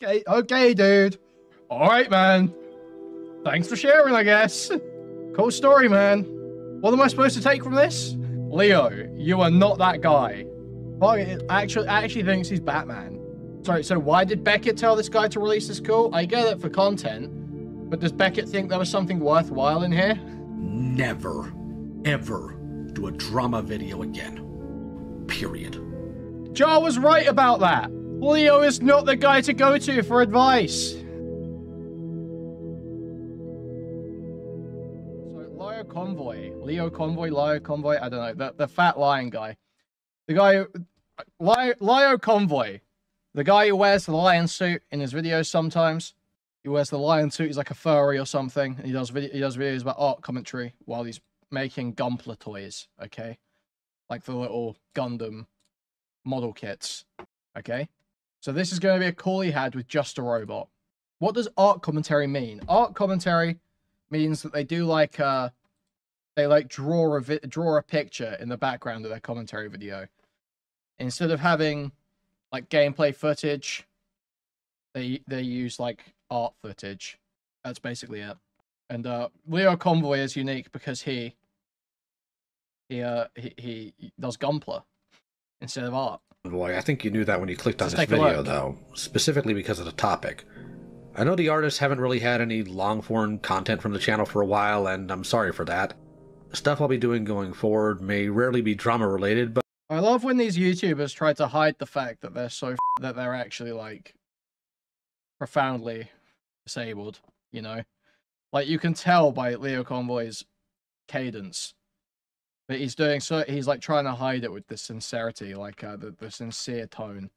Okay, dude. All right, man. Thanks for sharing, I guess. Cool story, man. What am I supposed to take from this? Leo, you are not that guy. Well, actually thinks he's Batman. Sorry, so why did Beckett tell this guy to release this call? I get it for content, but does Beckett think there was something worthwhile in here? Never, ever do a drama video again. Period. Jar was right about that. Leo is not the guy to go to for advice. So LioConvoy, I don't know, the fat lion guy. The guy who, LioConvoy, the guy who wears the lion suit in his videos sometimes. He wears the lion suit, he's like a furry or something, and he does videos about art commentary while he's making Gunpla toys, okay? Like the little Gundam model kits, okay? So this is going to be a call he had with JustaRobot. What does art commentary mean? Art commentary means that they do like they like draw a picture in the background of their commentary video. Instead of having like gameplay footage, they use like art footage. That's basically it. And LioConvoy is unique because he does Gunpla instead of art. Boy, I think you knew that when you clicked on this video, though, specifically because of the topic. I know the artists haven't really had any long-form content from the channel for a while, and I'm sorry for that. The stuff I'll be doing going forward may rarely be drama-related, but I love when these YouTubers try to hide the fact that they're that they're actually, like, profoundly disabled, you know? Like, you can tell by LioConvoy's cadence. But he's like trying to hide it with this sincerity, like the sincere tone.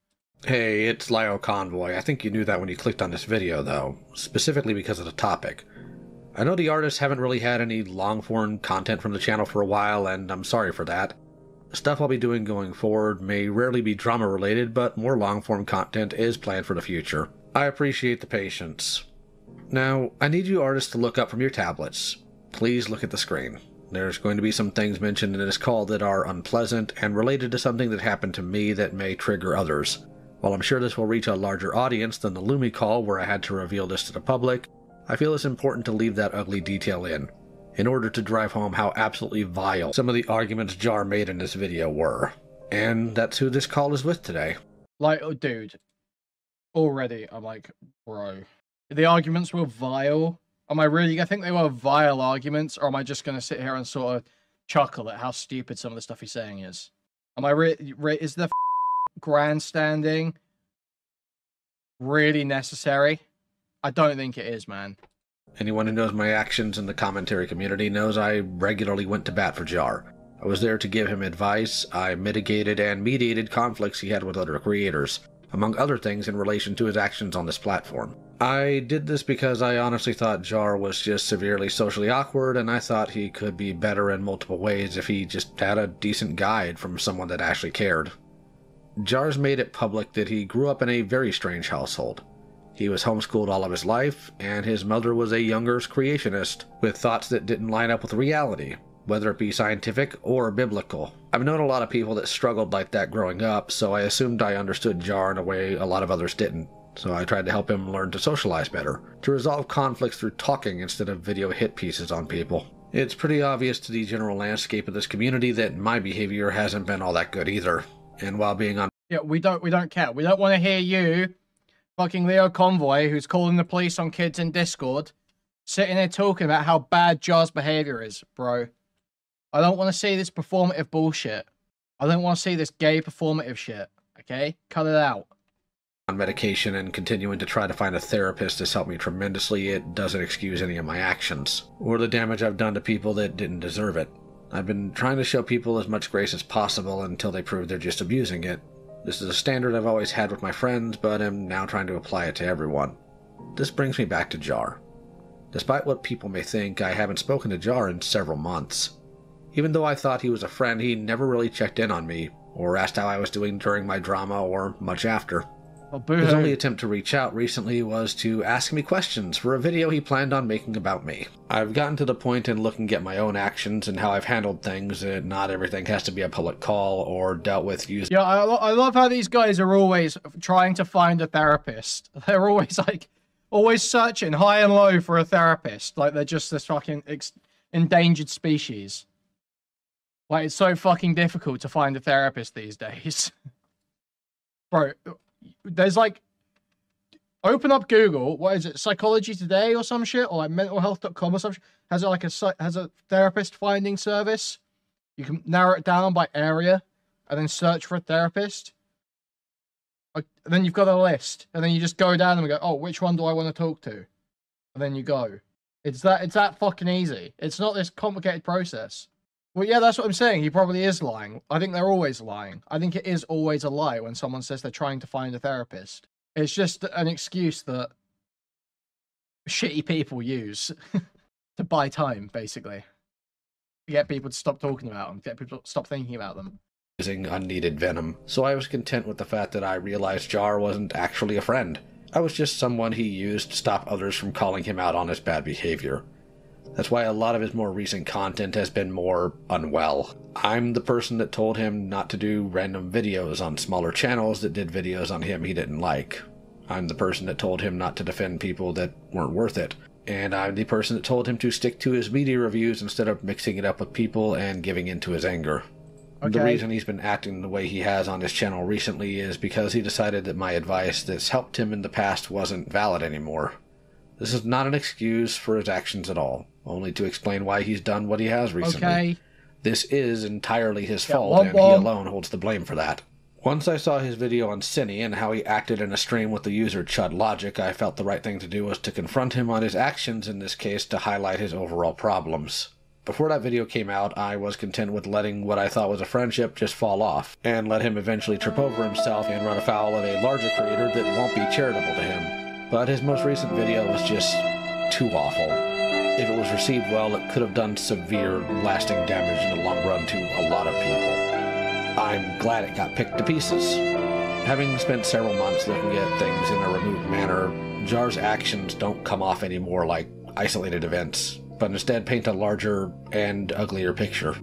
Hey, it's LioConvoy. I think you knew that when you clicked on this video, though, specifically because of the topic. I know the artists haven't really had any long-form content from the channel for a while, and I'm sorry for that. The stuff I'll be doing going forward may rarely be drama-related, but more long-form content is planned for the future. I appreciate the patience. Now, I need you artists to look up from your tablets. Please look at the screen. There's going to be some things mentioned in this call that are unpleasant and related to something that happened to me that may trigger others. While I'm sure this will reach a larger audience than the Lumi call where I had to reveal this to the public, I feel it's important to leave that ugly detail in order to drive home how absolutely vile some of the arguments Jar made in this video were. And that's who this call is with today. Like, oh, dude, already I'm like, bro, the arguments were vile. Am I really going to think they were vile arguments, or am I just going to sit here and sort of chuckle at how stupid some of the stuff he's saying is? Am I is the grandstanding really necessary? I don't think it is, man. Anyone who knows my actions in the commentary community knows I regularly went to bat for Jar. I was there to give him advice. I mitigated and mediated conflicts he had with other creators, among other things in relation to his actions on this platform. I did this because I honestly thought Jar was just severely socially awkward, and I thought he could be better in multiple ways if he just had a decent guide from someone that actually cared. Jar's made it public that he grew up in a very strange household. He was homeschooled all of his life, and his mother was a young Earth creationist with thoughts that didn't line up with reality, whether it be scientific or biblical. I've known a lot of people that struggled like that growing up, so I assumed I understood Jar in a way a lot of others didn't. So I tried to help him learn to socialize better, to resolve conflicts through talking instead of video hit pieces on people. It's pretty obvious to the general landscape of this community that my behavior hasn't been all that good either. And while being on... Yeah, we don't care. We don't want to hear you, fucking LioConvoy, who's calling the police on kids in Discord, sitting there talking about how bad Jar's behavior is, bro. I don't want to see this performative bullshit. I don't want to see this gay performative shit, okay? Cut it out. On medication and continuing to try to find a therapist has helped me tremendously. It doesn't excuse any of my actions, or the damage I've done to people that didn't deserve it. I've been trying to show people as much grace as possible until they prove they're just abusing it. This is a standard I've always had with my friends, but am now trying to apply it to everyone. This brings me back to Jar. Despite what people may think, I haven't spoken to Jar in several months. Even though I thought he was a friend, he never really checked in on me, or asked how I was doing during my drama or much after. Oh, His only boo-hoo. attempt to reach out recently was to ask me questions for a video he planned on making about me. I've gotten to the point in looking at my own actions and how I've handled things that not everything has to be a public call or dealt with using... Yeah, I love how these guys are always trying to find a therapist. They're always like, always searching high and low for a therapist. Like they're just this fucking endangered species. Like it's so fucking difficult to find a therapist these days. Bro, there's like, open up Google, what is it, Psychology Today or some shit, or like mentalhealth.com or some shit, has it like has a therapist finding service. You can narrow it down by area and then search for a therapist. And then you've got a list, and then you just go down and go, oh, which one do I want to talk to? And then you go. It's that fucking easy. It's not this complicated process. Well, yeah, that's what I'm saying. He probably is lying. I think they're always lying. I think it is always a lie when someone says they're trying to find a therapist. It's just an excuse that shitty people use to buy time, basically. To get people to stop talking about them, get people to stop thinking about them. Using unneeded venom, so I was content with the fact that I realized Jar wasn't actually a friend. I was just someone he used to stop others from calling him out on his bad behavior. That's why a lot of his more recent content has been more unwell. I'm the person that told him not to do random videos on smaller channels that did videos on him he didn't like. I'm the person that told him not to defend people that weren't worth it. And I'm the person that told him to stick to his media reviews instead of mixing it up with people and giving into his anger. Okay. The reason he's been acting the way he has on his channel recently is because he decided that my advice that's helped him in the past wasn't valid anymore. This is not an excuse for his actions at all, only to explain why he's done what he has recently. Okay. This is entirely his fault, and he alone holds the blame for that. Once I saw his video on Cinny and how he acted in a stream with the user Chud Logic, I felt the right thing to do was to confront him on his actions in this case to highlight his overall problems. Before that video came out, I was content with letting what I thought was a friendship just fall off, and let him eventually trip over himself and run afoul of a larger creator that won't be charitable to him. But his most recent video was just too awful. If it was received well, it could have done severe, lasting damage in the long run to a lot of people. I'm glad it got picked to pieces. Having spent several months looking at things in a removed manner, Jar's actions don't come off anymore like isolated events, but instead paint a larger and uglier picture.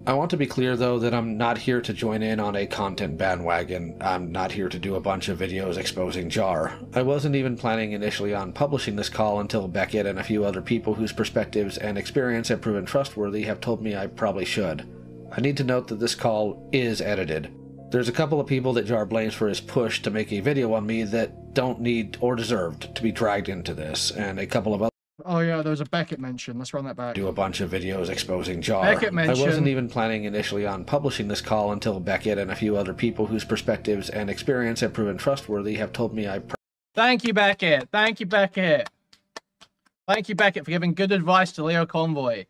I want to be clear, though, that I'm not here to join in on a content bandwagon. I'm not here to do a bunch of videos exposing Jar. I wasn't even planning initially on publishing this call until Beckett and a few other people whose perspectives and experience have proven trustworthy have told me I probably should. I need to note that this call is edited. There's a couple of people that Jar blames for his push to make a video on me that don't need or deserved to be dragged into this, and a couple of other... Oh yeah, there was a Beckett mention. Let's run that back. Do a bunch of videos exposing Jar. Beckett mention. I wasn't even planning initially on publishing this call until Beckett and a few other people whose perspectives and experience have proven trustworthy have told me I... Thank you, Beckett. Thank you, Beckett. Thank you, Beckett, for giving good advice to LioConvoy.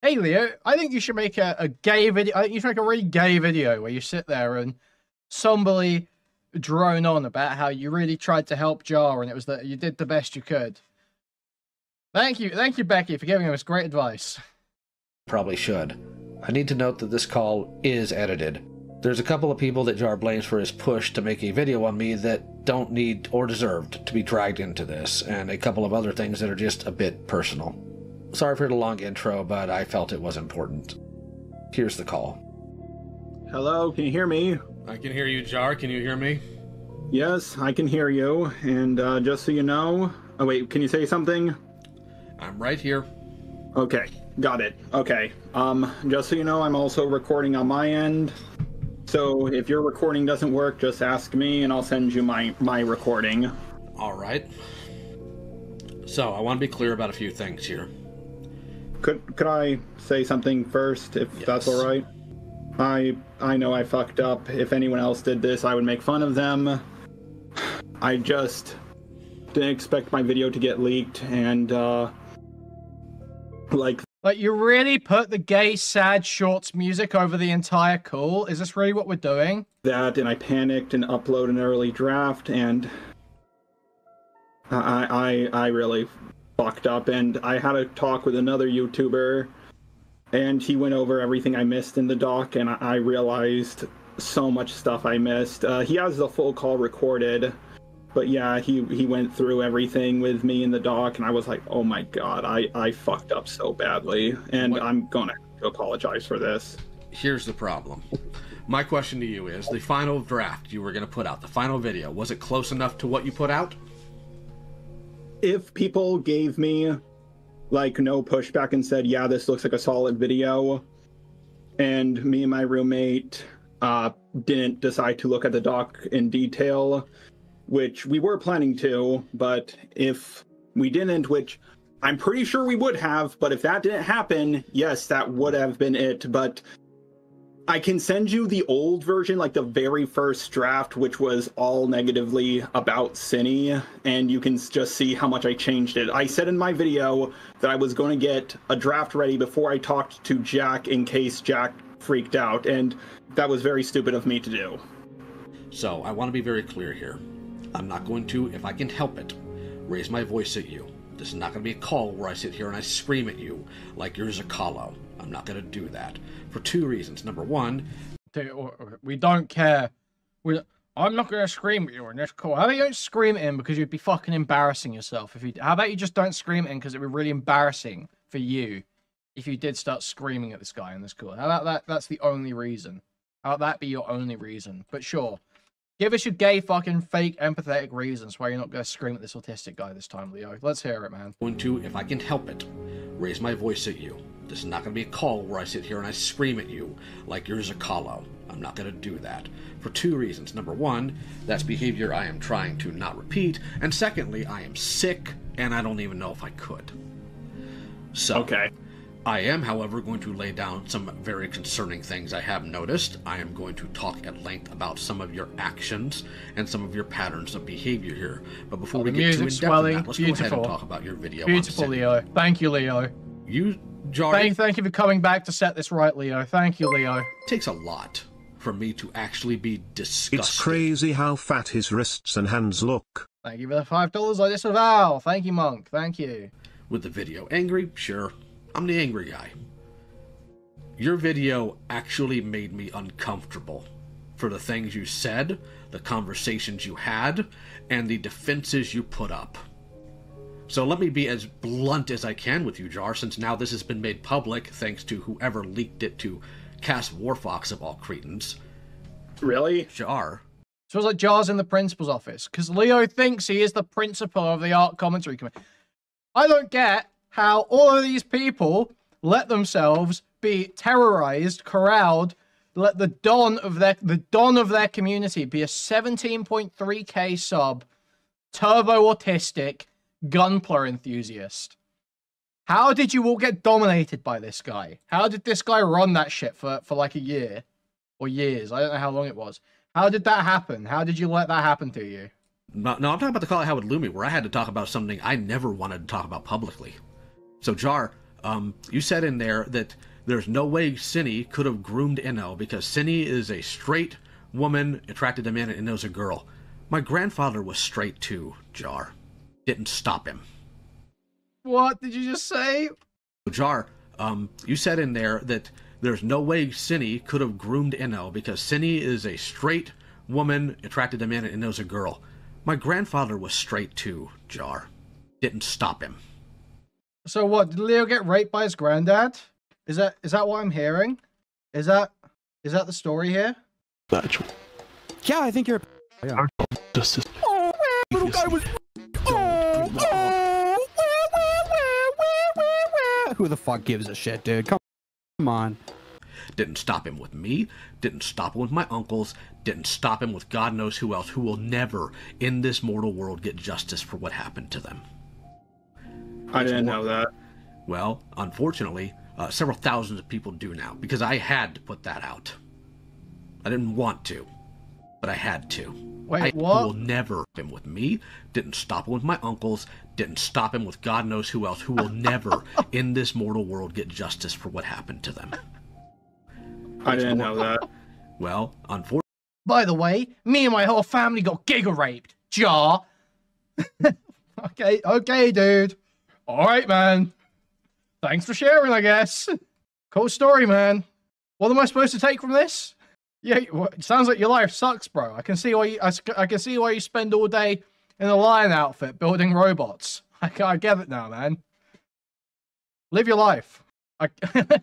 Hey, Leo, I think you should make a gay video. I think you should make a really gay video where you sit there and somberly drone on about how you really tried to help Jar and it was that you did the best you could. Thank you, Becky, for giving us great advice. Probably should. I need to note that this call is edited. There's a couple of people that Jar blames for his push to make a video on me that don't need or deserved to be dragged into this, and a couple of other things that are just a bit personal. Sorry for the long intro, but I felt it was important. Here's the call. Hello, can you hear me? I can hear you, Jar. Can you hear me? Yes, I can hear you, and just so you know... Oh wait, can you say something? I'm right here. Okay, got it. Okay, just so you know, I'm also recording on my end. So if your recording doesn't work, just ask me and I'll send you my recording. All right. So, I want to be clear about a few things here. Could I say something first, if that's all right? I know I fucked up. If anyone else did this, I would make fun of them. I just didn't expect my video to get leaked, and like you really put the gay sad shorts music over the entire call? Is this really what we're doing? That, and I panicked and uploaded an early draft, and I really fucked up, and I had a talk with another YouTuber, and he went over everything I missed in the doc, and I realized so much stuff I missed. He has the full call recorded, but yeah, he went through everything with me in the dock, and I was like, oh my god, I fucked up so badly, and I'm gonna have to apologize for this. Here's the problem. My question to you is, the final draft you were going to put out, the final video, was it close enough to what you put out? If people gave me, like, no pushback and said, yeah, this looks like a solid video, and me and my roommate didn't decide to look at the doc in detail, which we were planning to, but if we didn't, which I'm pretty sure we would have, but if that didn't happen, yes, that would have been it. But I can send you the old version, like the very first draft, which was all negatively about Cine, and you can just see how much I changed it. I said in my video that I was going to get a draft ready before I talked to Jack in case Jack freaked out, and that was very stupid of me to do. So, I want to be very clear here. I'm not going to, if I can help it, raise my voice at you. This is not going to be a call where I sit here and I scream at you like you're Zakalo. I'm not going to do that. For two reasons. Number one... We don't care. I'm not going to scream at you in this call. How about you don't scream at him because you'd be fucking embarrassing yourself? How about you just don't scream at him because it'd be really embarrassing for you if you did start screaming at this guy in this call? How about that? That's the only reason. How about that be your only reason? But sure. Give us your gay, fucking, fake, empathetic reasons why you're not going to scream at this autistic guy this time, Leo. Let's hear it, man. Going to, if I can help it, raise my voice at you. This is not going to be a call where I sit here and I scream at you like you're Zakalo. I'm not going to do that. For two reasons. Number one, that's behavior I am trying to not repeat. And secondly, I am sick, and I don't even know if I could. So, okay. I am, however, going to lay down some very concerning things I have noticed. I am going to talk at length about some of your actions and some of your patterns of behavior here. But before we get too in-depth on that, let's go ahead and talk about your video. Beautiful, Leo. Thank you, Leo. You, Jari... Thank you for coming back to set this right, Leo. Thank you, Leo. It takes a lot for me to actually be disgusted. It's crazy how fat his wrists and hands look. Thank you for the $5 I disavow. Thank you, Monk. Thank you. With the video angry? Sure. I'm the angry guy. Your video actually made me uncomfortable for the things you said, the conversations you had, and the defenses you put up. So let me be as blunt as I can with you, Jar, since now this has been made public thanks to whoever leaked it to Cass Warfox of all cretins. Really? Jar. So it's like Jar's in the principal's office, because Leo thinks he is the principal of the art commentary committee. I don't get how all of these people let themselves be terrorized, corralled, let the don of their community be a 17.3k sub, turbo autistic, gunpla enthusiast. How did you all get dominated by this guy? How did this guy run that shit for like a year? Or years, I don't know how long it was. How did that happen? How did you let that happen to you? No, I'm talking about the call I had with Lumi, where I had to talk about something I never wanted to talk about publicly. So, Jar, you said in there that there's no way Cine could have groomed Inno because Cine is a straight woman attracted to men and Inno's a girl. My grandfather was straight too, Jar. Didn't stop him. What did you just say? So, Jar, you said in there that there's no way Cine could have groomed Inno because Cine is a straight woman attracted to men and Inno's a girl. My grandfather was straight too, Jar. Didn't stop him. So what, did Leo get raped by his granddad? Is that what I'm hearing? Is that the story here? Actual. Yeah, I think you're Yeah. Justice. Oh, little guy was Who the fuck gives a shit, dude? Come on. Didn't stop him with me, didn't stop him with my uncles, didn't stop him with God knows who else, who will never in this mortal world get justice for what happened to them. I didn't know that. Well, unfortunately, several thousands of people do now, because I had to put that out. I didn't want to, but I had to. Wait, what? Will never him with me, didn't stop him with my uncles, didn't stop him with God knows who else, who will never in this mortal world get justice for what happened to them. I didn't know that. Well, unfortunately... By the way, me and my whole family got giga-raped. Jar. Okay, dude. Alright, man. Thanks for sharing, I guess. Cool story, man. What am I supposed to take from this? Yeah, it sounds like your life sucks, bro. I can see why I can see why you spend all day in a lion outfit building robots. I get it now, man. Live your life. But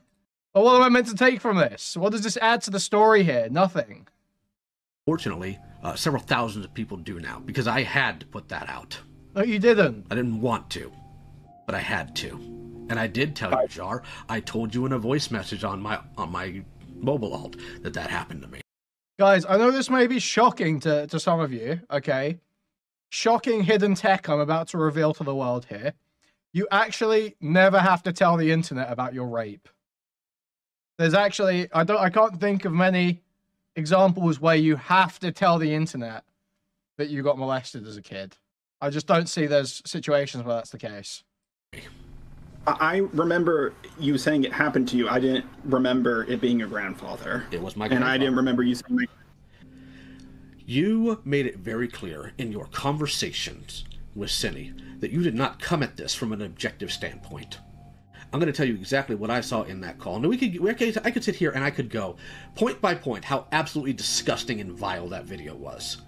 what am I meant to take from this? What does this add to the story here? Nothing. Fortunately, several thousands of people do now, because I had to put that out. No, you didn't. I didn't want to, but I had to. And I did tell you, Jar. I told you in a voice message on my mobile alt that happened to me. Guys, I know this may be shocking to some of you, okay? Shocking hidden tech I'm about to reveal to the world here. You actually never have to tell the internet about your rape. There's actually, I can't think of many examples where you have to tell the internet that you got molested as a kid. I just don't see those situations where that's the case. I remember you saying it happened to you. I didn't remember it being your grandfather. It was my grandfather. And I didn't remember you saying You made it very clear in your conversations with Cindy that you did not come at this from an objective standpoint. I'm going to tell you exactly what I saw in that call. And I could sit here and I could go point by point how absolutely disgusting and vile that video was.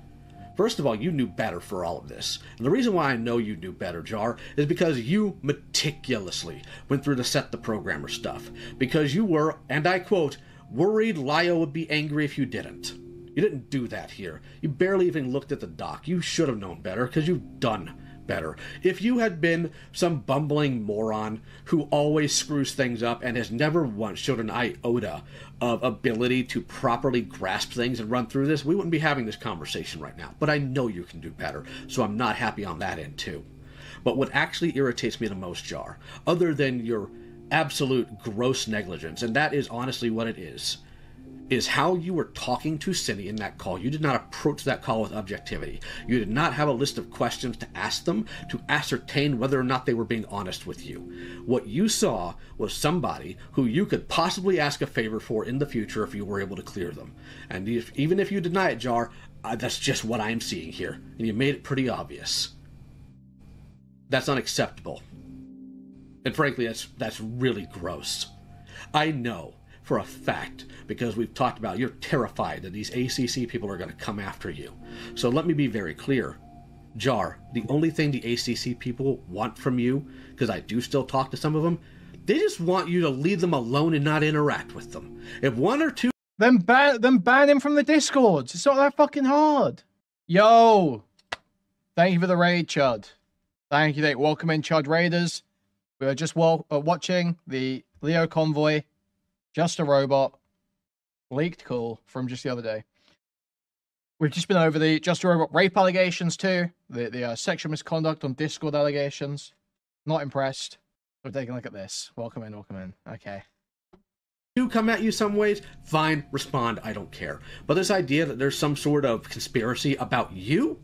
First of all, you knew better for all of this. And the reason why I know you knew better, Jar, is because you meticulously went through the set the programmer stuff. Because you were, and I quote, worried Lio would be angry if you didn't. You didn't do that here. You barely even looked at the doc. You should have known better, because you've done better. If you had been some bumbling moron who always screws things up and has never once showed an iota of ability to properly grasp things and run through this, we wouldn't be having this conversation right now. But I know you can do better, so I'm not happy on that end too. But what actually irritates me the most, Jar, other than your absolute gross negligence, and that is honestly what it is how you were talking to Cindy in that call. You did not approach that call with objectivity. You did not have a list of questions to ask them to ascertain whether or not they were being honest with you. What you saw was somebody who you could possibly ask a favor for in the future if you were able to clear them. And even if you deny it, Jar, that's just what I'm seeing here. And you made it pretty obvious. That's unacceptable. And frankly, that's really gross. I know for a fact, because we've talked about, you're terrified that these ACC people are going to come after you. So let me be very clear. Jar, the only thing the ACC people want from you, because I do still talk to some of them, they just want you to leave them alone and not interact with them. If one or two... Then ban him from the Discords. It's not that fucking hard. Yo! Thank you for the raid, Chud. Thank you. Welcome in, Chud Raiders. We are just watching the LioConvoy JustaRobot leaked call from just the other day. We've just been over the JustaRobot rape allegations too, the sexual misconduct on Discord allegations. Not impressed. We're taking a look at this. Welcome in. Okay. Do come at you some ways, fine, respond, I don't care. But this idea that there's some sort of conspiracy about you?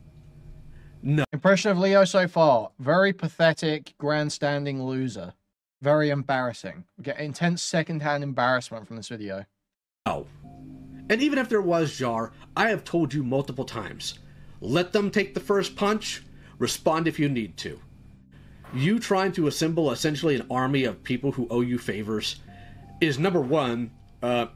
No. Impression of Leo so far. Very pathetic, grandstanding loser. Very embarrassing. We get intense secondhand embarrassment from this video. No. And even if there was, Jar, I have told you multiple times. Let them take the first punch. Respond if you need to. You trying to assemble essentially an army of people who owe you favors is, number one,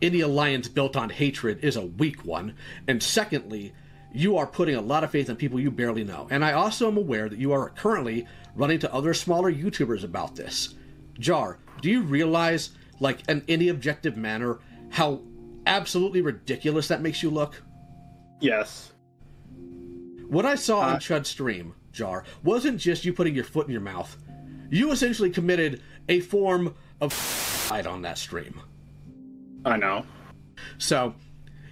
any alliance built on hatred is a weak one. And secondly, you are putting a lot of faith in people you barely know. And I also am aware that you are currently running to other smaller YouTubers about this. Jar, do you realize, like, in any objective manner, how absolutely ridiculous that makes you look? Yes. What I saw on Chud's stream, Jar, wasn't just you putting your foot in your mouth. You essentially committed a form of on that stream. I know. So,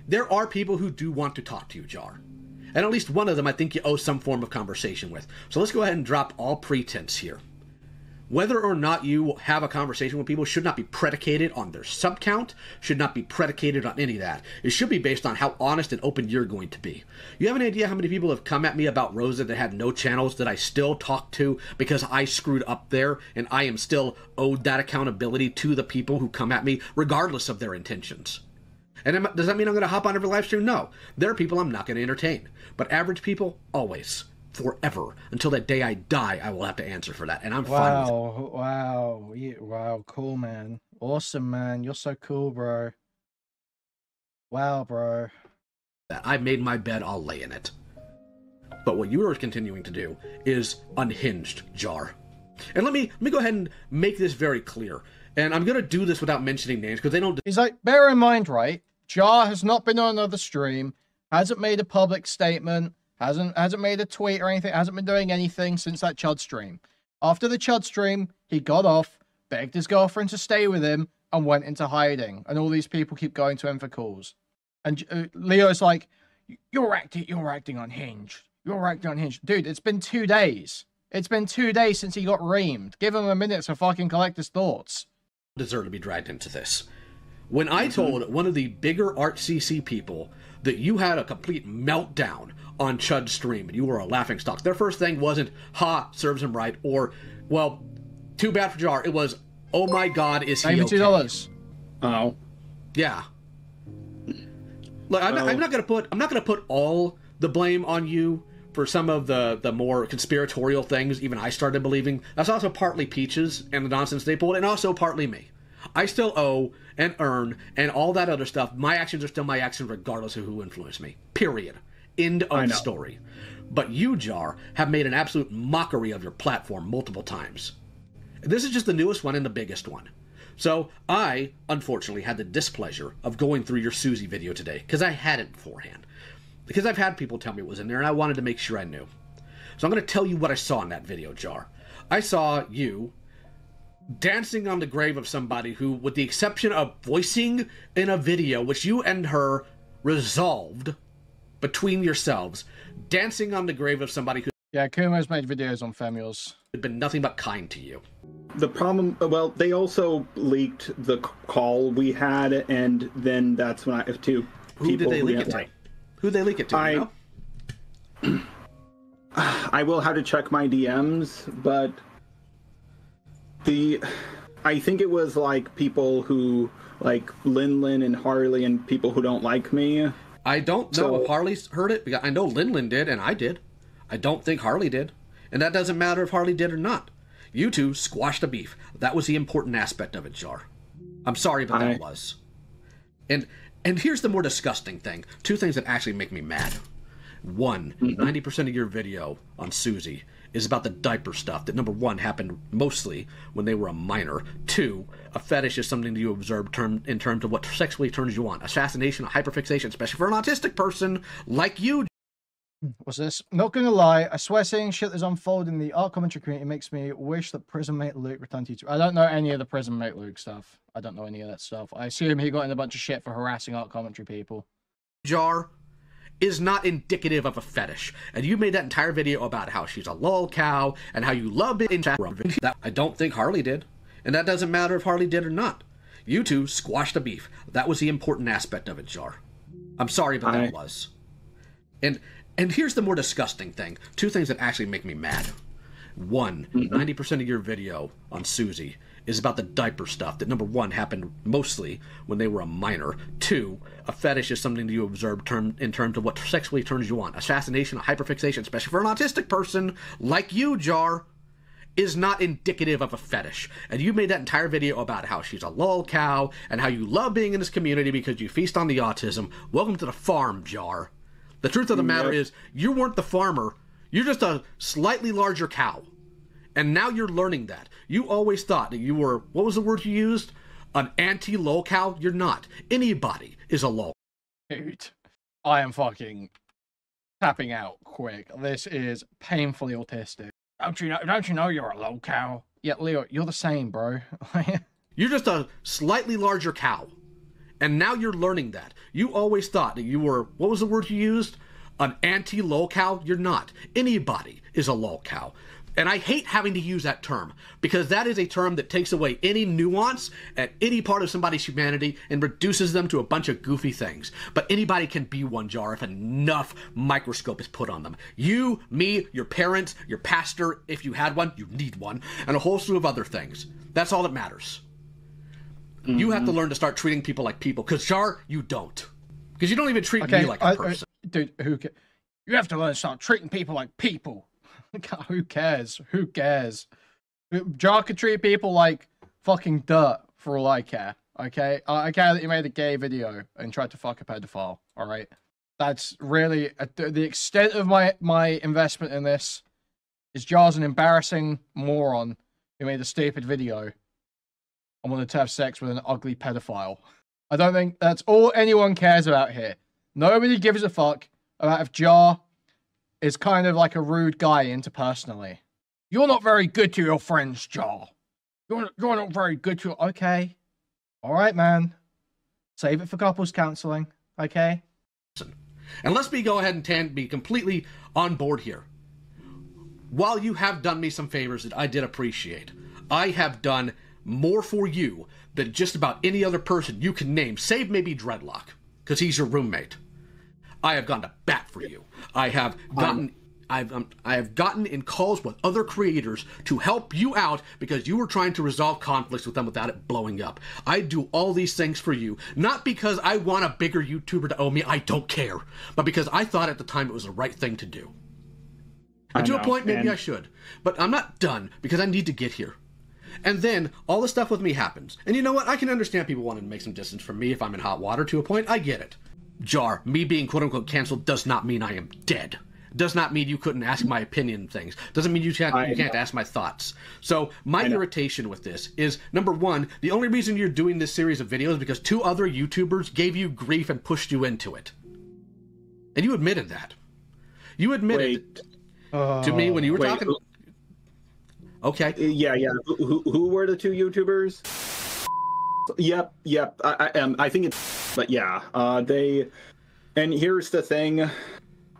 there are people who do want to talk to you, Jar. And at least one of them I think you owe some form of conversation with. So let's go ahead and drop all pretense here. Whether or not you have a conversation with people should not be predicated on their sub count, should not be predicated on any of that. It should be based on how honest and open you're going to be. You have an idea how many people have come at me about Rosa that had no channels that I still talk to because I screwed up there, and I am still owed that accountability to the people who come at me, regardless of their intentions. And does that mean I'm going to hop on every live stream? No. There are people I'm not going to entertain. But average people, always. Forever. Until that day I die, I will have to answer for that. And I'm fine with it. Wow. Wow. Cool, man. Awesome, man. You're so cool, bro. Wow, bro. I made my bed, I'll lay in it. But what you are continuing to do is unhinged, Jar. And let me go ahead and make this very clear. And I'm going to do this without mentioning names, because they don't... He's like, bear in mind, right? Jar has not been on another stream, hasn't made a public statement, hasn't made a tweet or anything, hasn't been doing anything since that Chud stream. After the Chud stream, he got off, begged his girlfriend to stay with him, and went into hiding. And all these people keep going to him for calls. And Leo's like, you're acting unhinged. You're acting unhinged. Dude, it's been 2 days. It's been 2 days since he got reamed. Give him a minute to fucking collect his thoughts. Deserve to be dragged into this. When I told one of the bigger ArtCC people that you had a complete meltdown on Chud's stream and you were a laughingstock, their first thing wasn't, ha, serves him right, or, well, too bad for Jar. It was, oh my god, is he okay? $2. Oh. Yeah. Look, I'm not gonna put all the blame on you for some of the more conspiratorial things even I started believing. That's also partly Peaches and the nonsense they pulled, and also partly me. I still owe and earn and all that other stuff. My actions are still my actions regardless of who influenced me. Period. End of story. But you, Jar, have made an absolute mockery of your platform multiple times. This is just the newest one and the biggest one. So I, unfortunately, had the displeasure of going through your Susie video today, because I had it beforehand. Because I've had people tell me it was in there, and I wanted to make sure I knew. So I'm going to tell you what I saw in that video, Jar. I saw you dancing on the grave of somebody who, with the exception of voicing in a video, which you and her resolved between yourselves, dancing on the grave of somebody who... Yeah, Kumo's made videos on Femules. ...had been nothing but kind to you. The problem, well, they also leaked the call we had, and then that's when Who did they leak it to? Who did they leak it to, you know? I will have to check my DMs, but I think it was like people who, like Lin and Harley and people who don't like me. I don't know if Harley's heard it, because I know Lin did, and I did. I don't think Harley did. And that doesn't matter if Harley did or not. You two squashed the beef. That was the important aspect of it, Jar. I'm sorry, but that was. And here's the more disgusting thing. Two things that actually make me mad. One, 90% of your video on Susie is about the diaper stuff that, number one, happened mostly when they were a minor. Two, a fetish is something that you observe in terms of what sexually turns you on. Assassination, hyperfixation, especially for an autistic person like you. What's this? Not gonna lie, I swear seeing shit that's unfolding in the art commentary community makes me wish that Prison Mate Luke returned to YouTube. I don't know any of the Prison Mate Luke stuff. I don't know any of that stuff. I assume he got in a bunch of shit for harassing art commentary people. Jar is not indicative of a fetish. And you made that entire video about how she's a lol cow and how you love it in chat room. That I don't think Harley did. And that doesn't matter if Harley did or not. You two squashed the beef. That was the important aspect of it, Jar. I'm sorry, but that was. And here's the more disgusting thing. Two things that actually make me mad. One, 90% of your video on Susie is about the diaper stuff that, number one, happened mostly when they were a minor. Two, a fetish is something that you observe in terms of what sexually turns you on. Assassination, hyperfixation, especially for an autistic person like you, Jar, is not indicative of a fetish. And you made that entire video about how she's a lol cow and how you love being in this community because you feast on the autism. Welcome to the farm, Jar. The truth of the matter is, you weren't the farmer. You're just a slightly larger cow. And now you're learning that. You always thought that you were, what was the word you used? An anti-lol cow? You're not. Anybody is a lol. Dude, I am fucking tapping out quick. This is painfully autistic. Don't you know you're a lol cow? Yeah, Leo, you're the same, bro. You're just a slightly larger cow. And now you're learning that. You always thought that you were, what was the word you used? An anti-lol cow? You're not. Anybody is a lol cow. And I hate having to use that term, because that is a term that takes away any nuance at any part of somebody's humanity and reduces them to a bunch of goofy things. But anybody can be one, Jar, if enough microscope is put on them. You, me, your parents, your pastor, if you had one, you need one, and a whole slew of other things. That's all that matters. You have to learn to start treating people like people, because Jar, you don't. Because you don't even treat me like a person. Dude, you have to learn to start treating people like people. Who cares? Who cares? Jar could treat people like fucking dirt for all I care. okay? I care that you made a gay video and tried to fuck a pedophile, all right? That's really the extent of my investment in this. Is Jar's an embarrassing moron who made a stupid video and wanted to have sex with an ugly pedophile. I don't think that's all anyone cares about here. Nobody gives a fuck about if Jar is kind of like a rude guy interpersonally. You're not very good to your friends, Jar. You're not very good to your... Okay. All right, man. Save it for couples counseling, okay? And let's go ahead and be completely on board here. While you have done me some favors that I did appreciate, I have done more for you than just about any other person you can name, save maybe Dreadlock, because he's your roommate. I have gone to bat for you. I have gotten in calls with other creators to help you out because you were trying to resolve conflicts with them without it blowing up. I do all these things for you, not because I want a bigger YouTuber to owe me, I don't care, but because I thought at the time it was the right thing to do. And to a point, maybe I should. But I'm not done, because I need to get here. And then, all the stuff with me happens. And you know what? I can understand people wanting to make some distance from me if I'm in hot water to a point. I get it. Jar, me being quote-unquote canceled does not mean I am dead. Does not mean you couldn't ask my opinion things. Doesn't mean you can't ask my thoughts. So, my irritation with this is, number one, the only reason you're doing this series of videos is because 2 other YouTubers gave you grief and pushed you into it. And you admitted that. You admitted... to me when you were talking. Okay. Yeah. Who were the 2 YouTubers? Yep. I think it's. But yeah. They. And here's the thing.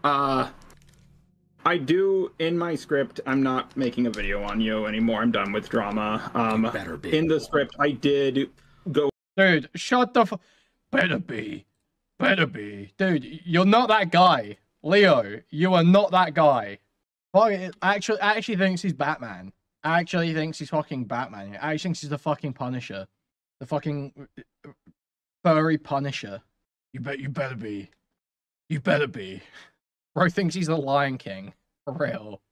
I do in my script. I'm not making a video on you anymore. I'm done with drama. Better be. In the script, I did go. Dude, shut the. Better be. Dude, you're not that guy, Leo. You are not that guy. I actually thinks he's Batman. I actually thinks he's fucking Batman. I actually thinks he's the fucking Punisher. The fucking furry Punisher. You better be. Bro thinks he's the Lion King. For real.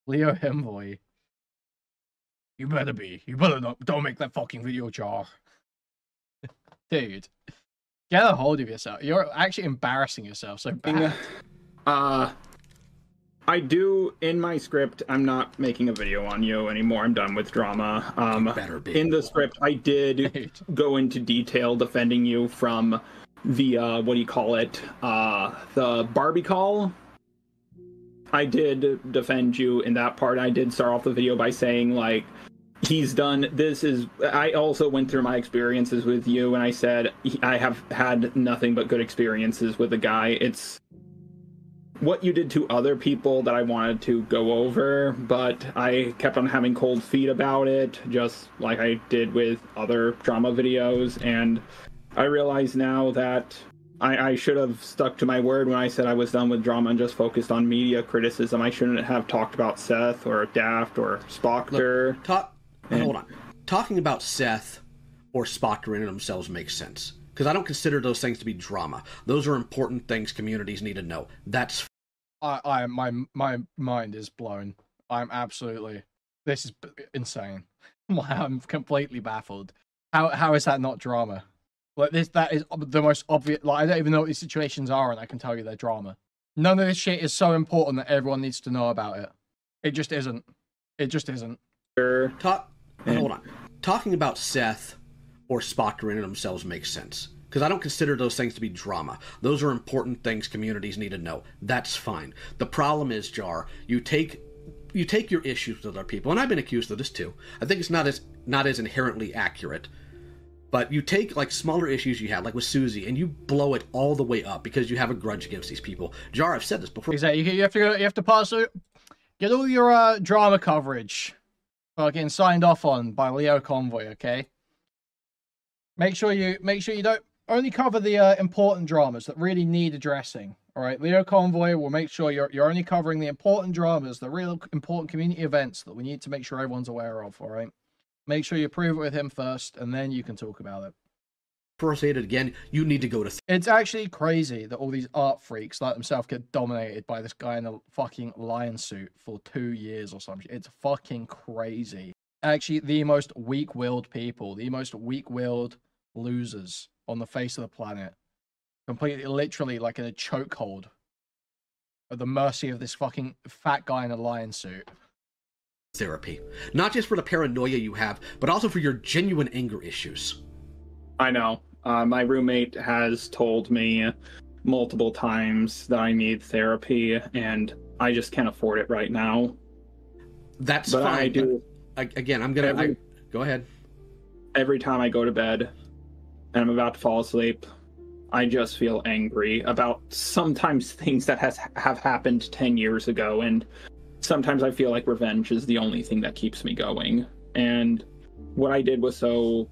LioConvoy. You better be. You better not. Don't make that fucking video, Jar. Dude. Get a hold of yourself. You're actually embarrassing yourself so bad. I do in my script. I'm not making a video on you anymore. I'm done with drama. Better be. In the script, I did go into detail defending you from the what do you call it? The Barbie call. I did defend you in that part. I did start off the video by saying like he's done this is. I also went through my experiences with you, and I said I have had nothing but good experiences with the guy. It's what you did to other people that I wanted to go over, but I kept on having cold feet about it, just like I did with other drama videos, and I realize now that I should have stuck to my word when I said I was done with drama and just focused on media criticism. I shouldn't have talked about Seth or Daft or Spockter. Hold on. Talking about Seth or Spockter in and of themselves makes sense, because I don't consider those things to be drama. Those are important things communities need to know. That's my mind is blown. This is insane. I'm completely baffled. How is that not drama? Like that is the most obvious. Like I don't even know what these situations are, and I can tell you they're drama. None of this shit is so important that everyone needs to know about it. It just isn't. Hold on. Talking about Seth or Spockter in and of themselves makes sense, because I don't consider those things to be drama. Those are important things communities need to know. That's fine. The problem is, Jar, you take your issues with other people, and I've been accused of this too. I think it's not as inherently accurate, but you take like smaller issues you had, like with Susie, and you blow it all the way up because you have a grudge against these people. Jar, I've said this before. Exactly. You have to pass through, get all your drama coverage fucking signed off on by LioConvoy, okay? Make sure you don't only cover the important dramas that really need addressing. All right, LioConvoy will make sure you're only covering the important dramas, the real important community events that we need to make sure everyone's aware of. All right, make sure you prove it with him first, and then you can talk about it. Before I say it again, you need to go to. It's actually crazy that all these art freaks like themselves get dominated by this guy in a fucking lion suit for 2 years or something. It's fucking crazy. Actually, the most weak-willed people, the most weak-willed losers on the face of the planet. Completely, literally, like in a chokehold. At the mercy of this fucking fat guy in a lion suit. Therapy. Not just for the paranoia you have, but also for your genuine anger issues. I know. My roommate has told me multiple times that I need therapy, and I just can't afford it right now. That's but fine. I do. Again, I'm gonna... Go ahead. Every time I go to bed and I'm about to fall asleep, I just feel angry about sometimes things that have happened 10 years ago, and sometimes I feel like revenge is the only thing that keeps me going. And what I did was so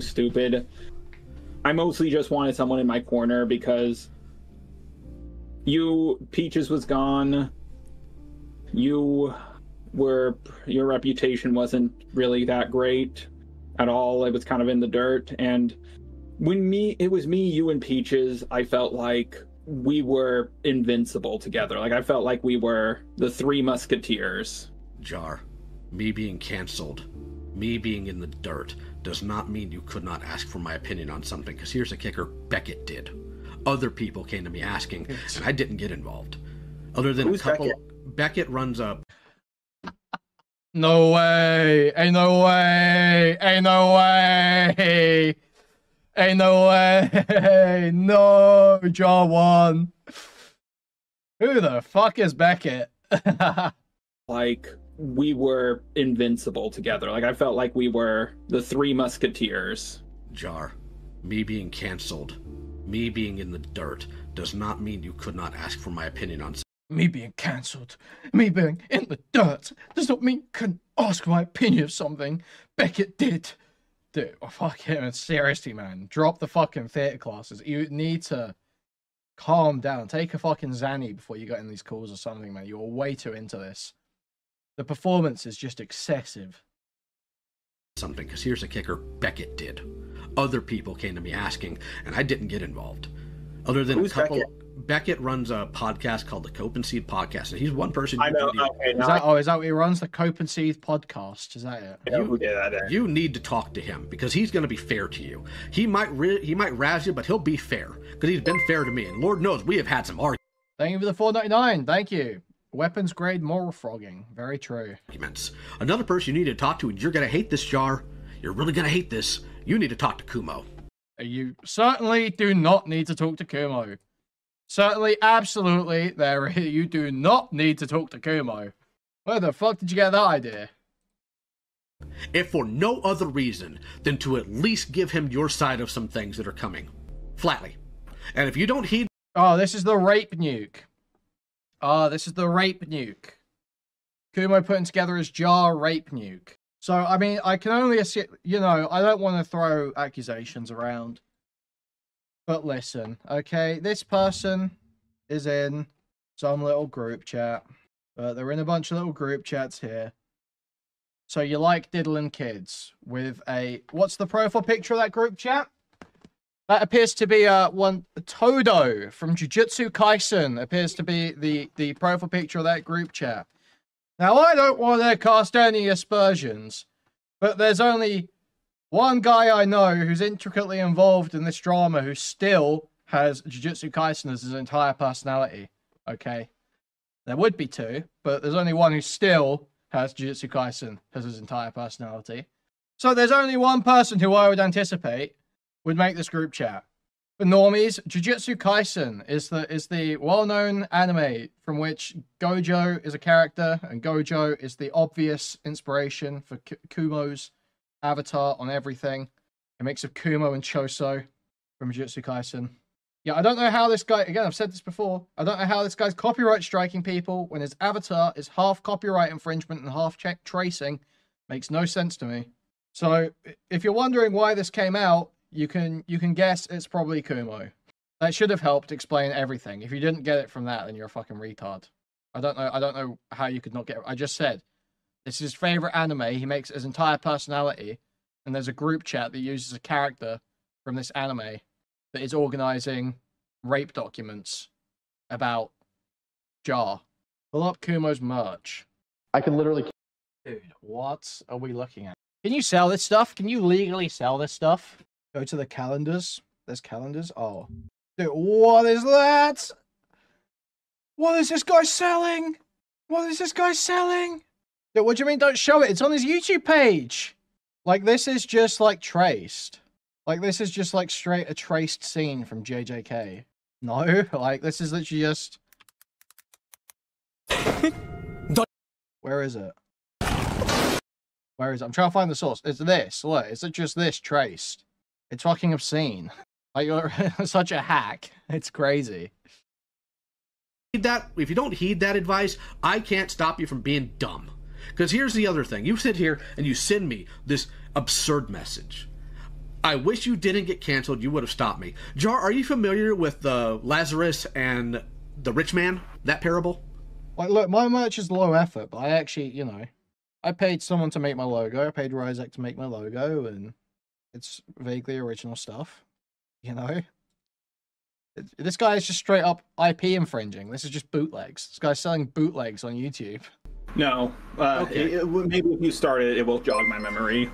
stupid. I mostly just wanted someone in my corner because Peaches was gone. Your reputation wasn't really that great at all. It was kind of in the dirt, and it was me, you, and Peaches, I felt like we were invincible together. Like, I felt like we were the Three Musketeers. Jar, me being canceled, me being in the dirt, does not mean you could not ask for my opinion on something, because here's the kicker: Beckett did. Other people came to me asking, and I didn't get involved. Other than Who's a couple... Beckett? Beckett runs a... No way! Ain't no way! Ain't no way! Ain't no way! No, Jar 1. Who the fuck is Beckett? Like, we were invincible together. Like, I felt like we were the Three Musketeers. Jar, me being canceled, me being in the dirt, does not mean you could not ask for my opinion on something. Me being cancelled, me being in the dirt, does not mean you couldn't ask my opinion of something. Beckett did. Dude, oh, fuck him. Seriously, man. Drop the fucking theatre classes. You need to calm down. Take a fucking Zanny before you get in these calls or something, man. You're way too into this. The performance is just excessive. Something, because here's the kicker: Beckett did. Other people came to me asking, and I didn't get involved. Other than Who's a couple... Beckett? Beckett runs a podcast called the Cope and Seed Podcast, and he's one person. I know. Okay, Is that what he runs? The Cope and Seed podcast? Is that it? I know who did that. You need to talk to him because he's going to be fair to you. He might razz you, but he'll be fair because he's been fair to me, and Lord knows we have had some Thank you for the $4.99. Thank you. Weapons grade moral frogging. Very true. arguments. Another person you need to talk to, and you're going to hate this, Jar. You're really going to hate this. You need to talk to Kumo. You certainly do not need to talk to Kumo. Certainly, absolutely, you do not need to talk to Kumo. Where the fuck did you get that idea? If for no other reason than to at least give him your side of some things that are coming. Flatly. And if you don't heed... Oh, this is the rape nuke. Oh, this is the rape nuke. Kumo putting together his Jar rape nuke. So, I mean, I can only assume, you know, I don't want to throw accusations around. But listen, okay, this person is in some little group chat. They're in a bunch of little group chats here. So you like diddling kids with a... What's the profile picture of that group chat? That appears to be one Todo from Jujutsu Kaisen. Appears to be the profile picture of that group chat. Now, I don't want to cast any aspersions, but there's only one guy I know who's intricately involved in this drama who still has Jujutsu Kaisen as his entire personality. Okay? There would be two, but there's only one who still has Jujutsu Kaisen as his entire personality. So there's only one person who I would anticipate would make this group chat. For normies, Jujutsu Kaisen is the well-known anime from which Gojo is a character, and Gojo is the obvious inspiration for Kumo's avatar on everything. A mix of Kumo and Choso from Jujutsu Kaisen. Yeah, I don't know how this guy, again, I've said this before, I don't know how this guy's copyright striking people when his avatar is half copyright infringement and half check tracing. Makes no sense to me. So, if you're wondering why this came out, you can guess it's probably Kumo. That should have helped explain everything. If you didn't get it from that, then you're a fucking retard. I don't know how you could not get it. I just said, this is his favorite anime. He makes his entire personality, and there's a group chat that uses a character from this anime that is organizing rape documents about Jar. Pull up Kumo's merch. I can literally... Dude, what are we looking at? Can you sell this stuff? Can you legally sell this stuff? Go to the calendars. There's calendars. Oh. Dude, what is that? What is this guy selling? What is this guy selling? Dude, what do you mean don't show it? It's on his YouTube page. Like, this is just, like, traced. Like, this is just, like, straight a traced scene from JJK. No, like, this is literally just... Where is it? Where is it? I'm trying to find the source. It's this. Look, it's just this traced. It's fucking obscene. Like, you're such a hack. It's crazy. That if you don't heed that advice, I can't stop you from being dumb. Because here's the other thing. You sit here and you send me this absurd message. I wish you didn't get canceled. You would have stopped me. Jar, are you familiar with the Lazarus and the rich man? That parable? Like, look, my merch is low effort, but I actually, you know, I paid someone to make my logo. I paid Ryzek to make my logo, and it's vaguely original stuff. You know? This guy is just straight up IP infringing. This is just bootlegs. This guy's selling bootlegs on YouTube. No. Okay. Maybe if you start it, it will jog my memory.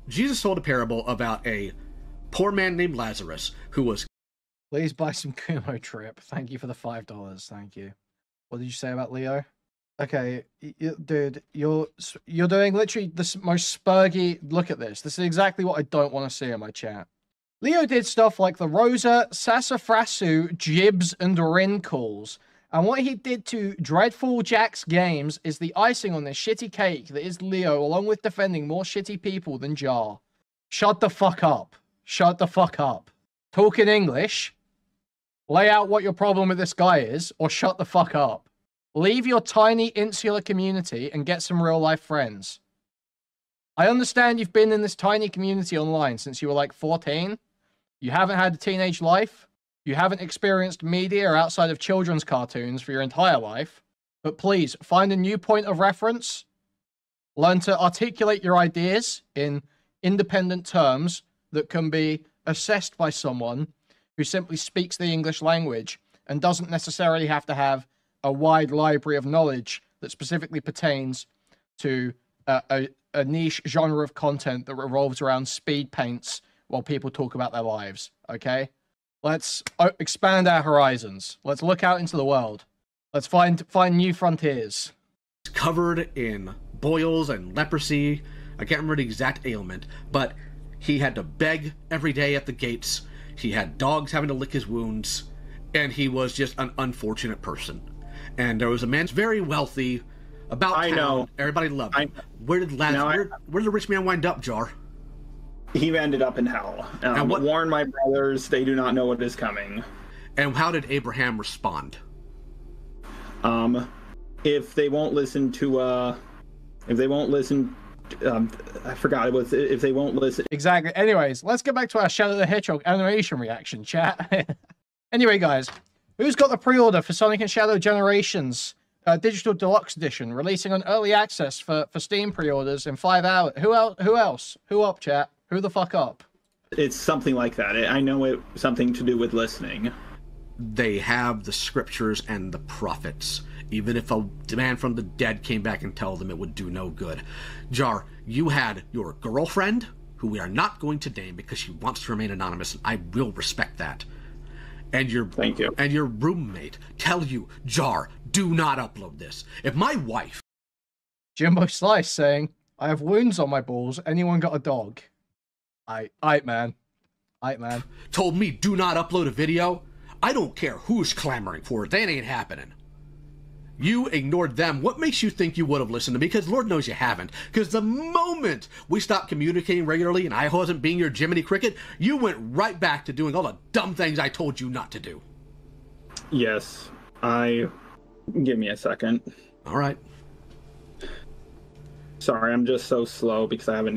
Jesus told a parable about a poor man named Lazarus who was... Please buy some Kumo Trip. Thank you for the $5. Thank you. What did you say about Leo? Okay, dude, you're doing literally the most spurgy... Look at this. This is exactly what I don't want to see in my chat. Leo did stuff like the Rosa, Sassafrasu, Jibs, and Rin calls. And what he did to Dreadful Jack's games is the icing on this shitty cake that is Leo, along with defending more shitty people than Jar. Shut the fuck up. Shut the fuck up. Talk in English. Lay out what your problem with this guy is, or shut the fuck up. Leave your tiny, insular community and get some real-life friends. I understand you've been in this tiny community online since you were like 14. You haven't had a teenage life. You haven't experienced media outside of children's cartoons for your entire life. But please, find a new point of reference. Learn to articulate your ideas in independent terms that can be assessed by someone who simply speaks the English language and doesn't necessarily have to have a wide library of knowledge that specifically pertains to a niche genre of content that revolves around speed paints while people talk about their lives, okay? Let's expand our horizons. Let's look out into the world. Let's find new frontiers. Covered in boils and leprosy. I can't remember the exact ailment, but he had to beg every day at the gates. He had dogs having to lick his wounds, and he was just an unfortunate person. And there was a man very wealthy, about town. Know. Everybody loved him. Where did where did the rich man wind up, Jar? He ended up in hell. Warn my brothers, they do not know what is coming. And how did Abraham respond? If they won't listen to, I forgot it was, if they won't listen. Exactly. Anyways, let's get back to our Shadow the Hedgehog animation reaction, chat. Anyway, guys, who's got the pre-order for Sonic and Shadow Generations Digital Deluxe Edition, releasing on early access for Steam pre-orders in 5 hours? Who else? Who up, chat? Who the fuck up? It's something like that. I know it's something to do with listening. They have the scriptures and the prophets. Even if a man from the dead came back and told them, it would do no good. Jar, you had your girlfriend, who we are not going to name because she wants to remain anonymous, and I will respect that. And Thank you. And your roommate tell you, Jar, do not upload this. If my wife... Jimbo Slice saying, I have wounds on my balls. Anyone got a dog? Aight, man. Told me do not upload a video, I don't care who's clamoring for it. That ain't happening. You ignored them. What makes you think you would have listened to me? Because Lord knows you haven't. Because the moment we stopped communicating regularly and I wasn't being your Jiminy Cricket, you went right back to doing all the dumb things I told you not to do. Yes. Give me a second. All right. Sorry, I'm just so slow because I haven't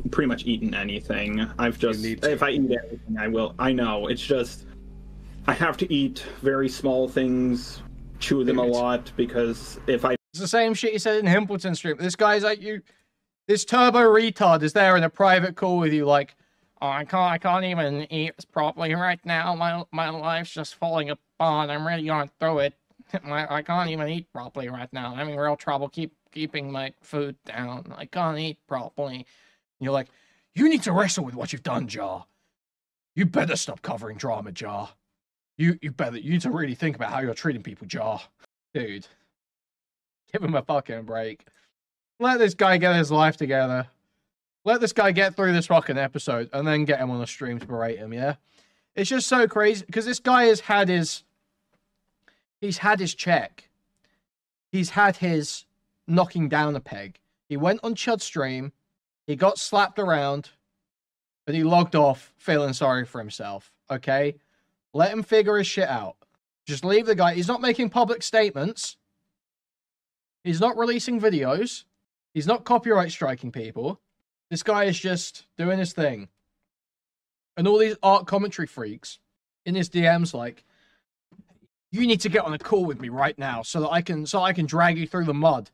pretty much eaten anything. If I eat anything, I will. I know. It's just, I have to eat very small things, chew them a lot, because if I... It's the same shit you said in Himpleton stream. This guy's like, this turbo retard is there in a private call with you like, oh, I can't even eat properly right now. My life's just falling apart. I'm really going through it. I can't even eat properly right now. I'm having real trouble keeping my food down. I can't eat properly. You're like, You need to wrestle with what you've done, Jar. You better stop covering drama, Jar. You need to really think about how you're treating people, Jar. Dude. Give him a fucking break. Let this guy get his life together. Let this guy get through this fucking episode and then get him on the stream to berate him, yeah? It's just so crazy because this guy has had his... He's had his check. He's had his knocking down a peg. He went on Chud's stream. He got slapped around. But he logged off feeling sorry for himself, okay? Let him figure his shit out. Just leave the guy. He's not making public statements. He's not releasing videos. He's not copyright striking people. This guy is just doing his thing. And all these art commentary freaks in his DMs like, you need to get on a call with me right now so that I can drag you through the mud.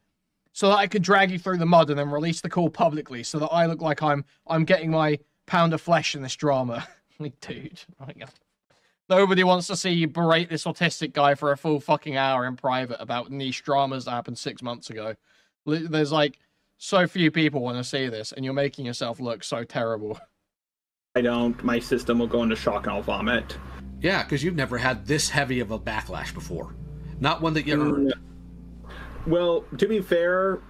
So that I can drag you through the mud and then release the call publicly so that I look like I'm getting my pound of flesh in this drama. Like, dude. Nobody wants to see you berate this autistic guy for a full fucking hour in private about niche dramas that happened 6 months ago. There's like so few people want to see this, and you're making yourself look so terrible. I don't. My system will go into shock and I'll vomit. Yeah, because you've never had this heavy of a backlash before. Not one that you earned. Well, to be fair,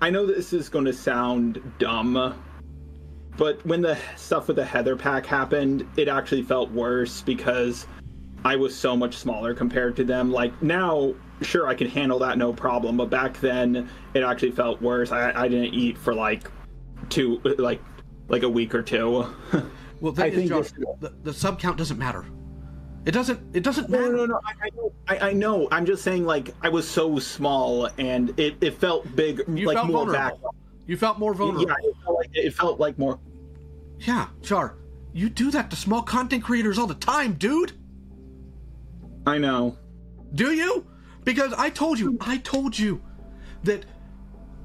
I know this is going to sound dumb, but when the stuff with the Heather pack happened, it actually felt worse because I was so much smaller compared to them. Like, now, sure, I can handle that no problem, but back then, it actually felt worse. I didn't eat for, like a week or two. Well, I think the sub count doesn't matter. It doesn't matter. No. I know. I'm just saying, like, I was so small, and it felt big, you felt more back. You felt more vulnerable. Yeah, it felt like more. Yeah, Char, you do that to small content creators all the time, dude. I know. Do you? Because I told you that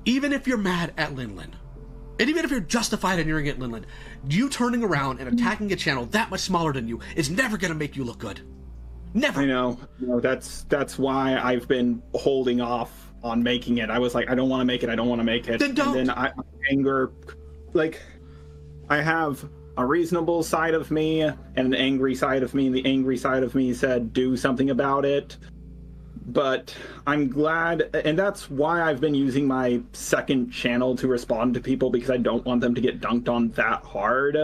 even if you're mad at Linlin, and even if you're justified in yelling at Linlin, you turning around and attacking a channel that much smaller than you is never going to make you look good. Never. I know. That's why I've been holding off on making it. I was like, I don't want to make it. I don't want to make it. Then don't. And then anger, like, I have a reasonable side of me and an angry side of me, and the angry side of me said, do something about it. But I'm glad, and that's why I've been using my second channel to respond to people, because I don't want them to get dunked on that hard.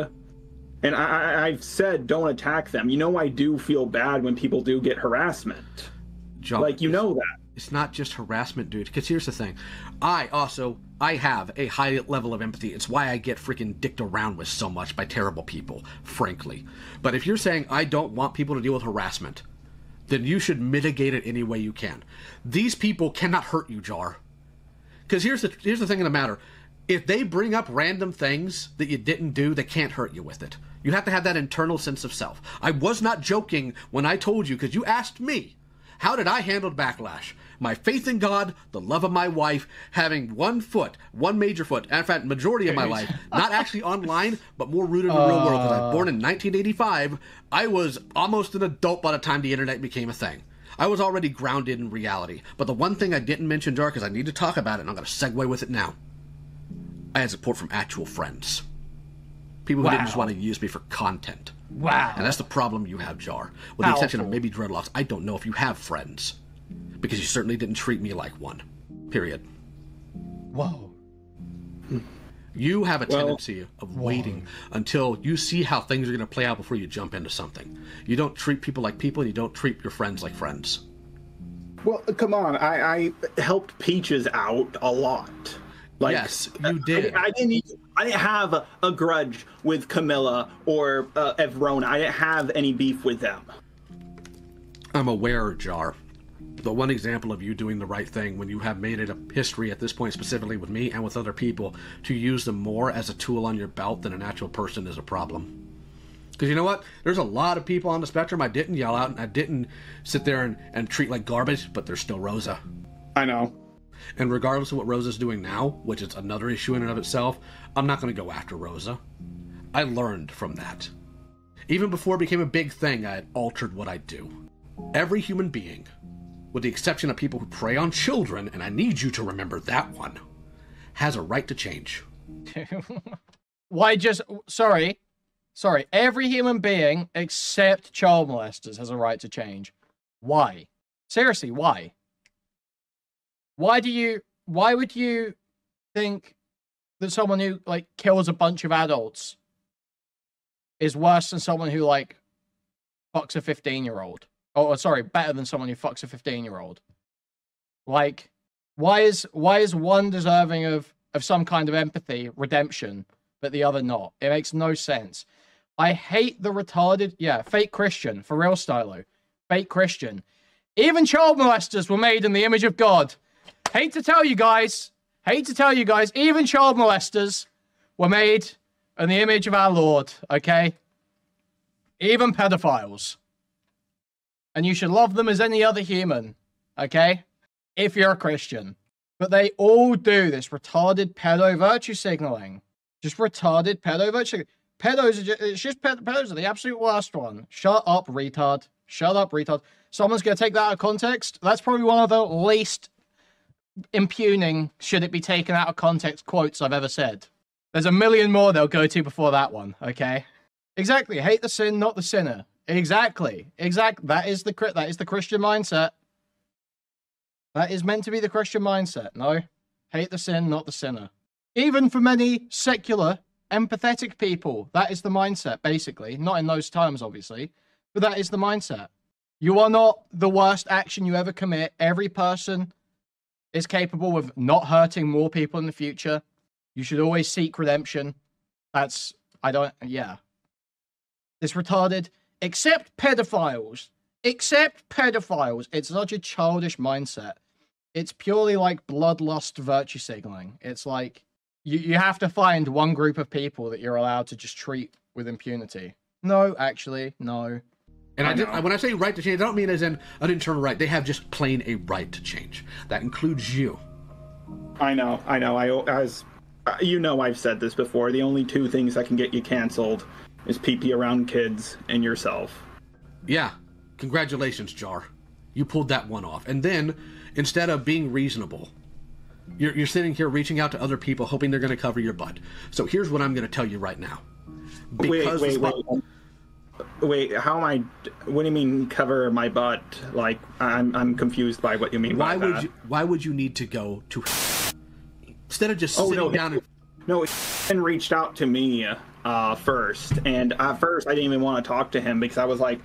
And I've said, don't attack them. You know, I do feel bad when people do get harassment. John, like, you know that. It's not just harassment, dude. Because here's the thing. I have a high level of empathy. It's why I get freaking dicked around with so much by terrible people, frankly. But if you're saying I don't want people to deal with harassment, then you should mitigate it any way you can. These people cannot hurt you, Jar. Because here's the thing of the matter. If they bring up random things that you didn't do, they can't hurt you with it. You have to have that internal sense of self. I was not joking when I told you, because you asked me, how did I handle backlash? My faith in God, the love of my wife, having one major foot, in fact, majority of my life, not actually online, but more rooted in the real world. Because I was born in 1985, I was almost an adult by the time the internet became a thing. I was already grounded in reality. But the one thing I didn't mention, Jar, because I need to talk about it, and I'm going to segue with it now. I had support from actual friends. People who didn't just want to use me for content. Wow. And that's the problem you have, Jar. With the exception of maybe Dreadlocks, I don't know if you have friends. Because you certainly didn't treat me like one. Period. Whoa. You have a tendency of waiting until you see how things are going to play out before you jump into something. You don't treat people like people, and you don't treat your friends like friends. Well, come on. I helped Peaches out a lot. Like, yes, you did. I didn't have a grudge with Camilla or Evrona. I didn't have any beef with them. I'm aware, Jar. The one example of you doing the right thing when you have made it a history at this point, specifically with me and with other people, to use them more as a tool on your belt than an actual person is a problem. Because you know what? There's a lot of people on the spectrum I didn't yell out, and I didn't sit there and treat like garbage, but there's still Rosa. I know. And regardless of what Rosa's doing now, which is another issue in and of itself, I'm not going to go after Rosa. I learned from that. Even before it became a big thing, I had altered what I do. Every human being, with the exception of people who prey on children, and I need you to remember that one, has a right to change. Why just... Sorry. Every human being except child molesters has a right to change. Why? Seriously, why? Why would you think that someone who, like, kills a bunch of adults is worse than someone who, like, fucks a 15-year-old? Oh, sorry, better than someone who fucks a 15-year-old. Like, why is one deserving of some kind of empathy, redemption, but the other not? It makes no sense. I hate the retarded... Yeah, fake Christian. For real, Stylo. Fake Christian. Even child molesters were made in the image of God. Hate to tell you guys, even child molesters were made in the image of our Lord, okay? Even pedophiles. And you should love them as any other human, okay? If you're a Christian. But they all do this retarded pedo virtue signaling. Just retarded pedo virtue. Pedos are the absolute worst one. Shut up, retard. Shut up, retard. Someone's going to take that out of context. That's probably one of the least impugning, should it be taken out of context, quotes I've ever said. There's a million more they'll go to before that one, okay? Exactly. Hate the sin, not the sinner. Exactly. That is the Christian mindset. That is meant to be the Christian mindset. No. Hate the sin, not the sinner. Even for many secular, empathetic people, that is the mindset, basically. Not in those terms, obviously, but that is the mindset. You are not the worst action you ever commit. Every person is capable of not hurting more people in the future. You should always seek redemption. This retarded, except pedophiles. It's such a childish mindset. It's purely like bloodlust virtue signaling. It's like, you have to find one group of people that you're allowed to just treat with impunity. No, actually, no. And when I say right to change, I don't mean as in an internal right. They have just plain a right to change. That includes you. I know. You know, I've said this before. The only two things that can get you canceled is pee-pee around kids and yourself. Yeah. Congratulations, Jar. You pulled that one off. And then, instead of being reasonable, you're sitting here reaching out to other people, hoping they're going to cover your butt. So here's what I'm going to tell you right now. Wait, how am I... What do you mean, cover my butt? Like, I'm confused by what you mean by that. Why would you need to go to... Instead of just sitting down and... No, he reached out to me first. And at first, I didn't even want to talk to him because I was like...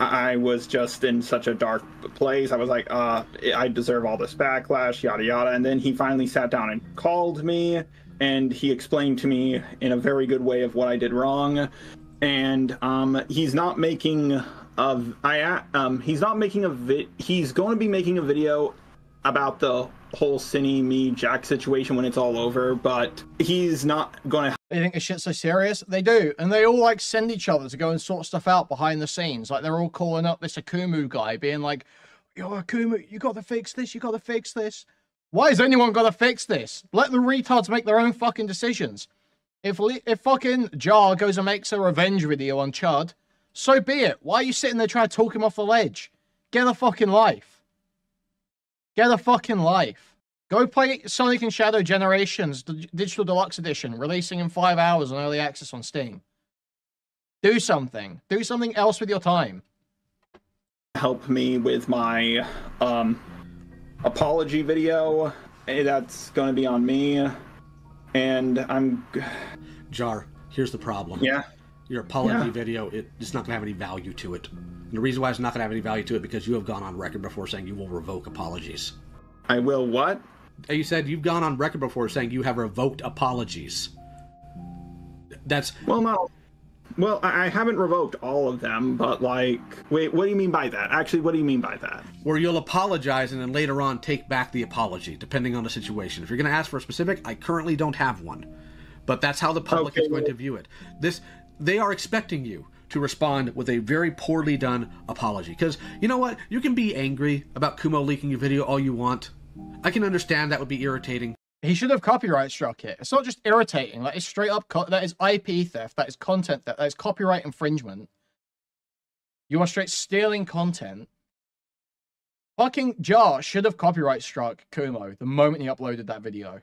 I was just in such a dark place. I was like, I deserve all this backlash, yada yada. And then he finally sat down and called me, and he explained to me in a very good way of what I did wrong. And he's not making he's going to be making a video about the whole Cinny, me, Jack situation when it's all over, but he's not going to... They think this shit's so serious? They do. And they all, like, send each other to go and sort stuff out behind the scenes. Like, they're all calling up this Akumu guy, being like, yo, Akumu, you gotta fix this, you gotta fix this. Why has anyone gotta fix this? Let the retards make their own fucking decisions. If fucking Jar goes and makes a revenge video on Chud, so be it. Why are you sitting there trying to talk him off the ledge? Get a fucking life. Get a fucking life. Go play Sonic and Shadow Generations, the Digital Deluxe Edition, releasing in 5 hours on Early Access on Steam. Do something. Do something else with your time. Help me with my apology video. That's going to be on me. And I'm... Jar, here's the problem. Yeah. Your apology video, it's not going to have any value to it. And the reason why it's not going to have any value to it because you have gone on record before saying you will revoke apologies. I will what? You said you've gone on record before saying you have revoked apologies. That's... Well, no. Well, I haven't revoked all of them, but like... Wait, what do you mean by that? Actually, what do you mean by that? Where you'll apologize and then later on take back the apology, depending on the situation. If you're going to ask for a specific, I currently don't have one. But that's how the public is going to view it. They are expecting you to respond with a very poorly done apology. Because, you know what? You can be angry about Kumo leaking your video all you want. I can understand that would be irritating. He should have copyright struck it. It's not just irritating. Like, it's straight up... that is IP theft. That is content theft. That is copyright infringement. You are straight stealing content. Fucking Jar should have copyright struck Kumo the moment he uploaded that video.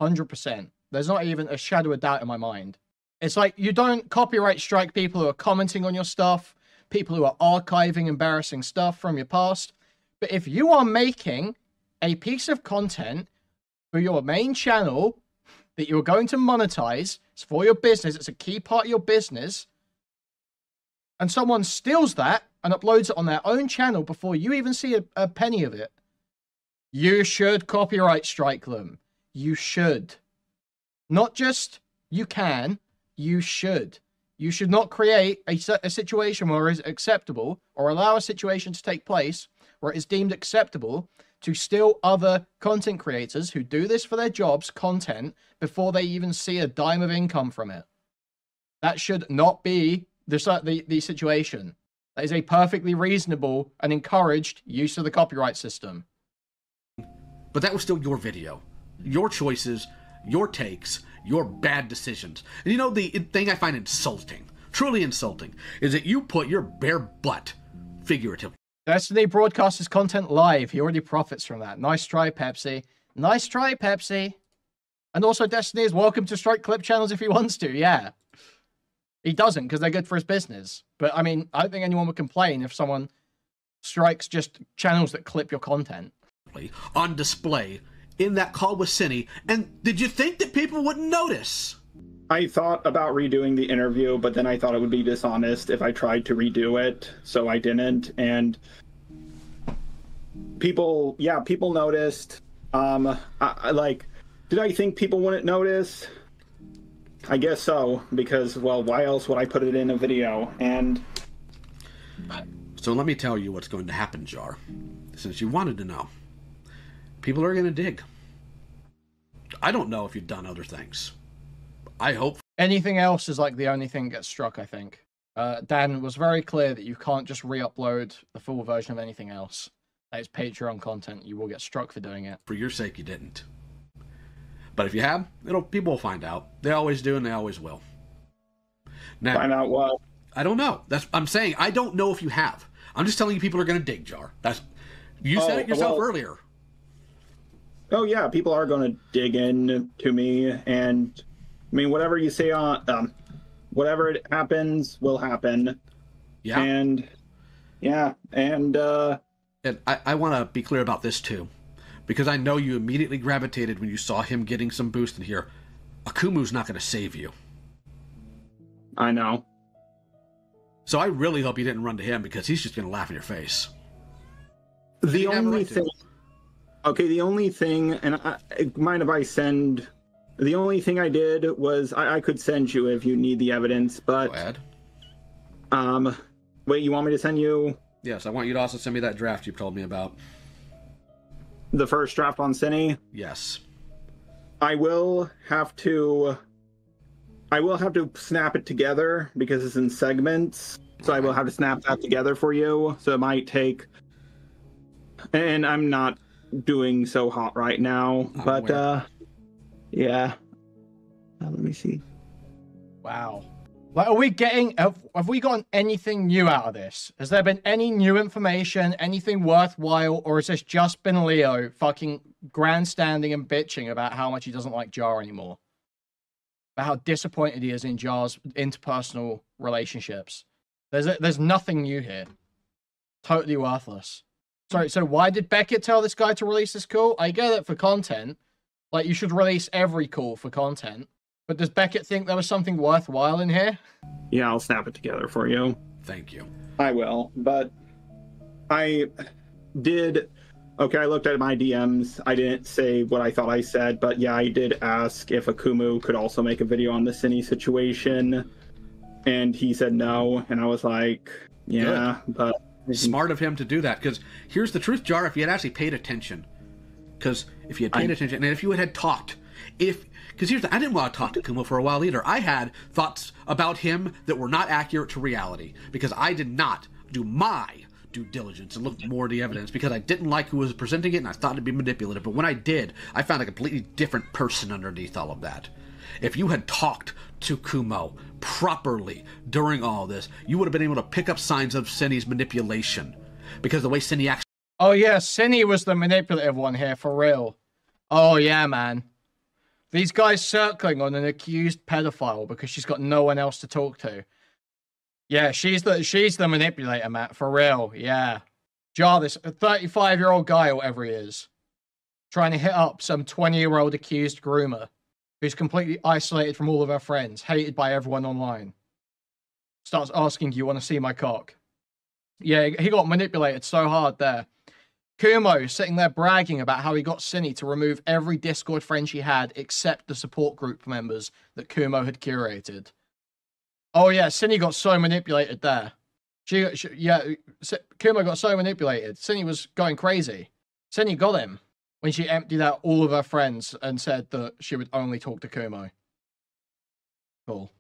100%. There's not even a shadow of doubt in my mind. It's like, you don't copyright strike people who are commenting on your stuff, people who are archiving embarrassing stuff from your past. But if you are making a piece of content for your main channel that you're going to monetize, it's for your business, it's a key part of your business, and someone steals that and uploads it on their own channel before you even see a penny of it, you should copyright strike them. You should. Not just you can, you should. You should not create a situation where it is acceptable, or allow a situation to take place where it is deemed acceptable to steal other content creators who do this for their jobs content before they even see a dime of income from it. That should not be the situation. That is a perfectly reasonable and encouraged use of the copyright system. But that was still your video. Your choices, your takes, your bad decisions. And you know, the thing I find insulting, truly insulting, is that you put your bare butt, figuratively. Destiny broadcasts his content live. He already profits from that. Nice try, Pepsi. Nice try, Pepsi. And also, Destiny is welcome to strike clip channels if he wants to, yeah. He doesn't, because they're good for his business. But, I mean, I don't think anyone would complain if someone strikes just channels that clip your content. On display in that call with Cinny, and did you think that people wouldn't notice? I thought about redoing the interview, but then I thought it would be dishonest if I tried to redo it, so I didn't. And people noticed. Did I think people wouldn't notice? I guess so, because, well, why else would I put it in a video? And so let me tell you what's going to happen, Jar, since you wanted to know. People are going to dig. I don't know if you've done other things. I hope. Anything else is like the only thing that gets struck, I think. Dan was very clear that you can't just re-upload the full version of anything else. That is Patreon content. You will get struck for doing it. For your sake, you didn't. But if you have, people will find out. They always do, and they always will. Now, find out what? I don't know. I'm saying I don't know if you have. I'm just telling you people are going to dig, Jar. You said it yourself earlier. Oh yeah, people are going to dig in to me, and I mean, whatever you say on, whatever it happens will happen. Yeah. And yeah, and I want to be clear about this too, because I know you immediately gravitated when you saw him getting some boost in here. Akumu's not going to save you. I know. So I really hope you didn't run to him, because he's just going to laugh in your face. The only thing. Okay, the only thing, and mind if I send... The only thing I did was, I could send you if you need the evidence, but... Go ahead. Wait, you want me to send you... Yes, I want you to also send me that draft you told me about. The first draft on Cine? Yes. I will have to snap it together, because it's in segments, so I will have to snap that together for you, so it might take... And I'm not doing so hot right now, but yeah. Let me see. Wow. Like, are we getting... Have we gotten anything new out of this? Has there been any new information, anything worthwhile, or has this just been Leo fucking grandstanding and bitching about how much he doesn't like Jar anymore? About how disappointed he is in Jar's interpersonal relationships. There's nothing new here. Totally worthless. Sorry, so why did Beckett tell this guy to release this call? I get it for content. Like, you should release every call for content. But does Beckett think there was something worthwhile in here? Yeah, I'll snap it together for you. Thank you. I will, but I did... Okay, I looked at my DMs. I didn't say what I thought I said, but yeah, I did ask if Akumu could also make a video on the Cine situation. And he said no, and I was like, yeah, Good. But... Smart of him to do that, because here's the truth, Jar, if you had actually paid attention. Because if you had paid attention, and if you had talked, because here's I didn't want to talk to Kumo for a while either. I had thoughts about him that were not accurate to reality, because I did not do my due diligence and look more at the evidence, because I didn't like who was presenting it, and I thought it'd be manipulative. But when I did, I found a completely different person underneath all of that. If you had talked to Kumo properly during all this, you would have been able to pick up signs of Cinny's manipulation. Because the way Cinny actually... Oh yeah, Cinny was the manipulative one here, for real. Oh yeah, man. These guys circling on an accused pedophile because she's got no one else to talk to. Yeah, she's the manipulator, Matt, for real. Yeah. Jar, this 35-year-old guy or whatever he is, trying to hit up some 20-year-old accused groomer who's completely isolated from all of her friends, hated by everyone online. Starts asking, "Do you want to see my cock?" Yeah, he got manipulated so hard there. Kumo sitting there bragging about how he got Cindy to remove every Discord friend she had except the support group members that Kumo had curated. Oh yeah, Cindy got so manipulated there. Kumo got so manipulated. Cindy was going crazy. Cindy got him when she emptied out all of her friends and said that she would only talk to Kumo. Cool.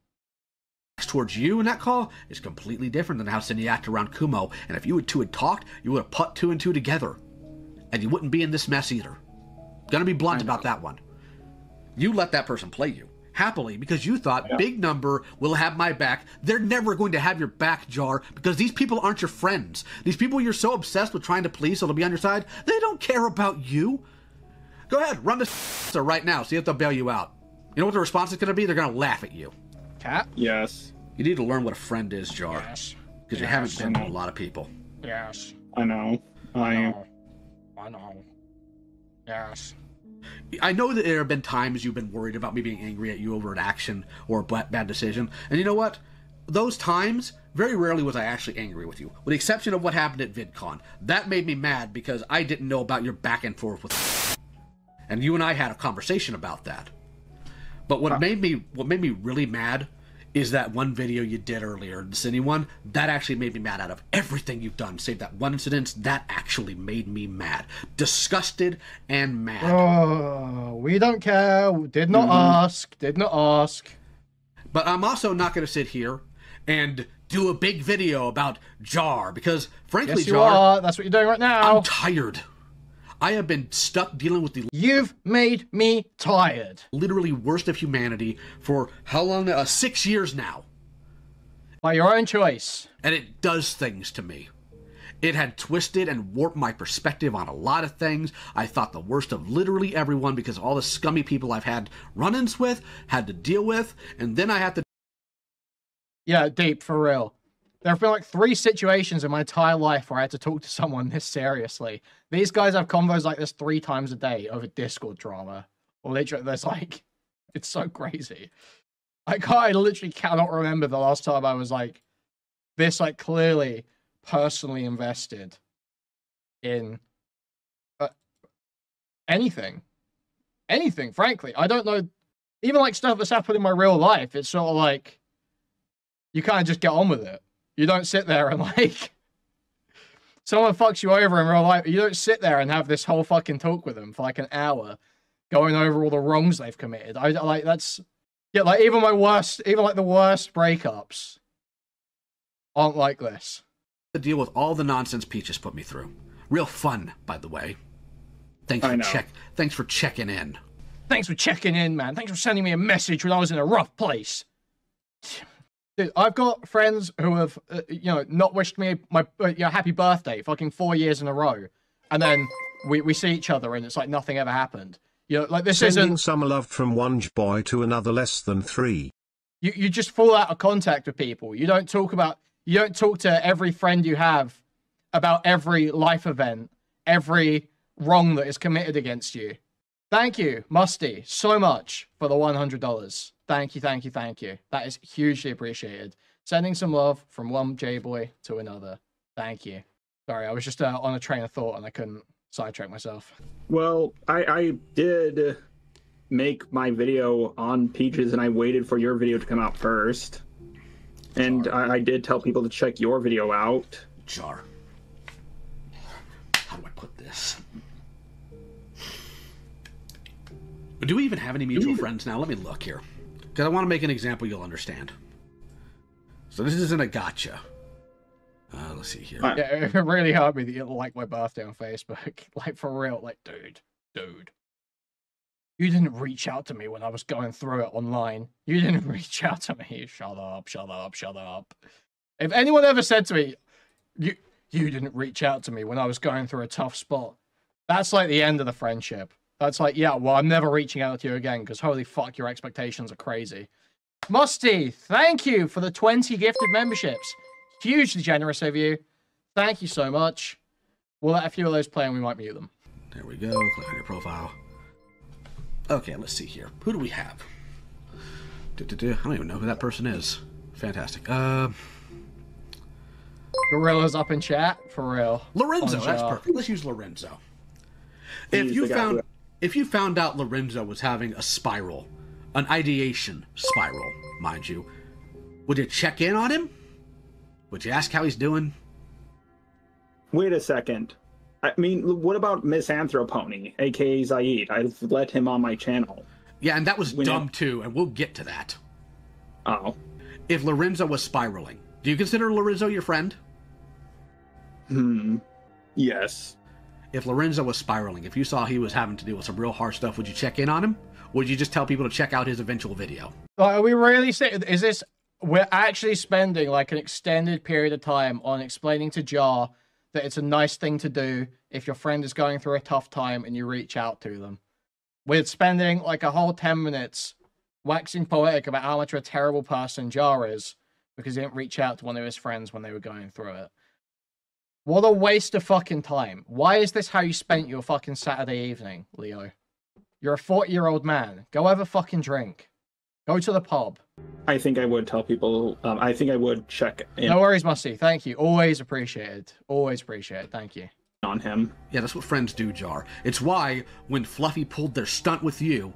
Towards you in that call is completely different than how Cindy acted around Kumo, and if you two had talked, you would have put 2 and 2 together. And you wouldn't be in this mess either. Gonna be blunt about that one. You let that person play you, happily, because you thought, big number will have my back. They're never going to have your back, Jar, because these people aren't your friends. These people you're so obsessed with trying to please so they'll be on your side, they don't care about you. Go ahead, run this right now, see if they'll bail you out. You know what the response is gonna be? They're gonna laugh at you. Cat? Yes. You need to learn what a friend is, Jar. Yes. Because you haven't been with a lot of people. Yes. I know. I know. Yes. I know that there have been times you've been worried about me being angry at you over an action or a bad decision. And you know what? Those times, very rarely was I actually angry with you. With the exception of what happened at VidCon. That made me mad because I didn't know about your back and forth with and you and I had a conversation about that. But what made me really mad is that one video you did earlier, the Cindy one. That actually made me mad out of everything you've done, save that one incident. That actually made me mad. Disgusted and mad. Oh, we don't care. Did not ask. Did not ask. But I'm also not going to sit here and do a big video about Jar, because frankly, Yes, you Jar, are. That's what you're doing right now. I'm tired. I have been stuck dealing with the You've made me tired. literally worst of humanity for how long? 6 years now. By your own choice. And it does things to me. It had twisted and warped my perspective on a lot of things. I thought the worst of literally everyone because of all the scummy people I've had run-ins with, had to deal with, and then I had to... Yeah, deep, for real. There have been like 3 situations in my entire life where I had to talk to someone this seriously. These guys have convos like this 3 times a day over Discord drama. Or literally, there's like, it's so crazy. I literally cannot remember the last time I was like, this like clearly personally invested in anything. Anything, frankly. I don't know, even like stuff that's happened in my real life, it's sort of like, you kind of just get on with it. You don't sit there and like, someone fucks you over in real life. You don't sit there and have this whole fucking talk with them for like an hour, going over all the wrongs they've committed. I like, that's, yeah, like even the worst breakups aren't like this. to deal with all the nonsense Peaches put me through. Real fun, by the way. Thanks for checking in. Thanks for checking in, man. Thanks for sending me a message when I was in a rough place. Dude, I've got friends who have, not wished me my happy birthday fucking 4 years in a row. And then we see each other and it's like nothing ever happened. Like this Sending isn't... some love from one boy to another less than 3. You just fall out of contact with people. You don't talk to every friend you have about every life event, every wrong that is committed against you. Thank you, Musty, so much for the $100. Thank you. That is hugely appreciated. Sending some love from one J-boy to another. Thank you. Sorry, I was just on a train of thought and I couldn't sidetrack myself. Well, I did make my video on Peaches and I waited for your video to come out first. And I did tell people to check your video out. Jar. How do I put this? Do we even have any mutual friends now? Let me look here. Because I want to make an example you'll understand. So this isn't a gotcha. Let's see here. Yeah, it really hurt me that you like my birthday on Facebook. Like, for real. Like, dude. You didn't reach out to me when I was going through it online. You didn't reach out to me. Shut up. If anyone ever said to me, you didn't reach out to me when I was going through a tough spot, that's like the end of the friendship. That's like, yeah, well, I'm never reaching out to you again because holy fuck, your expectations are crazy. Musty, thank you for the 20 gifted memberships. Hugely generous of you. Thank you so much. We'll let a few of those play and we might mute them. There we go. Click on your profile. Okay, let's see here. Who do we have? I don't even know who that person is. Fantastic. Gorilla's up in chat, for real. Lorenzo, that's perfect. Let's use Lorenzo. If you found out Lorenzo was having a spiral, an ideation spiral, mind you, would you check in on him? Would you ask how he's doing? Wait a second. I mean, what about Misanthropony, aka Zaid? I've let him on my channel. Yeah, and that was dumb too, and we'll get to that. Oh. If Lorenzo was spiraling, do you consider Lorenzo your friend? Yes. If Lorenzo was spiraling, if you saw he was having to deal with some real hard stuff, would you check in on him? Would you just tell people to check out his eventual video? Are we really saying, is this, we're actually spending like an extended period of time on explaining to Jar that it's a nice thing to do if your friend is going through a tough time and you reach out to them? We're spending like a whole 10 minutes waxing poetic about how much of a terrible person Jar is because he didn't reach out to one of his friends when they were going through it. What a waste of fucking time. Why is this how you spent your fucking Saturday evening, Leo? You're a 40-year-old man. Go have a fucking drink. Go to the pub. I think I would tell people, I think I would check in No worries, Musty. Thank you. Always appreciated. Always appreciated. Thank you. on him. Yeah, that's what friends do, Jar. It's why when Fluffy pulled their stunt with you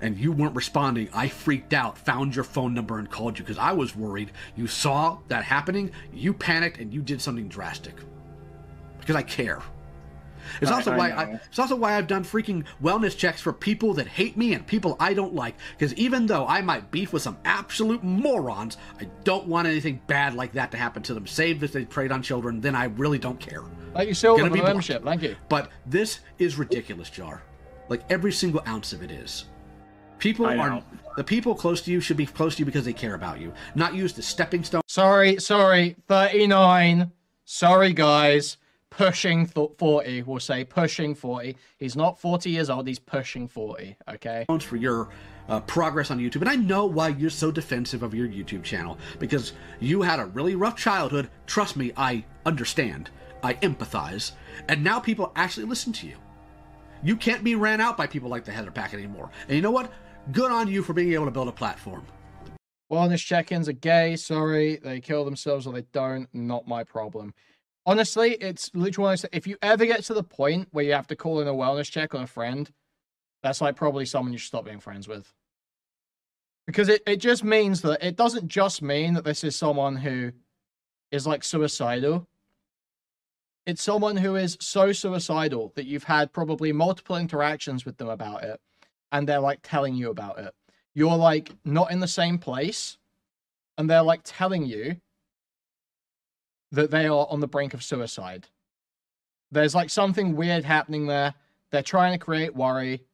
and you weren't responding, I freaked out, found your phone number, and called you because I was worried. You saw that happening, you panicked, and you did something drastic. Because I care. It's also why I've done freaking wellness checks for people that hate me and people I don't like. Because even though I might beef with some absolute morons, I don't want anything bad like that to happen to them. Save if they preyed on children, then I really don't care. Thank you, Silver, for the membership. Thank you. But this is ridiculous, Jar. Like every single ounce of it is. The people close to you should be close to you because they care about you, not used as stepping stones. Sorry, 39. Sorry, guys. Pushing 40, we'll say pushing 40. He's not 40 years old, he's pushing 40, okay? For your progress on YouTube. And I know why you're so defensive of your YouTube channel, because you had a really rough childhood. Trust me, I understand. I empathize. And now people actually listen to you. You can't be ran out by people like the Heather Packet anymore. And you know what? Good on you for being able to build a platform. Wellness check-ins are gay, sorry. They kill themselves or they don't, not my problem. Honestly, it's literally, if you ever get to the point where you have to call in a wellness check on a friend, that's like probably someone you should stop being friends with. Because it just means that, it doesn't just mean that this is someone who is like suicidal. It's someone who is so suicidal that you've had probably multiple interactions with them about it, and they're like telling you about it. You're like not in the same place, and they're like telling you that they are on the brink of suicide. There's like something weird happening there. They're trying to create worry.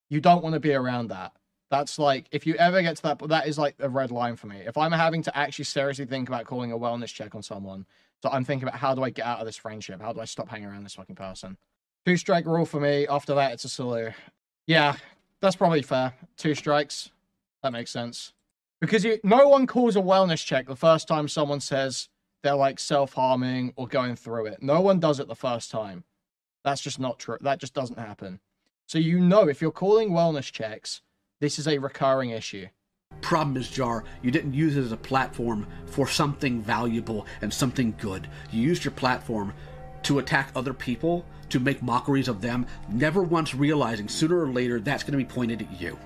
You don't want to be around that. That's like, if you ever get to that, that is like a red line for me. If I'm having to actually seriously think about calling a wellness check on someone, so I'm thinking about how do I get out of this friendship? How do I stop hanging around this fucking person? 2 strike rule for me. After that, it's a salute. Yeah, that's probably fair. 2 strikes. That makes sense. Because no one calls a wellness check the first time someone says they're like self-harming or going through it. No one does it the first time. That's just not true. That just doesn't happen. So you know, if you're calling wellness checks, this is a recurring issue. Problem is, Jar, you didn't use it as a platform for something valuable and something good. You used your platform to attack other people, to make mockeries of them, never once realizing sooner or later that's going to be pointed at you.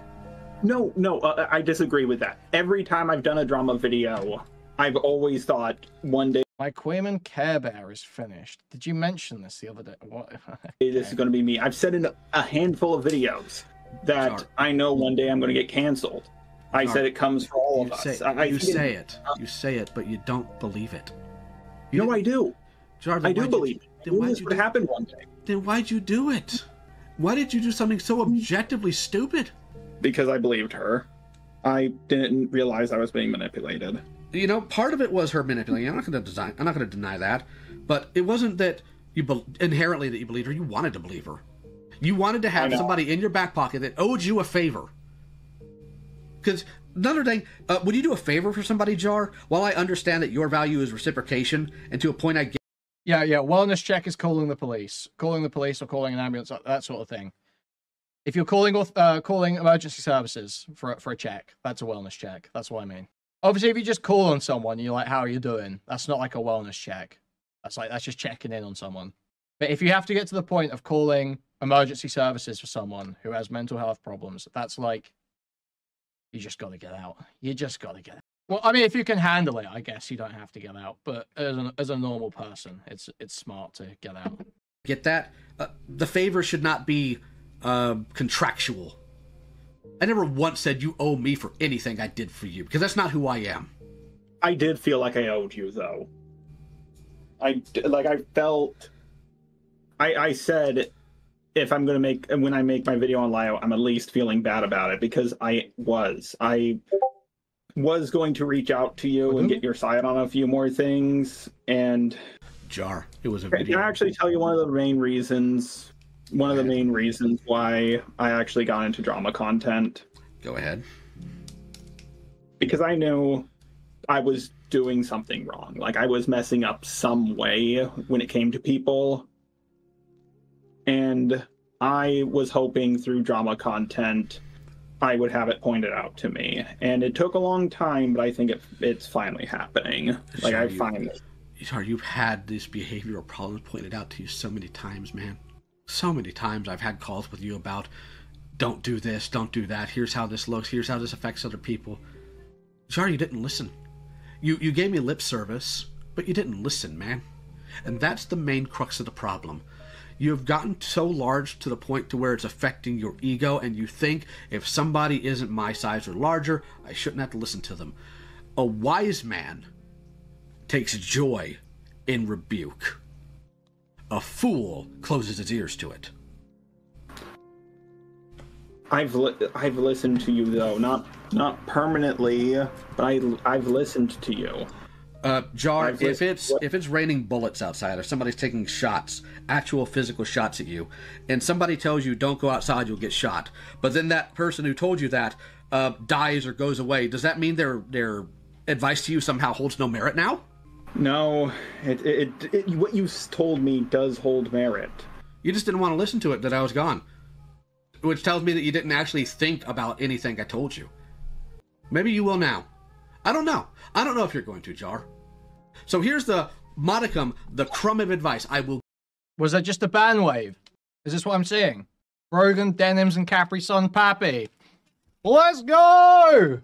No, I disagree with that. Every time I've done a drama video, I've always thought one day my Kuihman Care Bear is finished. Did you mention this the other day? What? this is going to be me. I've said in a handful of videos that I know one day I'm going to get canceled. I said it comes for all of us. You say it, but you don't believe it. I do. Jar, I do believe it. Then why'd you happen one day? Then why'd you do it? Why did you do something so objectively stupid? Because I believed her. I didn't realize I was being manipulated. You know, part of it was her manipulating. I'm not going to deny that. But it wasn't that you inherently that you believed her. You wanted to believe her. You wanted to have somebody in your back pocket that owed you a favor. Because another thing, when you do a favor for somebody, Jar, while I understand that your value is reciprocation, and to a point I get... Yeah, wellness check is calling the police. Calling the police or calling an ambulance, that sort of thing. If you're calling emergency services for a check, that's a wellness check. That's what I mean. Obviously, if you just call on someone, you're like, how are you doing? That's not like a wellness check. That's just checking in on someone. But if you have to get to the point of calling emergency services for someone who has mental health problems, that's like, you just got to get out. You just got to get out. Well, I mean, if you can handle it, I guess you don't have to get out. But as a normal person, it's smart to get out. Get that? The favor should not be contractual. I never once said you owe me for anything I did for you, because that's not who I am. I did feel like I owed you, though. I said, when I make my video on Lio, I'm at least feeling bad about it, because I was going to reach out to you and get your side on a few more things, and... Jar, it was a video. Can I actually tell you one of the main reasons why I actually got into drama content? Go ahead. Because I knew I was doing something wrong. Like, I was messing up some way when it came to people. And I was hoping through drama content I would have it pointed out to me. And it took a long time, but I think it's finally happening. Like, You've had this behavioral problem pointed out to you so many times, man. So many times I've had calls with you about, don't do this, don't do that, here's how this looks, here's how this affects other people. Jar, you didn't listen. You gave me lip service, but you didn't listen, man. And that's the main crux of the problem. You have gotten so large to the point to where it's affecting your ego, and you think if somebody isn't my size or larger, I shouldn't have to listen to them. A wise man takes joy in rebuke. A fool closes his ears to it. I've listened to you, though, not permanently, but I've listened to you. Jar, if it's raining bullets outside, or somebody's taking shots, actual physical shots at you, and somebody tells you don't go outside, you'll get shot, but then that person who told you that dies or goes away, does that mean their advice to you somehow holds no merit now? No, what you told me does hold merit. You just didn't want to listen to it that I was gone. Which tells me that you didn't actually think about anything I told you. Maybe you will now. I don't know. I don't know if you're going to, Jar. So here's the modicum, the crumb of advice I will... Was that just a band wave? Is this what I'm seeing? Brogan, Denims, and Capri Sun Pappy. Let's go!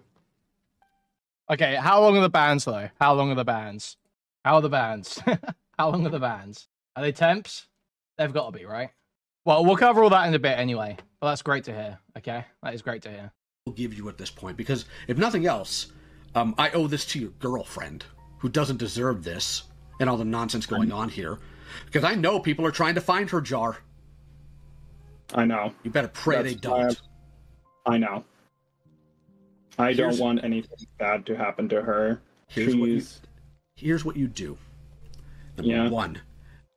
Okay, how long are the bands, though? How long are the bands? How are the bands? How long are the bands? Are they temps? They've got to be, right? Well, we'll cover all that in a bit anyway. Well, that's great to hear, okay? That is great to hear. I'll give you at this point, because if nothing else, I owe this to your girlfriend, who doesn't deserve this, and all the nonsense going on here. Because I know people are trying to find her, Jar. I know. You better pray they don't. I know. I don't want anything bad to happen to her. Here's what you do. Number one,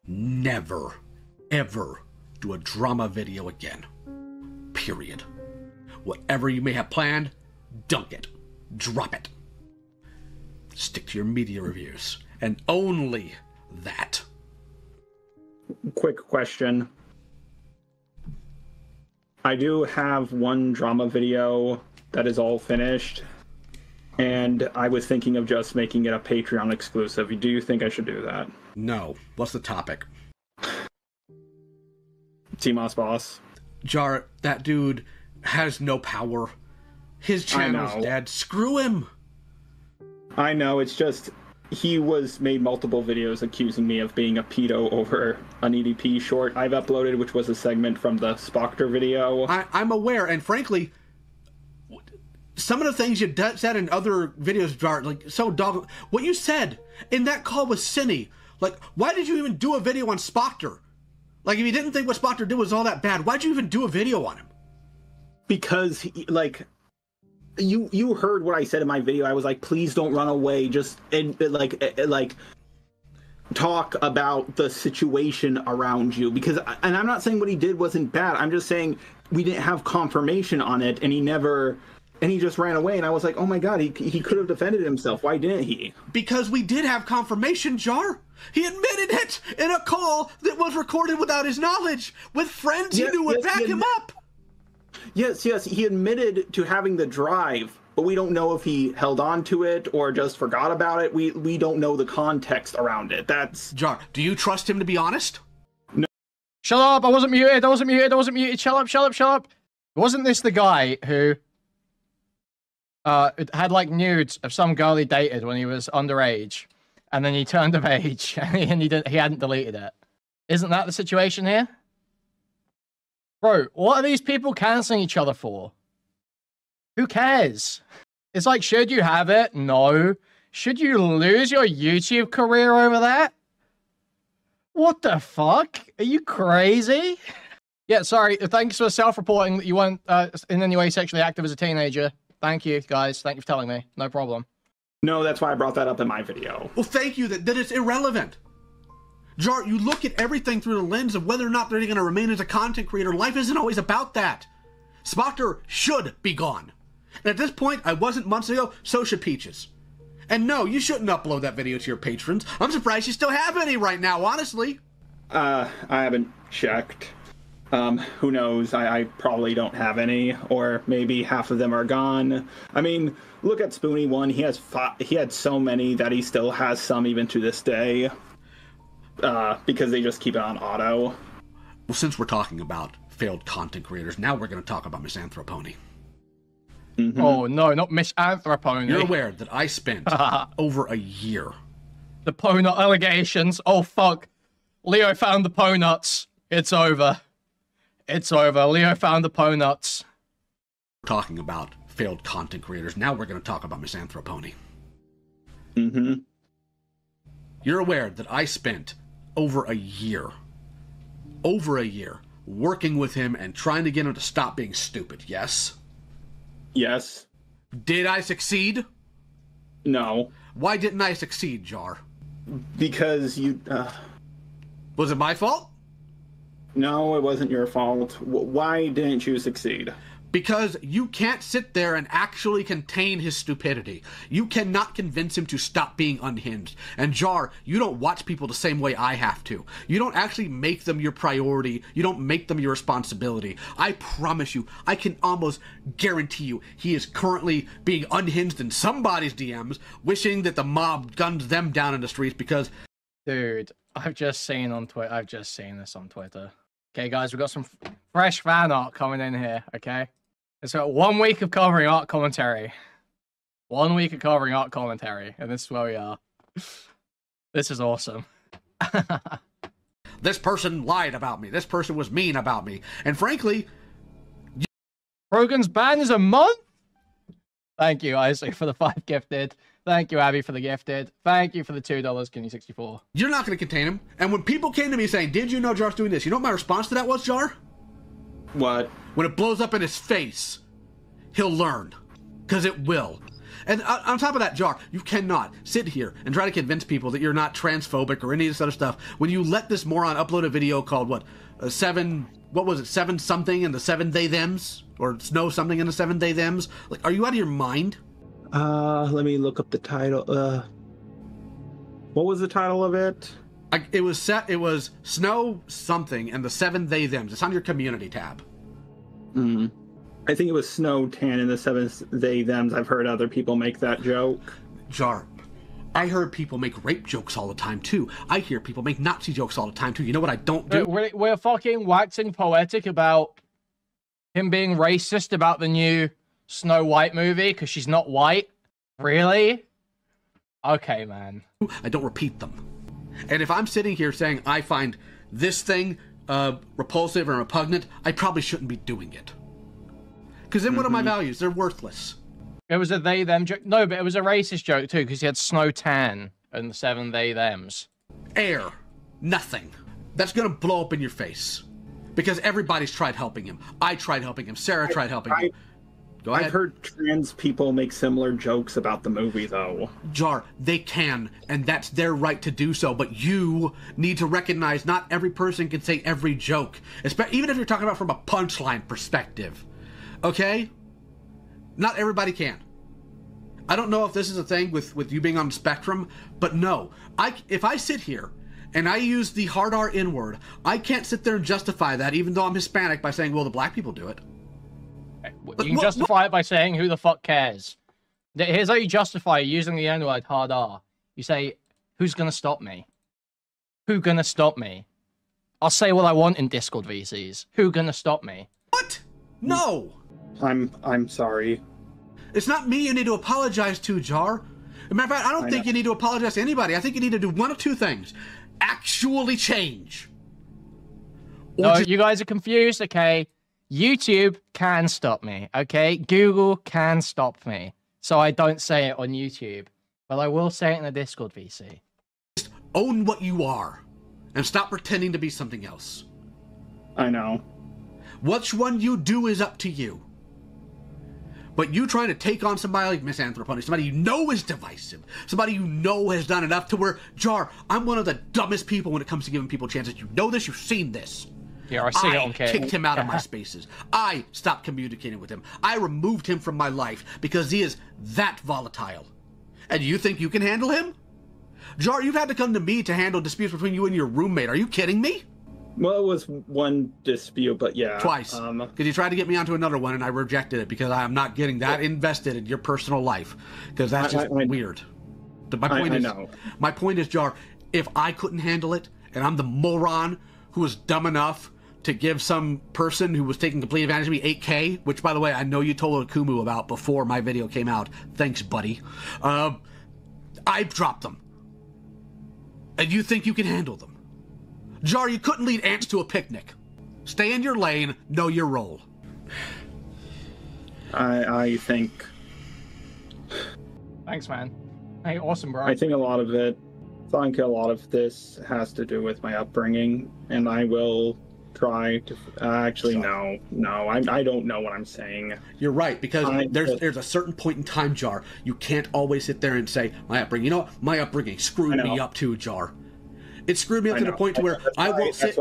never, ever do a drama video again. Period. Whatever you may have planned, dunk it. Drop it. Stick to your media reviews. And only that. Quick question. I do have one drama video that is all finished, and I was thinking of just making it a Patreon exclusive. Do you think I should do that? No. What's the topic? T-Moss Boss. Jar, that dude has no power. His channel's dead. Screw him! I know, it's just... He made multiple videos accusing me of being a pedo over an EDP short I've uploaded, which was a segment from the Spoctor video. I'm aware, and frankly... Some of the things you said in other videos, Jar, like, so dog... What you said in that call was Cinny. Like, why did you even do a video on Spoctor? Like, if you didn't think what Spoctor did was all that bad, why'd you even do a video on him? Because, you heard what I said in my video. I was like, please don't run away. Just, talk about the situation around you, because, and I'm not saying what he did wasn't bad, I'm just saying we didn't have confirmation on it, and he just ran away, and I was like, oh my god, he could have defended himself. Why didn't he? Because we did have confirmation, Jar. He admitted it in a call that was recorded without his knowledge, with friends he knew would back him up. Yes, he admitted to having the drive, but we don't know if he held on to it or just forgot about it. We don't know the context around it. That's... Jar, do you trust him to be honest? No. Shut up! I wasn't muted! Shut up! Wasn't this the guy who had, like, nudes of some girl he dated when he was underage, and then he turned of age, and he hadn't deleted it? Isn't that the situation here? Bro, what are these people canceling each other for? Who cares? It's like, should you have it? No. Should you lose your YouTube career over that? What the fuck? Are you crazy? Yeah, sorry. Thanks for self-reporting that you weren't in any way sexually active as a teenager. Thank you, guys. Thank you for telling me. No problem. No, that's why I brought that up in my video. Well, thank you that it's irrelevant. Jar, you look at everything through the lens of whether or not they're going to remain as a content creator. Life isn't always about that. Spoctor should be gone. And at this point, I wasn't months ago, so should Peaches. And no, you shouldn't upload that video to your patrons. I'm surprised you still have any right now, honestly. I haven't checked. Who knows? I probably don't have any, or maybe half of them are gone. I mean, look at Spoony One. He had so many that he still has some even to this day. Because they just keep it on auto. Well, since we're talking about failed content creators, now we're going to talk about Misanthropony. Mm-hmm. Oh, no, not Misanthropony. You're aware that I spent over a year. The Ponut allegations. Oh, fuck. Leo found the Ponuts. It's over. It's over. Leo found the Ponuts. Talking about failed content creators, now we're going to talk about Misanthropony. Mm-hmm. You're aware that I spent over a year working with him and trying to get him to stop being stupid, yes? Yes. Did I succeed? No. Why didn't I succeed, Jar? Because you... Was it my fault? No, it wasn't your fault. Why didn't you succeed? Because you can't sit there and actually contain his stupidity. You cannot convince him to stop being unhinged. And Jar, you don't watch people the same way I have to. You don't actually make them your priority. You don't make them your responsibility. I promise you, I can almost guarantee you, he is currently being unhinged in somebody's DMs, wishing that the mob guns them down in the streets because... Dude, I've just seen this on Twitter. Okay, guys, we've got some fresh fan art coming in here, okay? It's got 1 week of covering art commentary. 1 week of covering art commentary, and this is where we are. This is awesome. This person lied about me. This person was mean about me. And frankly... Rogan's ban is a month? Thank you, Isaac, for the 5 gifted. Thank you, Abby, for the gifted. Thank you for the $2, Kenny64. You're not going to contain him. And when people came to me saying, did you know Jar's doing this? You know what my response to that was, Jar? What? When it blows up in his face, he'll learn. Because it will. And on top of that, Jar, you cannot sit here and try to convince people that you're not transphobic or any of this other stuff when you let this moron upload a video called, what, 7 something in the 7 they thems? Or Snow something in the 7 they thems? Like, are you out of your mind? Let me look up the title. What was the title of it? It was Snow something and the 7 they thems. It's on your community tab. I think it was Snow Tan in the 7 they thems. I've heard other people make that joke. Jar, I heard people make rape jokes all the time too. I hear people make Nazi jokes all the time too. You know what I don't do? We're fucking waxing poetic about him being racist about the new Snow White movie because she's not white. Really? Okay, man. I don't repeat them. And if I'm sitting here saying I find this thing repulsive or repugnant, I probably shouldn't be doing it. Because then what are my values? They're worthless. It was a they-them joke. No, but it was a racist joke too because he had Snow Tan and the 7 they-thems. Air. Nothing. That's going to blow up in your face. Because everybody's tried helping him. I tried helping him. Sarah tried helping him. Go ahead. I've heard trans people make similar jokes about the movie, though. Jar, they can, and that's their right to do so, but you need to recognize not every person can say every joke, even if you're talking about from a punchline perspective. Okay? Not everybody can. I don't know if this is a thing with you being on the spectrum, but no. If I sit here and I use the hard R N-word, I can't sit there and justify that, even though I'm Hispanic, by saying, well, the black people do it. You can justify it by saying, who the fuck cares? Here's how you justify using the N-word hard R. You say, who's gonna stop me? Who gonna stop me? I'll say what I want in Discord VCs. Who gonna stop me? What? No! I'm sorry. It's not me you need to apologize to, Jar. As a matter of fact, I don't think you need to apologize to anybody. I think you need to do one of two things. Actually change. No, you guys are confused, okay? YouTube can stop me, okay? Google can stop me. So I don't say it on YouTube. But I will say it in a Discord VC. Just own what you are. And stop pretending to be something else. I know. Which one you do is up to you. But you trying to take on somebody like Misanthropony, somebody you know is divisive, somebody you know has done enough to where, Jar, I'm one of the dumbest people when it comes to giving people chances. You know this, you've seen this. Yeah, I see it on I kicked him out of my spaces. I stopped communicating with him. I removed him from my life because he is that volatile. And you think you can handle him? Jar, you've had to come to me to handle disputes between you and your roommate. Are you kidding me? Well, it was one dispute, but yeah. Twice. Because you tried to get me onto another one, and I rejected it because I am not getting that invested in your personal life. Because that's just weird. My point is, Jar, if I couldn't handle it, and I'm the moron who was dumb enough to give some person who was taking complete advantage of me 8K, which, by the way, I know you told Akumu about before my video came out. Thanks, buddy. I dropped them. And you think you can handle them. Jar, you couldn't lead ants to a picnic. Stay in your lane, know your role. I think... Thanks, man. Hey, awesome, bro. I think a lot of this has to do with my upbringing, and I will try to... actually, no. I don't know what I'm saying. You're right, because there's a certain point in time, Jar. You can't always sit there and say, my upbringing. You know what? My upbringing screwed me up too, Jar. It screwed me up to the point to where I won't sit...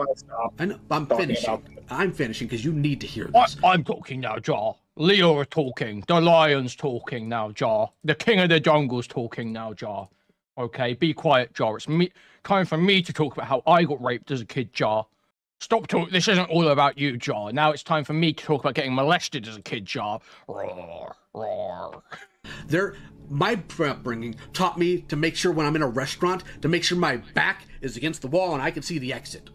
I know, I'm finishing. I'm finishing because you need to hear this. I'm talking now, Jar. Leo are talking. The lion's talking now, Jar. The king of the jungle's talking now, Jar. Okay, be quiet, Jar. It's me coming from me to talk about how I got raped as a kid, Jar. Stop talking. This isn't all about you, Jar. Now it's time for me to talk about getting molested as a kid, Jar. Roar, roar. My upbringing taught me to make sure when I'm in a restaurant, to make sure my back is against the wall and I can see the exit.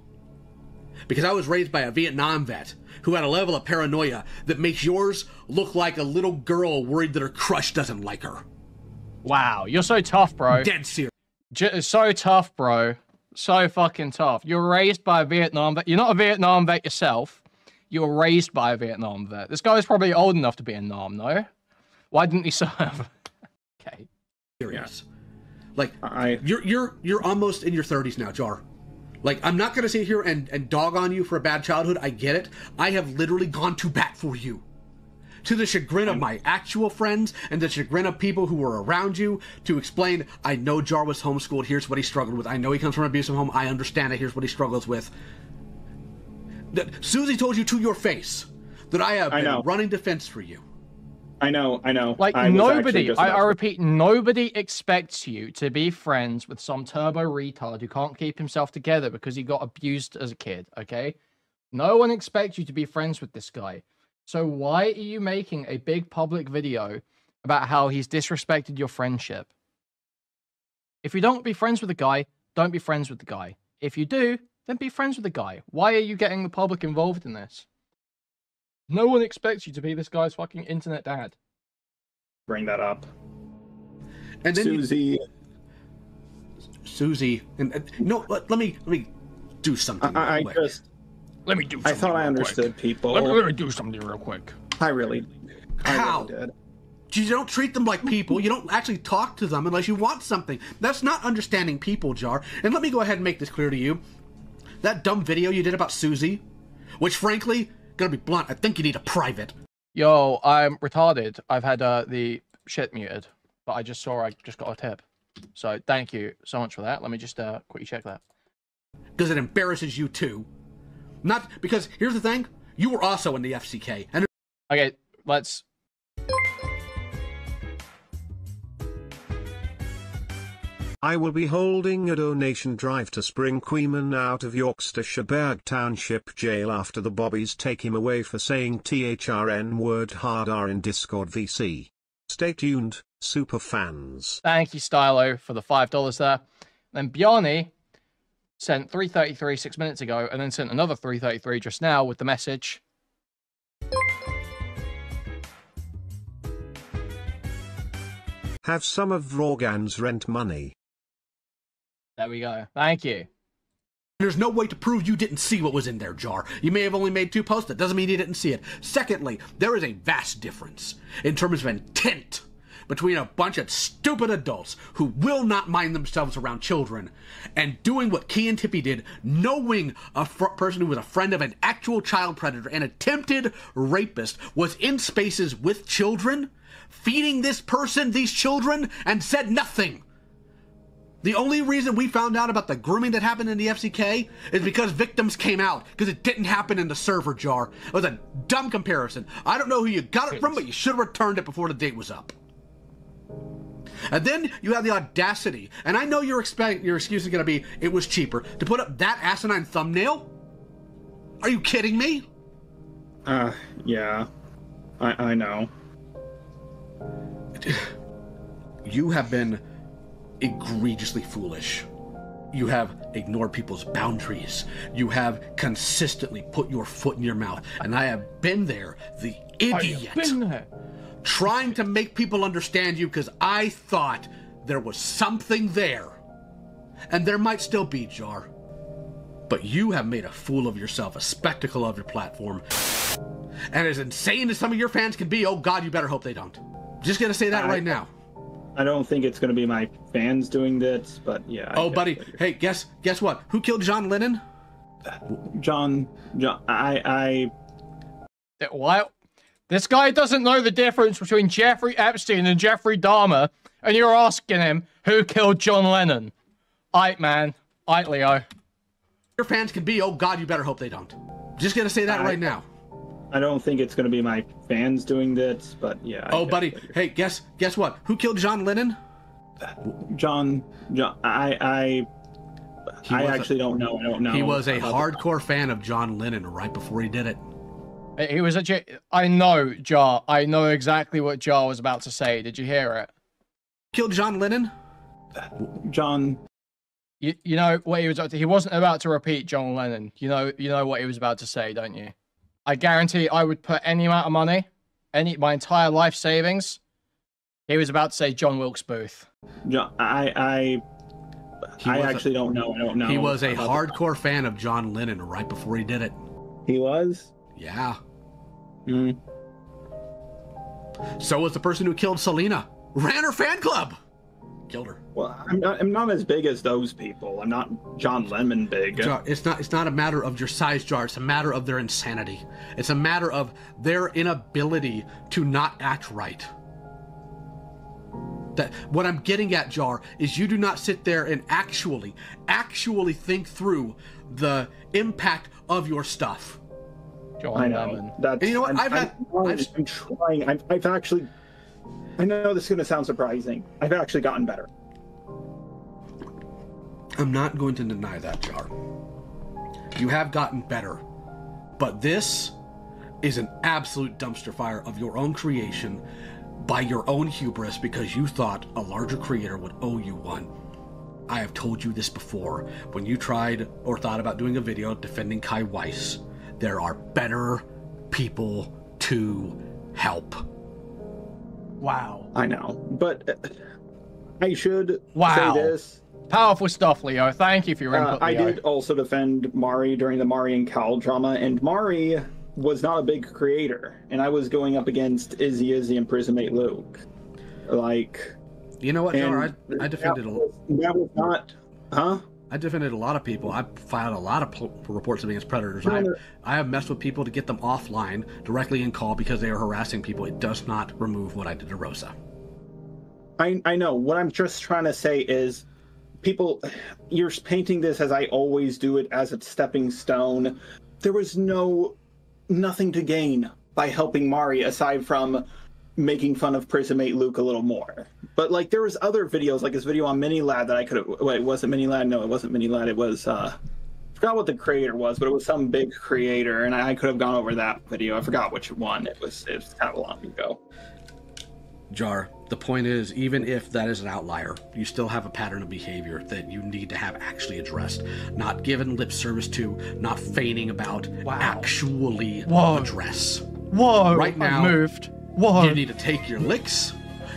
Because I was raised by a Vietnam vet who had a level of paranoia that makes yours look like a little girl worried that her crush doesn't like her. Wow, you're so tough, bro. Dead serious. So tough, bro. So fucking tough. You're raised by a Vietnam vet. You're not a Vietnam vet yourself. You were raised by a Vietnam vet. This guy was probably old enough to be in Nam, no? Why didn't he serve? Okay. Serious. Like, you're almost in your 30s now, Jar. Like, I'm not gonna sit here and dog on you for a bad childhood. I get it. I have literally gone to bat for you. To the chagrin of my actual friends and the chagrin of people who were around you, to explain, I know Jar was homeschooled, here's what he struggled with. I know he comes from an abusive home, I understand it, here's what he struggles with. Susie told you to your face that I have been running defense for you. I know. Like, nobody, I repeat, nobody expects you to be friends with some turbo retard who can't keep himself together because he got abused as a kid, okay? No one expects you to be friends with this guy. So why are you making a big public video about how he's disrespected your friendship? If you don't be friends with the guy, don't be friends with the guy. If you do, then be friends with the guy. Why are you getting the public involved in this? No one expects you to be this guy's fucking internet dad. Bring that up. And then Susie. No, let me do something. Let me do something. I thought I understood people. Let me do something real quick. I really did. You don't treat them like people. You don't actually talk to them unless you want something. That's not understanding people, Jar. And let me go ahead and make this clear to you. That dumb video you did about Susie, which frankly, gonna be blunt, I think you need a private. Yo, I'm retarded. I've had the shit muted, but I just saw I just got a tip. So thank you so much for that. Let me just quickly check that. Because it embarrasses you too. Not because here's the thing, you were also in the FCK. And Okay, let's. I will be holding a donation drive to spring Kuihman out of Yorkshire Township Jail after the Bobbies take him away for saying THRN word hard R in Discord VC. Stay tuned, super fans. Thank you, Stylo, for the $5 there. Then Bjarni sent 333 6 minutes ago, and then sent another 333 just now with the message. Have some of Vrogan's rent money. There we go. Thank you. there's no way to prove you didn't see what was in there, Jar. You may have only made 2 posts. That doesn't mean you didn't see it. Secondly, there is a vast difference in terms of intent between a bunch of stupid adults who will not mind themselves around children and doing what Key and Tippy did, knowing a person who was a friend of an actual child predator and attempted rapist was in spaces with children, feeding this person these children, and said nothing. The only reason we found out about the grooming that happened in the FCK is because victims came out, because it didn't happen in the server, Jar. It was a dumb comparison. I don't know who you got it from, but you should have returned it before the date was up. And then you have the audacity, and I know your excuse is going to be, it was cheaper, to put up that asinine thumbnail? Are you kidding me? Yeah. I know. You have been egregiously foolish. You have ignored people's boundaries. You have consistently put your foot in your mouth. And I have been there, the idiot, trying to make people understand you because I thought there was something there. And there might still be, Jar. But you have made a fool of yourself, a spectacle of your platform. And as insane as some of your fans can be, oh God, you better hope they don't. Just gonna say that right now. I don't think it's going to be my fans doing this, but yeah. Oh, buddy. Hey, guess what? Who killed John Lennon? John, What? This guy doesn't know the difference between Jeffrey Epstein and Jeffrey Dahmer, and you're asking him who killed John Lennon. Aight, man. Aight, Leo. Your fans can be, oh God, you better hope they don't. Just gonna say that right now. I don't think it's going to be my fans doing this, but yeah. Oh, buddy. Hey, guess what? Who killed John Lennon? I actually don't know. I don't know. He was a hardcore fan of John Lennon right before he did it. He was I know, Jar. I know exactly what Jar was about to say. Did you hear it? Killed John Lennon? John. You know what he was about to, he wasn't about to repeat John Lennon. You know what he was about to say, don't you? I guarantee I would put any amount of money, my entire life savings. He was about to say John Wilkes Booth. John, I actually don't know. I don't know. He was a hardcore fan of John Lennon right before he did it. He was? Yeah. Hmm. So was the person who killed Selena. Ran her fan club. Killed her. Well, I'm not as big as those people. I'm not John Lemon big. Jar, it's not a matter of your size, Jar. It's a matter of their insanity. It's a matter of their inability to not act right. That what I'm getting at, Jar, is you do not sit there and actually think through the impact of your stuff. John I know. Lemon. That's, and you know what? I'm trying. I've actually. I know this is going to sound surprising. I've actually gotten better. I'm not going to deny that, Jar. You have gotten better. But this is an absolute dumpster fire of your own creation by your own hubris because you thought a larger creator would owe you one. I have told you this before. When you tried or thought about doing a video defending Kai Weiss, there are better people to help. Wow. I know, but I should say this. Powerful stuff, Leo. Thank you for your input, Leo. I did also defend Mari during the Mari and Cal drama, and Mari was not a big creator, and I was going up against Izzy and Prismate Luke. Like, you know what, Jar? I defended a lot. That was not, huh? I defended a lot of people. I filed a lot of reports against predators. I have messed with people to get them offline directly in call because they are harassing people. It does not remove what I did to Rosa. I know. What I'm just trying to say is, people, you're painting this as I always do it, as a stepping stone. There was nothing to gain by helping Mari aside from making fun of prison mate Luke a little more. But like, there was other videos, like this video on Minilad that I could have. Wait, was it Minilad? No, it wasn't Minilad. It was I forgot what the creator was, but it was some big creator, and I could have gone over that video. I forgot which one. It was kind of long ago. Jar, the point is, even if that is an outlier, you still have a pattern of behavior that you need to have actually addressed. Not given lip service to, not feigning about, actually address. Whoa, right now, moved. Whoa. You need to take your licks.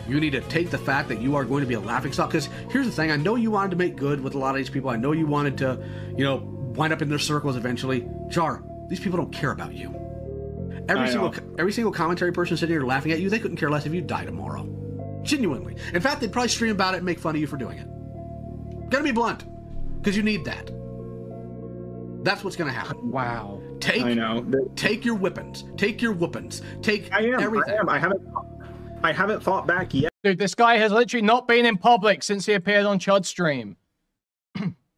You need to take the fact that you are going to be a laughingstock. Because here's the thing, I know you wanted to make good with a lot of these people. I know you wanted to, wind up in their circles eventually. Jar, these people don't care about you. Every single commentary person sitting here laughing at you, they couldn't care less if you die tomorrow. Genuinely. In fact, they'd probably stream about it and make fun of you for doing it. Gotta be blunt. Because you need that. That's what's gonna happen. Wow. Take your weapons. Take your whoopings. Take everything. I haven't fought back yet. Dude, this guy has literally not been in public since he appeared on Chud's stream.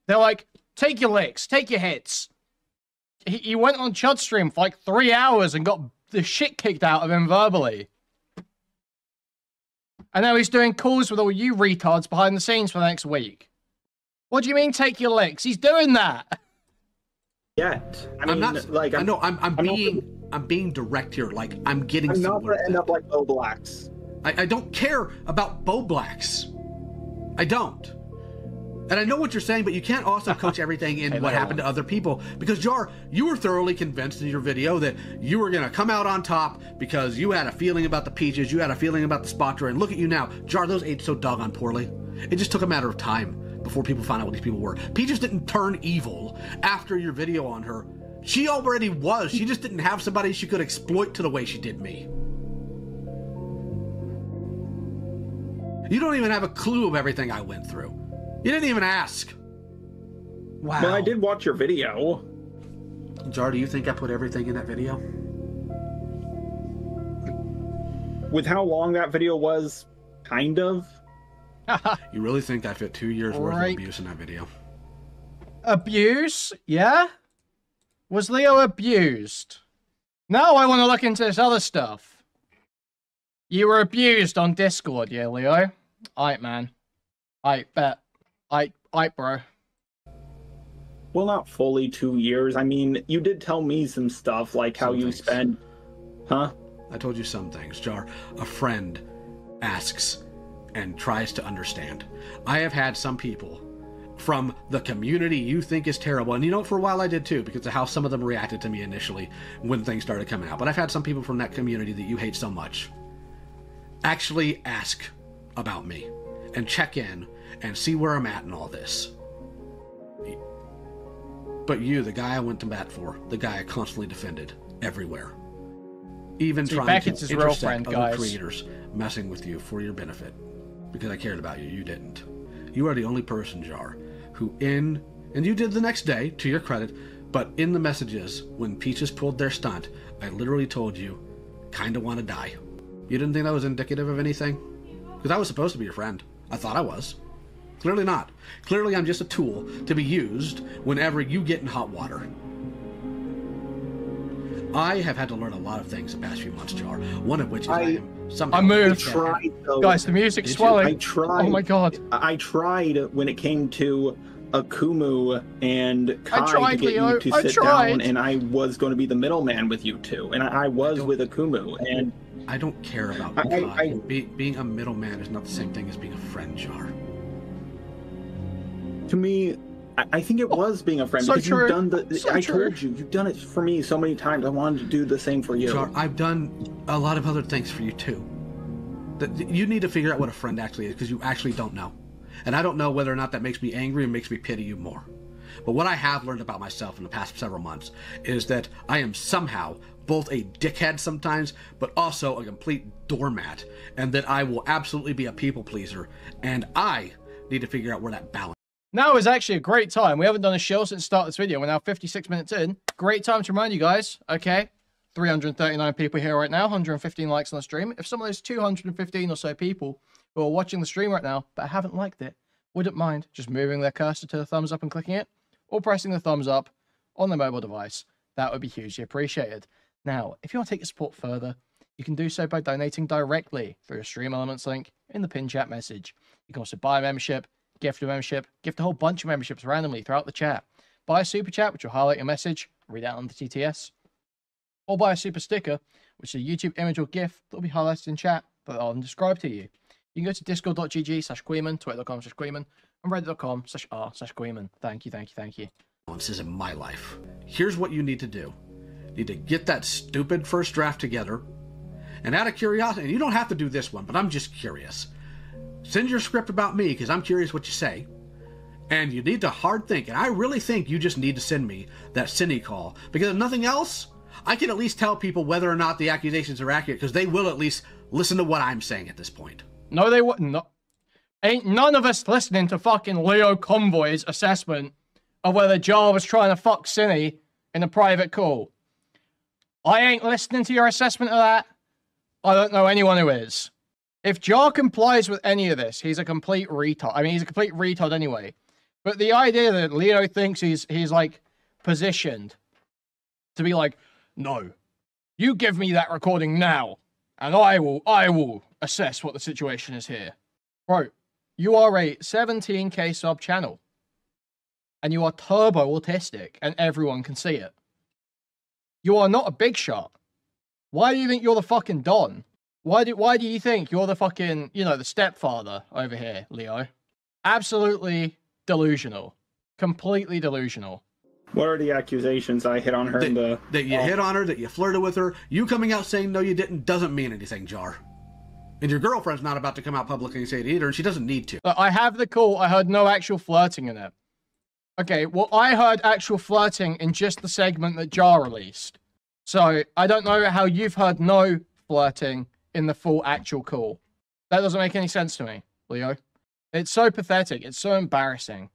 They're like, take your licks, take your hits. He went on Chud's stream for like 3 hours and got the shit kicked out of him verbally. And now he's doing calls with all you retards behind the scenes for the next week. What do you mean, take your licks? He's doing that. Yet. I'm being direct here. Like, I'm getting. I'm not gonna end up like Bo Blacks. I don't care about Bo Blacks. I don't. And I know what you're saying, but you can't also coach everything in what happened to other people. Because, Jar, you were thoroughly convinced in your video that you were going to come out on top because you had a feeling about the peaches, you had a feeling about the Spotter, and look at you now. Jar, those aged so doggone poorly. It just took a matter of time before people found out what these people were. Peaches didn't turn evil after your video on her. She already was. She just didn't have somebody she could exploit to the way she did me. You don't even have a clue of everything I went through. You didn't even ask. Wow. Well, I did watch your video. Jar, do you think I put everything in that video? With how long that video was, kind of. You really think I fit 2 years worth of abuse in that video? Abuse? Yeah? Was Leo abused? Now I want to look into this other stuff. You were abused on Discord, yeah, Leo? Aight, man. I bet. Aight, bro. Well, not fully 2 years. I mean, you did tell me some stuff, like how you spend... Huh? I told you some things, Jar. A friend asks and tries to understand. I have had some people from the community you think is terrible, and for a while I did too, because of how some of them reacted to me initially when things started coming out. But I've had some people from that community that you hate so much actually ask about me and check in and see where I'm at in all this. But you, the guy I went to bat for, the guy I constantly defended everywhere, even trying to intercept other creators messing with you for your benefit, because I cared about you. You didn't. You are the only person, Jar, who and you did the next day, to your credit, but in the messages, when Peaches pulled their stunt, I literally told you, kinda want to die. You didn't think that was indicative of anything? Because I was supposed to be your friend. I thought I was. Clearly not. Clearly I'm just a tool to be used whenever you get in hot water. I have had to learn a lot of things the past few months, Jar. One of which is I moved. Guys, the music's swelling. I tried. Oh my god. I tried when it came to Akumu and Kai to get you to sit down, and I was going to be the middleman with you two, and I was with Akumu, and I don't care about Kai. Being a middleman is not the same thing as being a friend, Jar. To me, I think it was being a friend, because you've done I told you, you've done it for me so many times. I wanted to do the same for you. Jar, I've done a lot of other things for you too. You need to figure out what a friend actually is, because you actually don't know. And I don't know whether or not that makes me angry and makes me pity you more. But what I have learned about myself in the past several months is that I am somehow both a dickhead sometimes, but also a complete doormat, and that I will absolutely be a people pleaser, and I need to figure out where that balance Now is actually a great time. We haven't done a shill since the start of this video. We're now 56 minutes in. Great time to remind you guys, okay? 339 people here right now, 115 likes on the stream. If some of those 215 or so people who are watching the stream right now but haven't liked it, wouldn't mind just moving their cursor to the thumbs up and clicking it, or pressing the thumbs up on their mobile device, that would be hugely appreciated. Now, if you want to take your support further, you can do so by donating directly through a Stream Elements link in the pinned chat message. You can also buy a membership, gift a membership, gift a whole bunch of memberships randomly throughout the chat. Buy a super chat, which will highlight your message, read out on the TTS. Or buy a super sticker, which is a YouTube image or GIF that will be highlighted in chat, but I'll describe to you. You can go to discord.gg/Kuihman, twitter.com/Kuihman, and reddit.com/r/Kuihman. Thank you, thank you, thank you. This is in my life. Here's what you need to do. You need to get that stupid first draft together. And out of curiosity, and you don't have to do this one, but I'm just curious. Send your script about me, because I'm curious what you say. And you need to hard think, and I really think you just need to send me that cine call. Because if nothing else, I can at least tell people whether or not the accusations are accurate, because they will at least listen to what I'm saying at this point. No, they wouldn't. No. Ain't none of us listening to fucking LioConvoy's assessment of whether Jar was trying to fuck Cine in a private call. I ain't listening to your assessment of that. I don't know anyone who is. If Jar complies with any of this, he's a complete retard. I mean, he's a complete retard anyway. But the idea that Leo thinks he's like positioned to be like, no, you give me that recording now, and I will assess what the situation is here. Bro, you are a 17k sub channel, and you are turbo autistic, and everyone can see it. You are not a big shot. Why do you think you're the fucking Don? Why do you think you're the fucking, you know, the stepfather over here, Leo? Absolutely delusional. Completely delusional. What are the accusations? I hit on her in the... That you hit on her, that you flirted with her. You coming out saying no you didn't doesn't mean anything, Jar. And your girlfriend's not about to come out publicly and say it either, and she doesn't need to. Look, I have the call. I heard no actual flirting in it. Okay, well, I heard actual flirting in just the segment that Jar released. So, I don't know how you've heard no flirting in the full actual call. That doesn't make any sense to me, Leo. It's so pathetic. It's so embarrassing.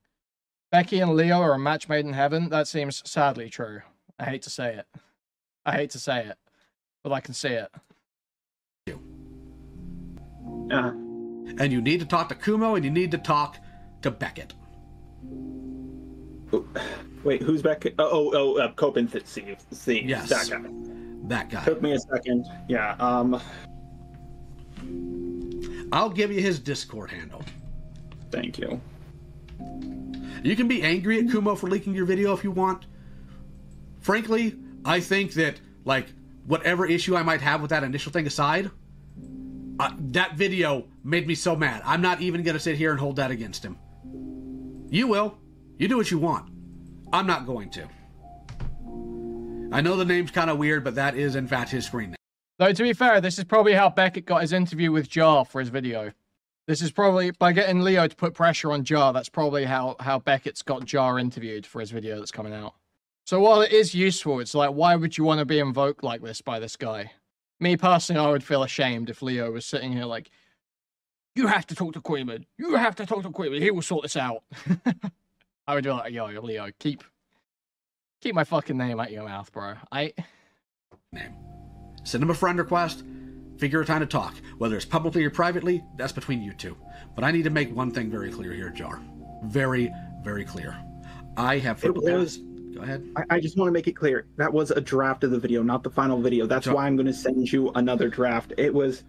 Becky and Leo are a match made in heaven. That seems sadly true. I hate to say it. I hate to say it. But I can see it. And you need to talk to Kumo, and you need to talk to Beckett. Wait, who's Beckett? Copen Steve. Yes. That guy. That guy. Took me a second. Yeah, I'll give you his Discord handle. Thank you. You can be angry at Kumo for leaking your video if you want. Frankly, I think that, like, whatever issue I might have with that initial thing aside, that video made me so mad. I'm not even going to sit here and hold that against him. You will. You do what you want. I'm not going to. I know the name's kind of weird, but that is, in fact, his screen name. Though, to be fair, this is probably how Beckett got his interview with Jar for his video. This is probably, by getting Leo to put pressure on Jar, that's probably how Beckett's got Jar interviewed for his video that's coming out. So while it is useful, it's like, why would you want to be invoked like this by this guy? Me personally, I would feel ashamed if Leo was sitting here like, you have to talk to Kuihman. You have to talk to Kuihman. He will sort this out. I would be like, yo, Leo, keep my fucking name out your mouth, bro. Name. Send him a friend request. Figure a time to talk. Whether it's publicly or privately, that's between you two. But I need to make one thing very clear here, Jar. Very, very clear. I have... It was... Go ahead. I just want to make it clear. That was a draft of the video, not the final video. That's why I'm going to send you another draft. It was...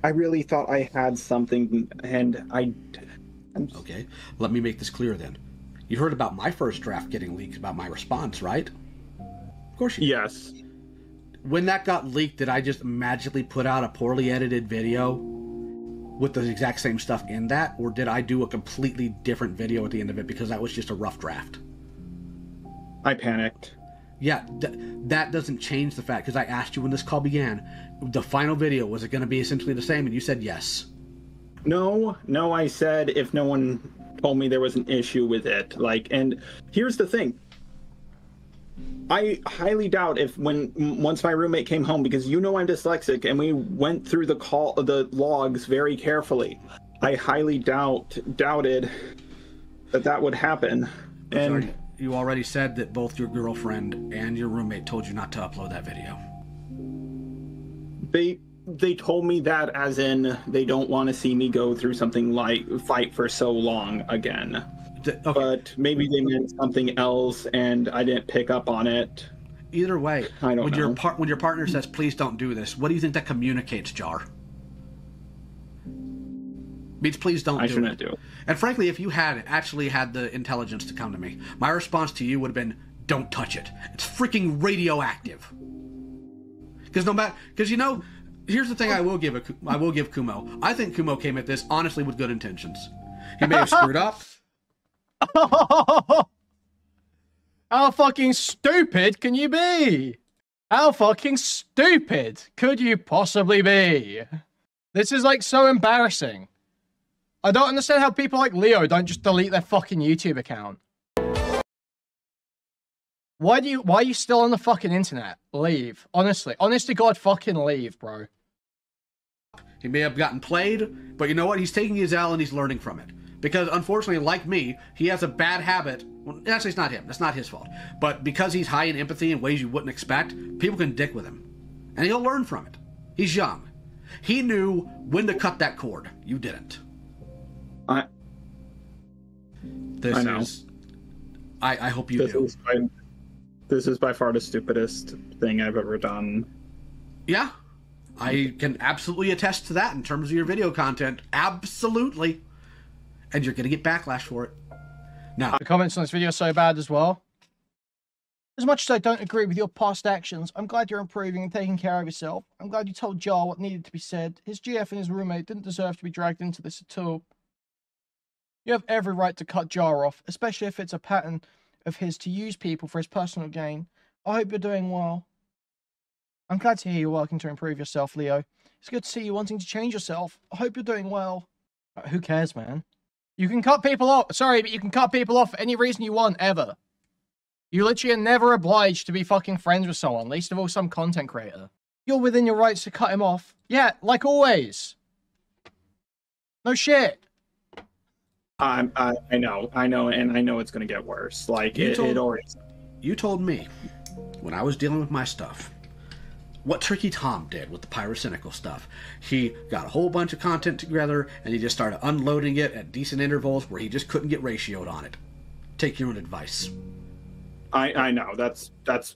I really thought I had something, and Okay, let me make this clear then. You heard about my first draft getting leaked about my response, right? Of course you did. Yes. When that got leaked, did I just magically put out a poorly edited video with the exact same stuff in that? Or did I do a completely different video at the end of it because that was just a rough draft? I panicked. Yeah, that doesn't change the fact, because I asked you when this call began, the final video, was it going to be essentially the same? And you said yes. No, I said if no one told me there was an issue with it. Like, and here's the thing. I highly doubt if once my roommate came home, because you know I'm dyslexic, and we went through the logs very carefully. I highly doubted that would happen. And you already said that both your girlfriend and your roommate told you not to upload that video. they told me that as in they don't want to see me go through something like fight for so long again. Okay. But maybe they meant something else and I didn't pick up on it. Either way, I don't know. When your partner says, please don't do this, what do you think that communicates, Jar? Means please don't do it. I shouldn't do it. And frankly, if you had actually had the intelligence to come to me, my response to you would have been, don't touch it. It's freaking radioactive. Because you know, here's the thing I will give Kumo. I think Kumo came at this honestly with good intentions. He may have screwed up. How fucking stupid can you be? How fucking stupid could you possibly be? This is like so embarrassing. I don't understand how people like Leo don't just delete their fucking YouTube account. Why are you still on the fucking internet? Leave. Honestly. Honest to God, fucking leave, bro. He may have gotten played, but you know what? He's taking his L and he's learning from it. Because unfortunately, like me, he has a bad habit. Well, actually, it's not him. That's not his fault. But because he's high in empathy in ways you wouldn't expect, people can dick with him. And he'll learn from it. He's young. He knew when to cut that cord. You didn't. I know. I hope you do. This is by far the stupidest thing I've ever done. Yeah. I can absolutely attest to that in terms of your video content. Absolutely. And you're going to get backlash for it. Now, the comments on this video are so bad as well. As much as I don't agree with your past actions, I'm glad you're improving and taking care of yourself. I'm glad you told Jar what needed to be said. His GF and his roommate didn't deserve to be dragged into this at all. You have every right to cut Jar off, especially if it's a pattern of his to use people for his personal gain. I hope you're doing well. I'm glad to hear you're working to improve yourself, Leo. It's good to see you wanting to change yourself. I hope you're doing well. Who cares, man? You can cut people off. Sorry, but you can cut people off for any reason you want, ever. You literally are never obliged to be fucking friends with someone, least of all some content creator. You're within your rights to cut him off. Yeah, like always. No shit. I know, and I know it's gonna get worse. Like, it already... You told me, when I was dealing with my stuff, what Tricky Tom did with the pyrocynical stuff. He got a whole bunch of content together, and he just started unloading it at decent intervals where he just couldn't get ratioed on it. Take your own advice. I know, that's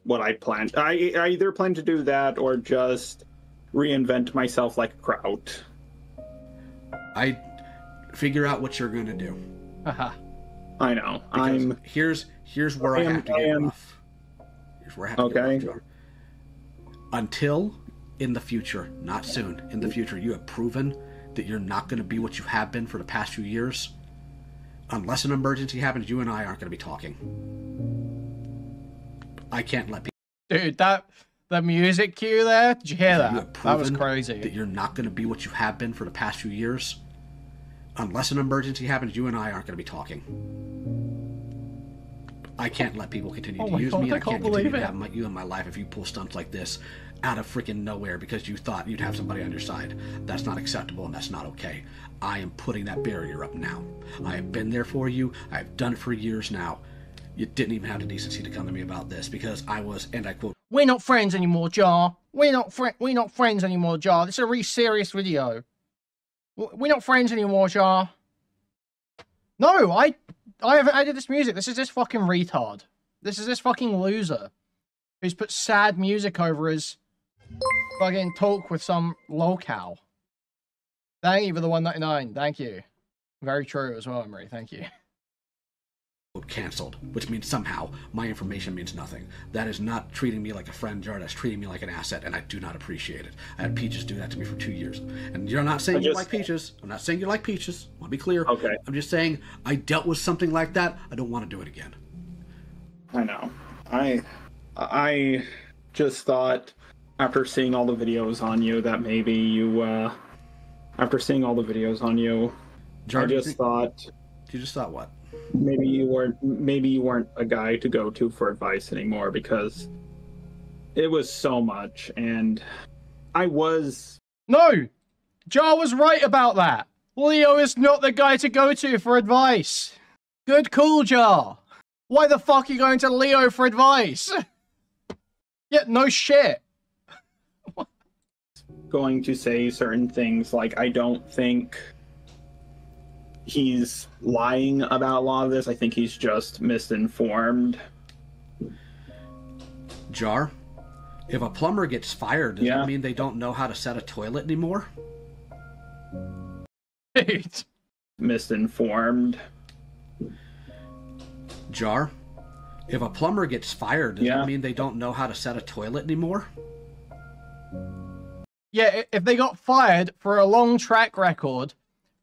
what I planned. I either plan to do that or just reinvent myself like a kraut. I figure out what you're gonna do. I know. Here's where I have to get rough. Here's where I have to get rough. Until in the future, not soon, in the future, you have proven that you're not going to be what you have been for the past few years. Unless an emergency happens, you and I aren't going to be talking. I can't let people... Dude, the music cue there, did you hear that? That was crazy. That you're not going to be what you have been for the past few years. Unless an emergency happens, you and I aren't going to be talking. I can't let people continue to use me, and I can't continue to have you in my life if you pull stunts like this out of freaking nowhere because you thought you'd have somebody on your side. That's not acceptable, and that's not okay. I am putting that barrier up now. I have been there for you. I have done it for years now. You didn't even have the decency to come to me about this because I was, and I quote, "We're not friends anymore, Jar. We're not friends anymore, Jar. This is a really serious video. We're not friends anymore, Jar." No, I haven't added this music. This is this fucking retard. This is this fucking loser who's put sad music over his fucking talk with some lolcow. Thank you for the 199. Thank you. Very true as well, Emery. Thank you. Cancelled, which means somehow my information means nothing. That is not treating me like a friend, Jar. That's treating me like an asset, and I do not appreciate it. I had Peaches do that to me for 2 years. And you're not saying you like Peaches. I'm not saying you like Peaches. I want to be clear. Okay. I'm just saying I dealt with something like that. I don't want to do it again. I know. I just thought, after seeing all the videos on you, that maybe you, after seeing all the videos on you, Jar, I just thought... You just thought what? Maybe you weren't a guy to go to for advice anymore because it was so much, and I was... No! Jar was right about that! Leo is not the guy to go to for advice! Good call, Jar. Why the fuck are you going to Leo for advice? Yeah, no shit. Going to say certain things like I don't think he's lying about a lot of this. I think he's just misinformed. Jar, if a plumber gets fired, does that mean they don't know how to set a toilet anymore? Dude. Misinformed. Jar, if a plumber gets fired, does that mean they don't know how to set a toilet anymore? Yeah, if they got fired for a long track record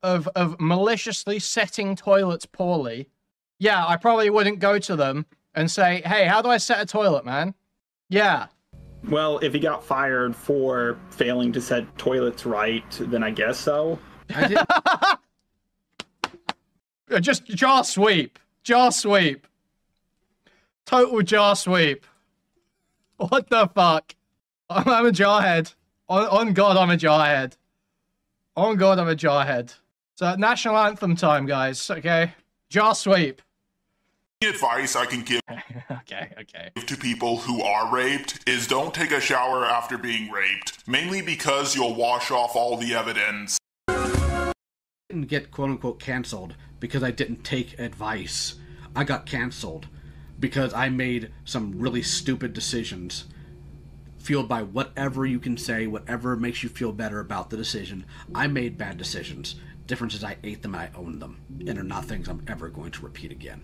of maliciously setting toilets poorly, yeah, I probably wouldn't go to them and say, hey, how do I set a toilet, man? Yeah. Well, if he got fired for failing to set toilets right, then I guess so. Just jar sweep. Jar sweep. Total jar sweep. What the fuck? I'm a jarhead. On God, I'm a jarhead. On God, I'm a jarhead. So, national anthem time, guys, okay? Jar sweep. The advice I can give to people who are raped is don't take a shower after being raped, mainly because you'll wash off all the evidence. I didn't get quote-unquote canceled because I didn't take advice. I got canceled because I made some really stupid decisions fueled by whatever you can say, whatever makes you feel better about the decision. I made bad decisions. Difference is I ate them and I owned them, and they're not things I'm ever going to repeat again.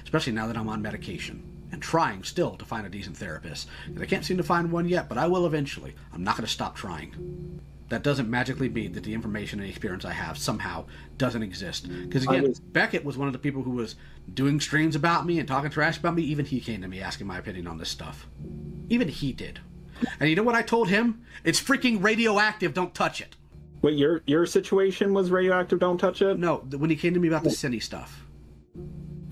Especially now that I'm on medication and trying still to find a decent therapist. And I can't seem to find one yet, but I will eventually. I'm not going to stop trying. That doesn't magically mean that the information and experience I have somehow doesn't exist. Because again, Beckett was one of the people who was doing streams about me and talking trash about me. Even he came to me asking my opinion on this stuff. Even he did. And you know what I told him? It's freaking radioactive, don't touch it. Wait, your situation was radioactive, don't touch it? No, when he came to me about the Cine stuff.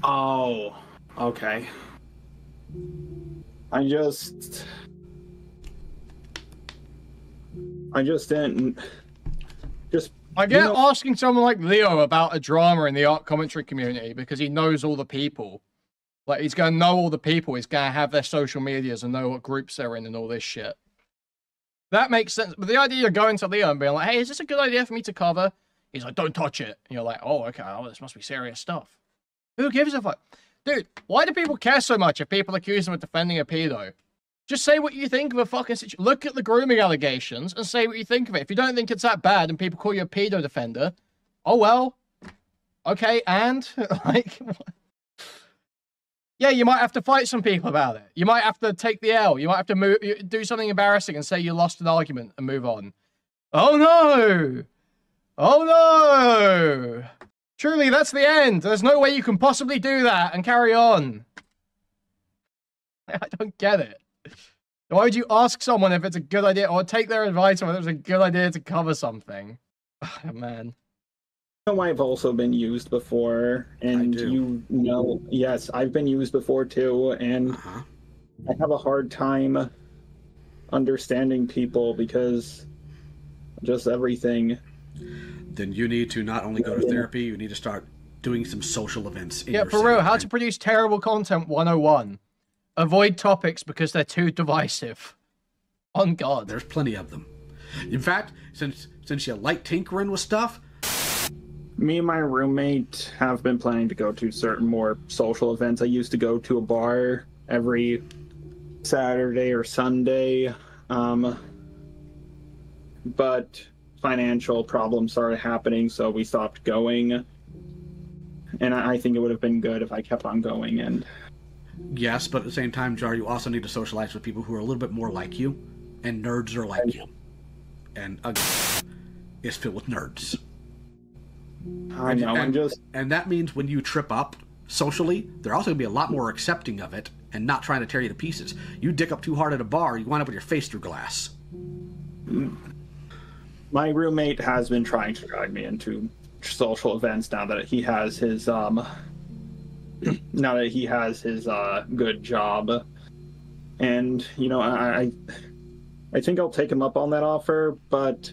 Oh, okay. I just didn't. I get asking someone like Leo about a drama in the art commentary community because he knows all the people. Like, he's going to know all the people. He's going to have their social medias and know what groups they're in and all this shit. That makes sense. But the idea of going to Leo and being like, hey, is this a good idea for me to cover? He's like, don't touch it. And you're like, oh, okay. Oh, this must be serious stuff. Who gives a fuck? Dude, why do people care so much if people accuse them of defending a pedo? Just say what you think of a fucking situation. Look at the grooming allegations and say what you think of it. If you don't think it's that bad and people call you a pedo defender, oh well. Okay, and? Like, what? Yeah, you might have to fight some people about it. You might have to take the L. You might have to do something embarrassing and say you lost an argument and move on. Oh no! Oh no! Truly, that's the end. There's no way you can possibly do that and carry on. I don't get it. Why would you ask someone if it's a good idea or take their advice on whether it's a good idea to cover something? Oh, man. I know I've also been used before, and you know, yes, I've been used before too, and I have a hard time understanding people because just everything. Then you need to not only go to therapy, you need to start doing some social events. Yeah, for real, how to produce terrible content 101. Avoid topics because they're too divisive. On God. There's plenty of them. In fact, since you like tinkering with stuff, me and my roommate have been planning to go to certain more social events. I used to go to a bar every Saturday or Sunday, but financial problems started happening, so we stopped going. And I think it would have been good if I kept on going. And yes, but at the same time, Jar, you also need to socialize with people who are a little bit more like you, and nerds are like you. And is filled with nerds. I know, and that means when you trip up socially, they're also going to be a lot more accepting of it and not trying to tear you to pieces. You dick up too hard at a bar, you wind up with your face through glass. My roommate has been trying to drag me into social events now that he has his good job. And, you know, I think I'll take him up on that offer, but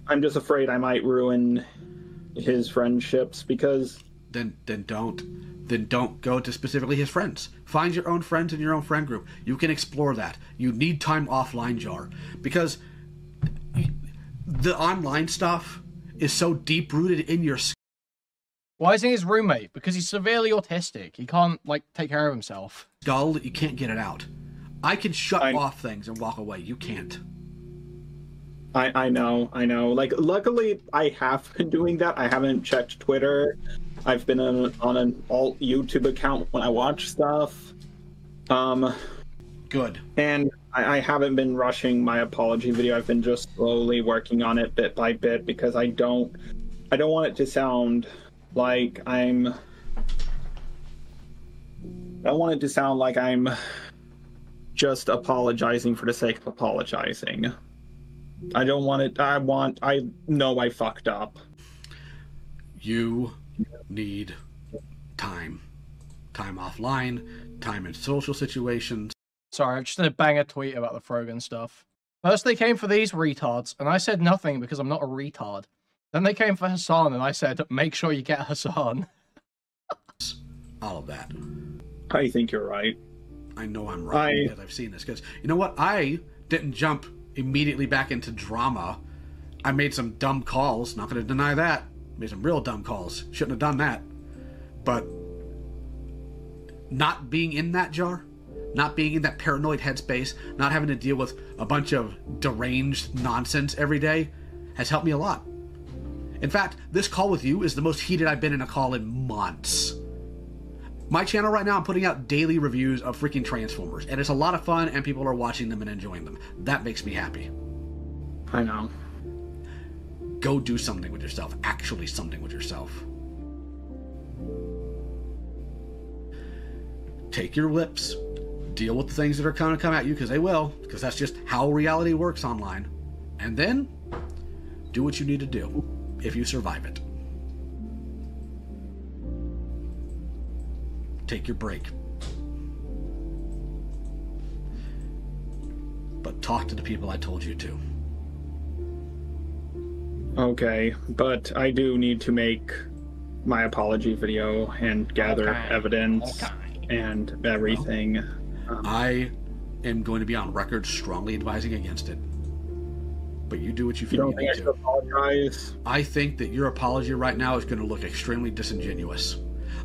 I'm just afraid I might ruin his friendships because then don't go to specifically his friends. Find your own friends in your own friend group. You can explore that. You need time offline, Jar, because the online stuff is so deep rooted in your skull. Why isn't his roommate? Because he's severely autistic. He can't, like, take care of himself. Skull, you can't get it out. I can shut off things and walk away. You can't. I know. Like, luckily, I have been doing that. I haven't checked Twitter. I've been on an alt YouTube account when I watch stuff. Good. And I haven't been rushing my apology video. I've been just slowly working on it bit by bit because I don't want it to sound like I'm... I don't want it to sound like I'm just apologizing for the sake of apologizing. I don't want it... I know I fucked up. You need time. Time offline, time in social situations. Sorry, I'm just gonna bang a tweet about the Frogan stuff. First they came for these retards, and I said nothing because I'm not a retard. Then they came for Hassan, and I said, make sure you get Hassan. All of that. I think you're right. I know I'm right because I've seen this. Because, you know what? I didn't jump immediately back into drama. I made some dumb calls. Not going to deny that. Made some real dumb calls. Shouldn't have done that. But not being in that jar, not being in that paranoid headspace, not having to deal with a bunch of deranged nonsense every day has helped me a lot. In fact, this call with you is the most heated I've been in a call in months. My channel right now, I'm putting out daily reviews of freaking Transformers, and it's a lot of fun, and people are watching them and enjoying them. That makes me happy. I know. Go do something with yourself. Actually something with yourself. Take your lips. Deal with the things that are going to come at you, because they will, because that's just how reality works online. And then, do what you need to do, if you survive it. Take your break. But talk to the people I told you to. Okay, but I do need to make my apology video and gather evidence and everything. I am going to be on record strongly advising against it. But you do what you feel you need to. Apologize? I think that your apology right now is going to look extremely disingenuous.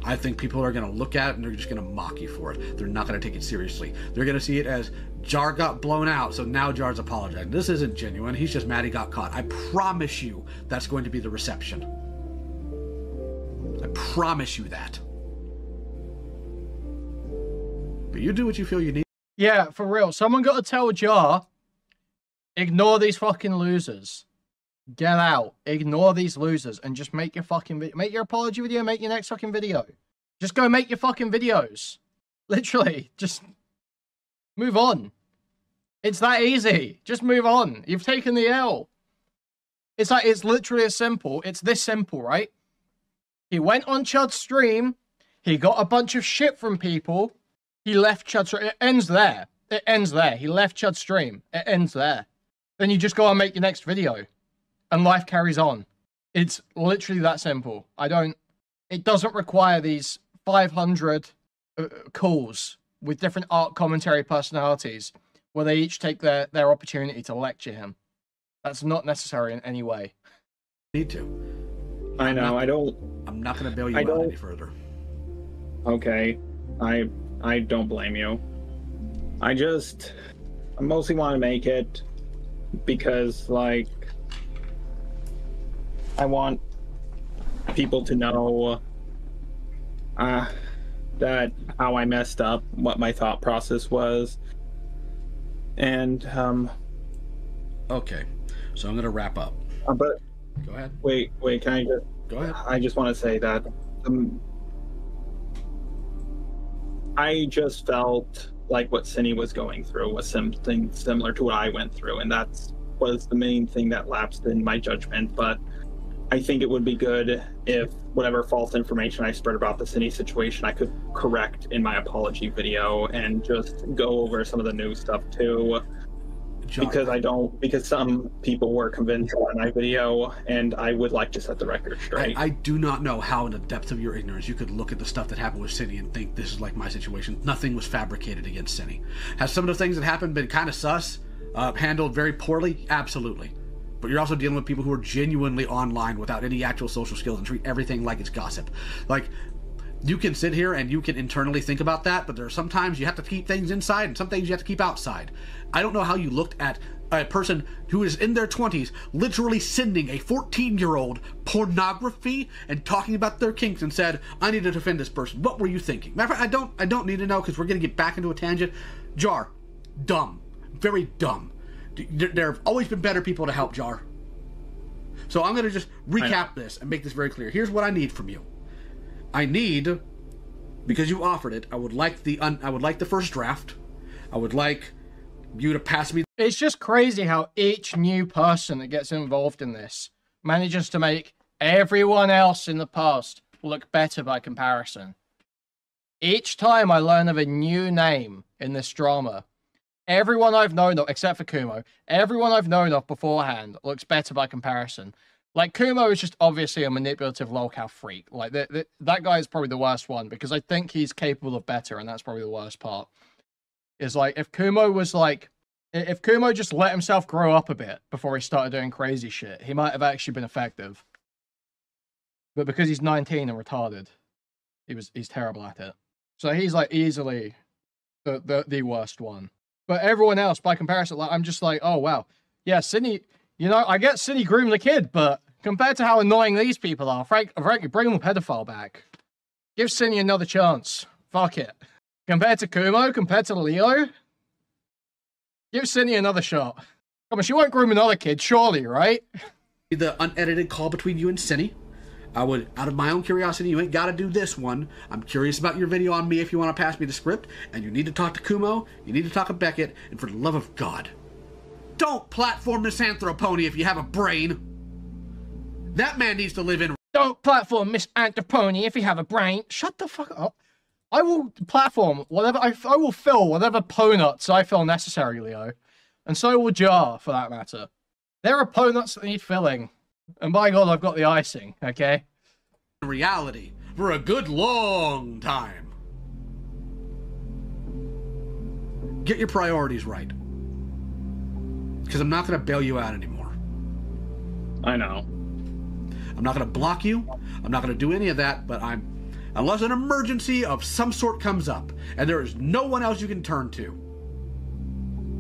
I think people are going to look at it and they're just going to mock you for it. They're not going to take it seriously. They're going to see it as Jar got blown out, so now Jar's apologizing. This isn't genuine. He's just mad he got caught. I promise you that's going to be the reception. I promise you that. But you do what you feel you need. Yeah, for real. Someone got to tell Jar, ignore these fucking losers. Get out. Ignore these losers and just make your fucking video. Make your apology video, make your next fucking video. Just go make your fucking videos. Literally, just move on. It's that easy. Just move on. You've taken the L. It's like, it's literally as simple. It's this simple, right? He went on Chud's stream. He got a bunch of shit from people. He left Chud's stream. It ends there. It ends there. He left Chud's stream. It ends there. Then you just go and make your next video. And life carries on. It's literally that simple. It doesn't require these 500 calls with different art commentary personalities where they each take their opportunity to lecture him. That's not necessary in any way. Need to. I know, I'm not going to bail you out any further. Okay. I don't blame you. I mostly want to make it because, like, I want people to know that how I messed up, what my thought process was, and okay, so I'm gonna wrap up. But go ahead. Wait, can I just go ahead? I just want to say that I just felt like what Cindy was going through was something similar to what I went through, and that was the main thing that lapsed in my judgment. But I think it would be good if whatever false information I spread about the Cindy situation, I could correct in my apology video and just go over some of the new stuff too. because because some people were convinced by my video, and I would like to set the record straight. I do not know how, in the depth of your ignorance, you could look at the stuff that happened with Cindy and think this is like my situation. Nothing was fabricated against Cindy. Has some of the things that happened been kind of sus, handled very poorly? Absolutely. But you're also dealing with people who are genuinely online without any actual social skills and treat everything like it's gossip. Like, you can sit here and you can internally think about that, but there are sometimes you have to keep things inside and some things you have to keep outside. I don't know how you looked at a person who is in their 20s literally sending a 14-year-old pornography and talking about their kinks and said, I need to defend this person. What were you thinking? Matter of fact, I don't need to know because we're going to get back into a tangent. Jar, dumb. Very dumb. There have always been better people to help Jar. So I'm going to just recap this and make this very clear. Here's what I need from you. I need, because you offered it, I would like the first draft. I would like you to pass me. It's just crazy how each new person that gets involved in this manages to make everyone else in the past look better by comparison. Each time I learn of a new name in this drama, everyone I've known of, except for Kumo, everyone I've known of beforehand looks better by comparison. Like, Kumo is just obviously a manipulative lolcow freak. Like, that guy is probably the worst one, because I think he's capable of better, and that's probably the worst part. Is like, if Kumo just let himself grow up a bit before he started doing crazy shit, he might have actually been effective. But because he's 19 and retarded, he's terrible at it. So he's, like, easily the worst one. But everyone else, by comparison, like, I'm just like, oh, wow. Yeah, Sydney, you know, I get Sydney groomed the kid, but compared to how annoying these people are, frankly, bring the pedophile back. Give Sydney another chance. Fuck it. Compared to Kumo, compared to Leo, give Sydney another shot. Come on, she won't groom another kid, surely, right? The unedited call between you and Cindy. I would, out of my own curiosity, you ain't got to do this one. I'm curious about your video on me if you want to pass me the script. And you need to talk to Kumo, you need to talk to Beckett, and for the love of God, don't platform Miss Anthropony if you have a brain. That man needs to live in... Don't platform Miss Anthropony if you have a brain. Shut the fuck up. I will platform whatever... I will fill whatever po-nuts I feel necessary, Leo. And so will Jar, for that matter. There are po-nuts that need filling. And by God, I've got the icing, okay? Reality for a good long time. Get your priorities right. Because I'm not going to bail you out anymore. I know. I'm not going to block you. I'm not going to do any of that, but unless an emergency of some sort comes up, and there is no one else you can turn to,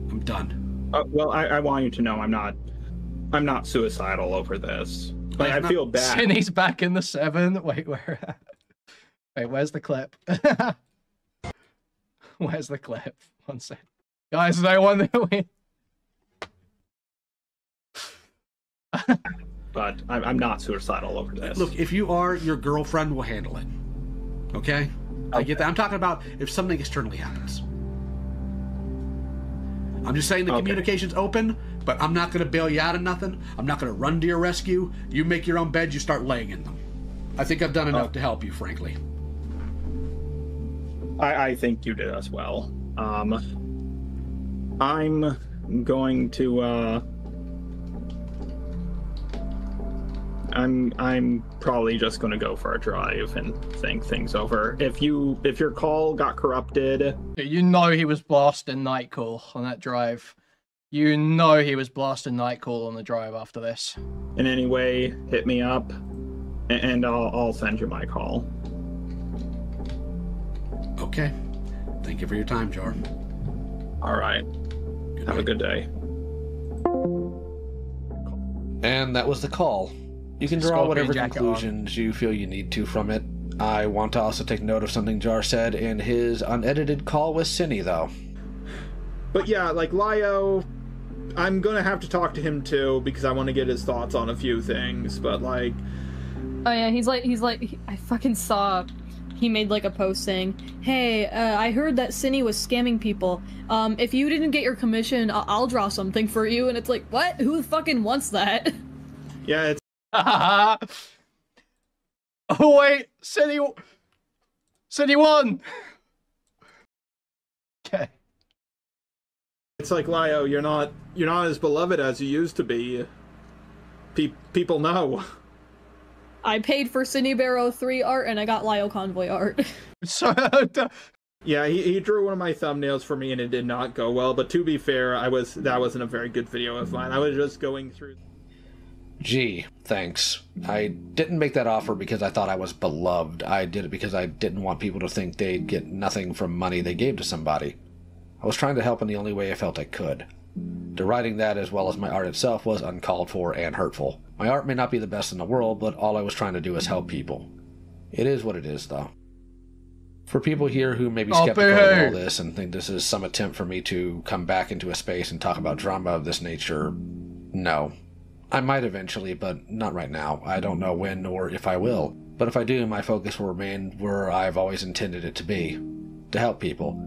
I'm done. Well, I want you to know I'm not suicidal over this. Like, I feel bad. Shinny's back in the 7. Wait, where's the clip? Where's the clip? One sec. Guys, no one that we... But I'm not suicidal over this. Look, if you are, your girlfriend will handle it. Okay? I get that. I'm talking about if something externally happens. I'm just saying the communication's open, but I'm not going to bail you out of nothing. I'm not going to run to your rescue. You make your own beds, you start laying in them. I think I've done enough to help you, frankly. I think you did as well. I'm going to, I'm probably just going to go for a drive and think things over. If your call got corrupted... You know he was blasting Nightcall on that drive. You know he was blasting Nightcall on the drive after this. In any way, hit me up, and I'll send you my call. Okay. Thank you for your time, Jar. All right. Have a good day. And that was the call. You can draw whatever conclusions you feel you need to from it. I want to also take note of something Jar said in his unedited call with Cinny, though. But yeah, like, Lio, I'm gonna have to talk to him too, because I want to get his thoughts on a few things, but like... Oh yeah, he's like, I fucking saw, he made like a post saying, hey, I heard that Cinny was scamming people. If you didn't get your commission, I'll draw something for you, and it's like, what? Who fucking wants that? Yeah, it's... Oh wait, Cindy won. Okay. It's like, Lio, you're not as beloved as you used to be. People know. I paid for Cinebaro 3 art and I got LioConvoy art. So, yeah, he drew one of my thumbnails for me and it did not go well, but to be fair, that wasn't a very good video of mine. I was just going through... Gee, thanks. I didn't make that offer because I thought I was beloved. I did it because I didn't want people to think they'd get nothing from money they gave to somebody. I was trying to help in the only way I felt I could. Deriding that as well as my art itself was uncalled for and hurtful. My art may not be the best in the world, but all I was trying to do is help people. It is what it is, though. For people here who may be skeptical of all this and think this is some attempt for me to come back into a space and talk about drama of this nature, no. I might eventually, but not right now. I don't know when or if I will. But if I do, my focus will remain where I've always intended it to be. To help people.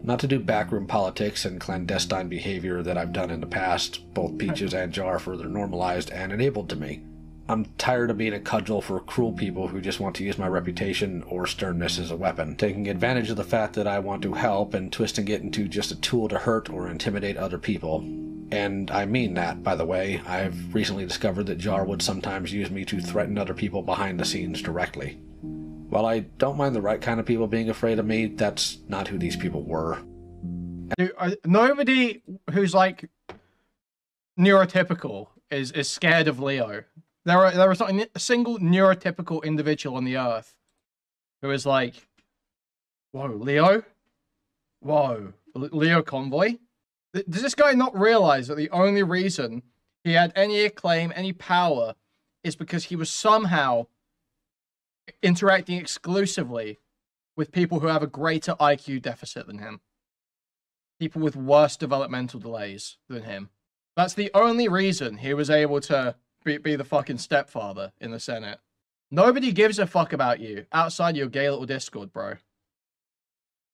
Not to do backroom politics and clandestine behavior that I've done in the past. Both Peaches and Jar further normalized and enabled to me. I'm tired of being a cudgel for cruel people who just want to use my reputation or sternness as a weapon, taking advantage of the fact that I want to help and twisting it into just a tool to hurt or intimidate other people. And I mean that, by the way. I've recently discovered that Jar would sometimes use me to threaten other people behind the scenes directly. While I don't mind the right kind of people being afraid of me, that's not who these people were. Nobody who's like neurotypical is scared of Leo. There is not a single neurotypical individual on the earth who is like, whoa, Leo? Whoa, LioConvoy? Does this guy not realize that the only reason he had any acclaim, any power, is because he was somehow interacting exclusively with people who have a greater IQ deficit than him? People with worse developmental delays than him. That's the only reason he was able to be the fucking stepfather in the Senate. Nobody gives a fuck about you outside your gay little Discord, bro.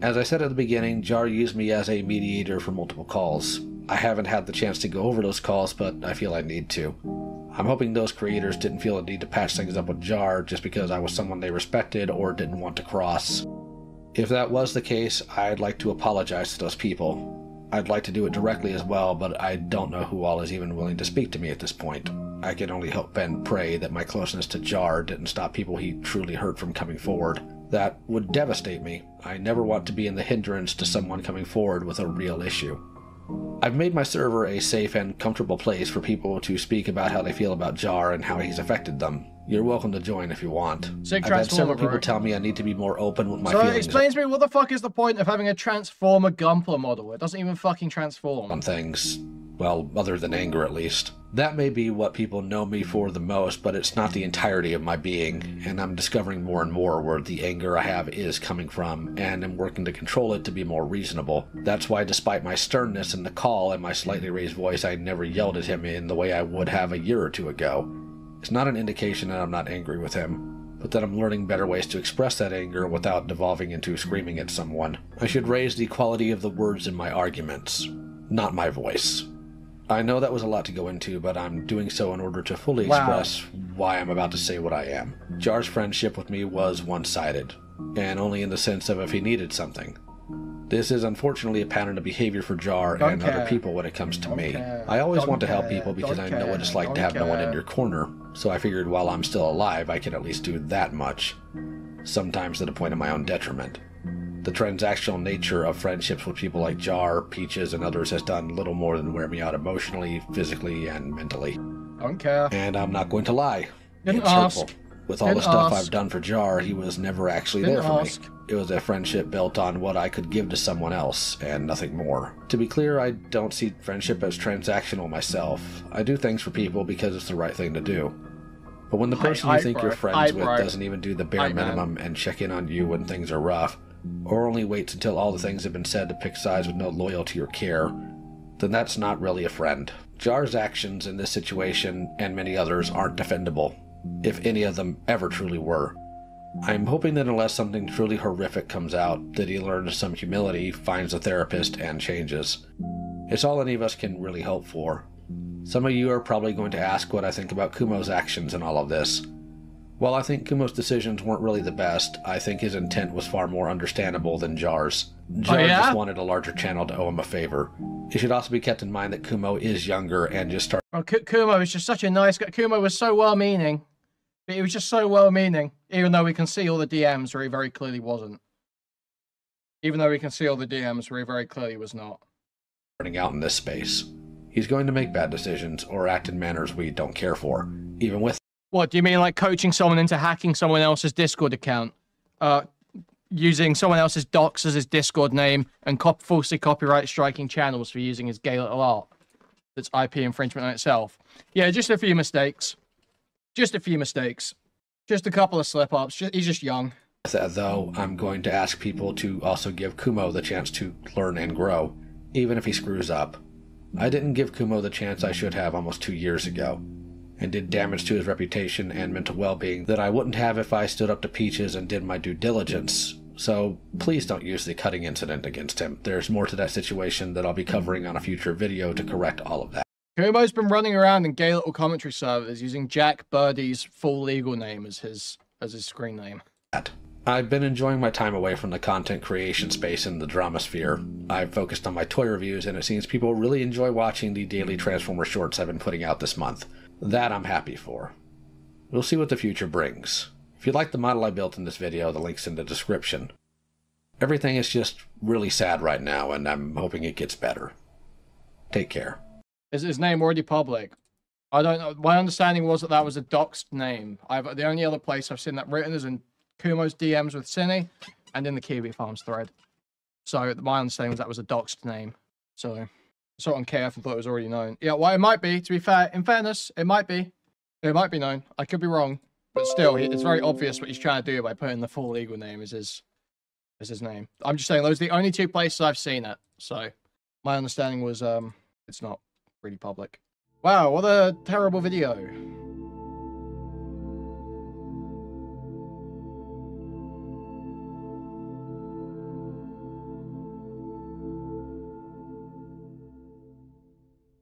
As I said at the beginning, Jar used me as a mediator for multiple calls. I haven't had the chance to go over those calls, but I feel I need to. I'm hoping those creators didn't feel a need to patch things up with Jar just because I was someone they respected or didn't want to cross. If that was the case, I'd like to apologize to those people. I'd like to do it directly as well, but I don't know who all is even willing to speak to me at this point. I can only hope and pray that my closeness to Jar didn't stop people he truly hurt from coming forward. That would devastate me. I never want to be in the hindrance to someone coming forward with a real issue. I've made my server a safe and comfortable place for people to speak about how they feel about Jar and how he's affected them. You're welcome to join if you want. I've had several people tell me I need to be more open with my feelings. So explain to me, what the fuck is the point of having a Transformer Gunpla model? It doesn't even fucking transform. On things, well, other than anger at least. That may be what people know me for the most, but it's not the entirety of my being, and I'm discovering more and more where the anger I have is coming from, and am working to control it to be more reasonable. That's why despite my sternness in the call and my slightly raised voice, I never yelled at him in the way I would have a year or two ago. It's not an indication that I'm not angry with him, but that I'm learning better ways to express that anger without devolving into screaming at someone. I should raise the quality of the words in my arguments, not my voice. I know that was a lot to go into, but I'm doing so in order to fully express why I'm about to say what I am. Jar's friendship with me was one-sided, and only in the sense of if he needed something. This is unfortunately a pattern of behavior for Jar and other people when it comes to me. I always want to help people because I know what it's like to have no one in your corner, so I figured while I'm still alive I can at least do that much, sometimes to the point of my own detriment. The transactional nature of friendships with people like Jar, Peaches, and others has done little more than wear me out emotionally, physically, and mentally. Don't care. And I'm not going to lie. Didn't it's ask. hurtful. With all the stuff I've done for Jar, he was never actually there for me. It was a friendship built on what I could give to someone else, and nothing more. To be clear, I don't see friendship as transactional myself. I do things for people because it's the right thing to do. But when the person you think you're friends with doesn't even do the bare minimum and check in on you when things are rough, or only waits until all the things have been said to pick sides with no loyalty or care, then that's not really a friend. Jar's actions in this situation, and many others, aren't defendable, if any of them ever truly were. I'm hoping that unless something truly horrific comes out, that he learns some humility, finds a therapist, and changes. It's all any of us can really hope for. Some of you are probably going to ask what I think about Kumo's actions in all of this. While I think Kumo's decisions weren't really the best, I think his intent was far more understandable than Jar's. Jar just wanted a larger channel to owe him a favor. It should also be kept in mind that Kumo is younger and just started. Well, Kumo is just such a nice guy. Kumo was so well-meaning. He was just so well-meaning, even though we can see all the DMs where he very clearly wasn't. Even though we can see all the DMs where he very clearly was not. Starting out in this space. He's going to make bad decisions or act in manners we don't care for, even with. What, do you mean like coaching someone into hacking someone else's Discord account? Using someone else's docs as his Discord name and falsely copyright striking channels for using his gay little art. That's IP infringement on itself. Yeah, just a few mistakes. Just a few mistakes. Just a couple of slip-ups. He's just young. With that, though, I'm going to ask people to also give Kumo the chance to learn and grow, even if he screws up. I didn't give Kumo the chance I should have almost 2 years ago, and did damage to his reputation and mental well-being that I wouldn't have if I stood up to Peaches and did my due diligence. So please don't use the cutting incident against him. There's more to that situation that I'll be covering on a future video to correct all of that. Kumo's been running around in gay little commentary servers using Jack Birdie's full legal name as his screen name. I've been enjoying my time away from the content creation space in the drama sphere. I've focused on my toy reviews, and it seems people really enjoy watching the daily Transformer shorts I've been putting out this month. That I'm happy for. We'll see what the future brings. If you like the model I built in this video, the link's in the description. Everything is just really sad right now, and I'm hoping it gets better. Take care. Is his name already public? I don't know. My understanding was that was a doxed name. The only other place I've seen that written is in Kumo's DMs with Cine and in the Kiwi Farms thread. So my understanding was that was a doxed name. So I saw it on KF and thought it was already known. Yeah, well, it might be, to be fair. In fairness, it might be. It might be known. I could be wrong. But still, it's very obvious what he's trying to do by putting the full legal name as his name. I'm just saying, those are the only two places I've seen it. So my understanding was it's not really public. Wow, what a terrible video.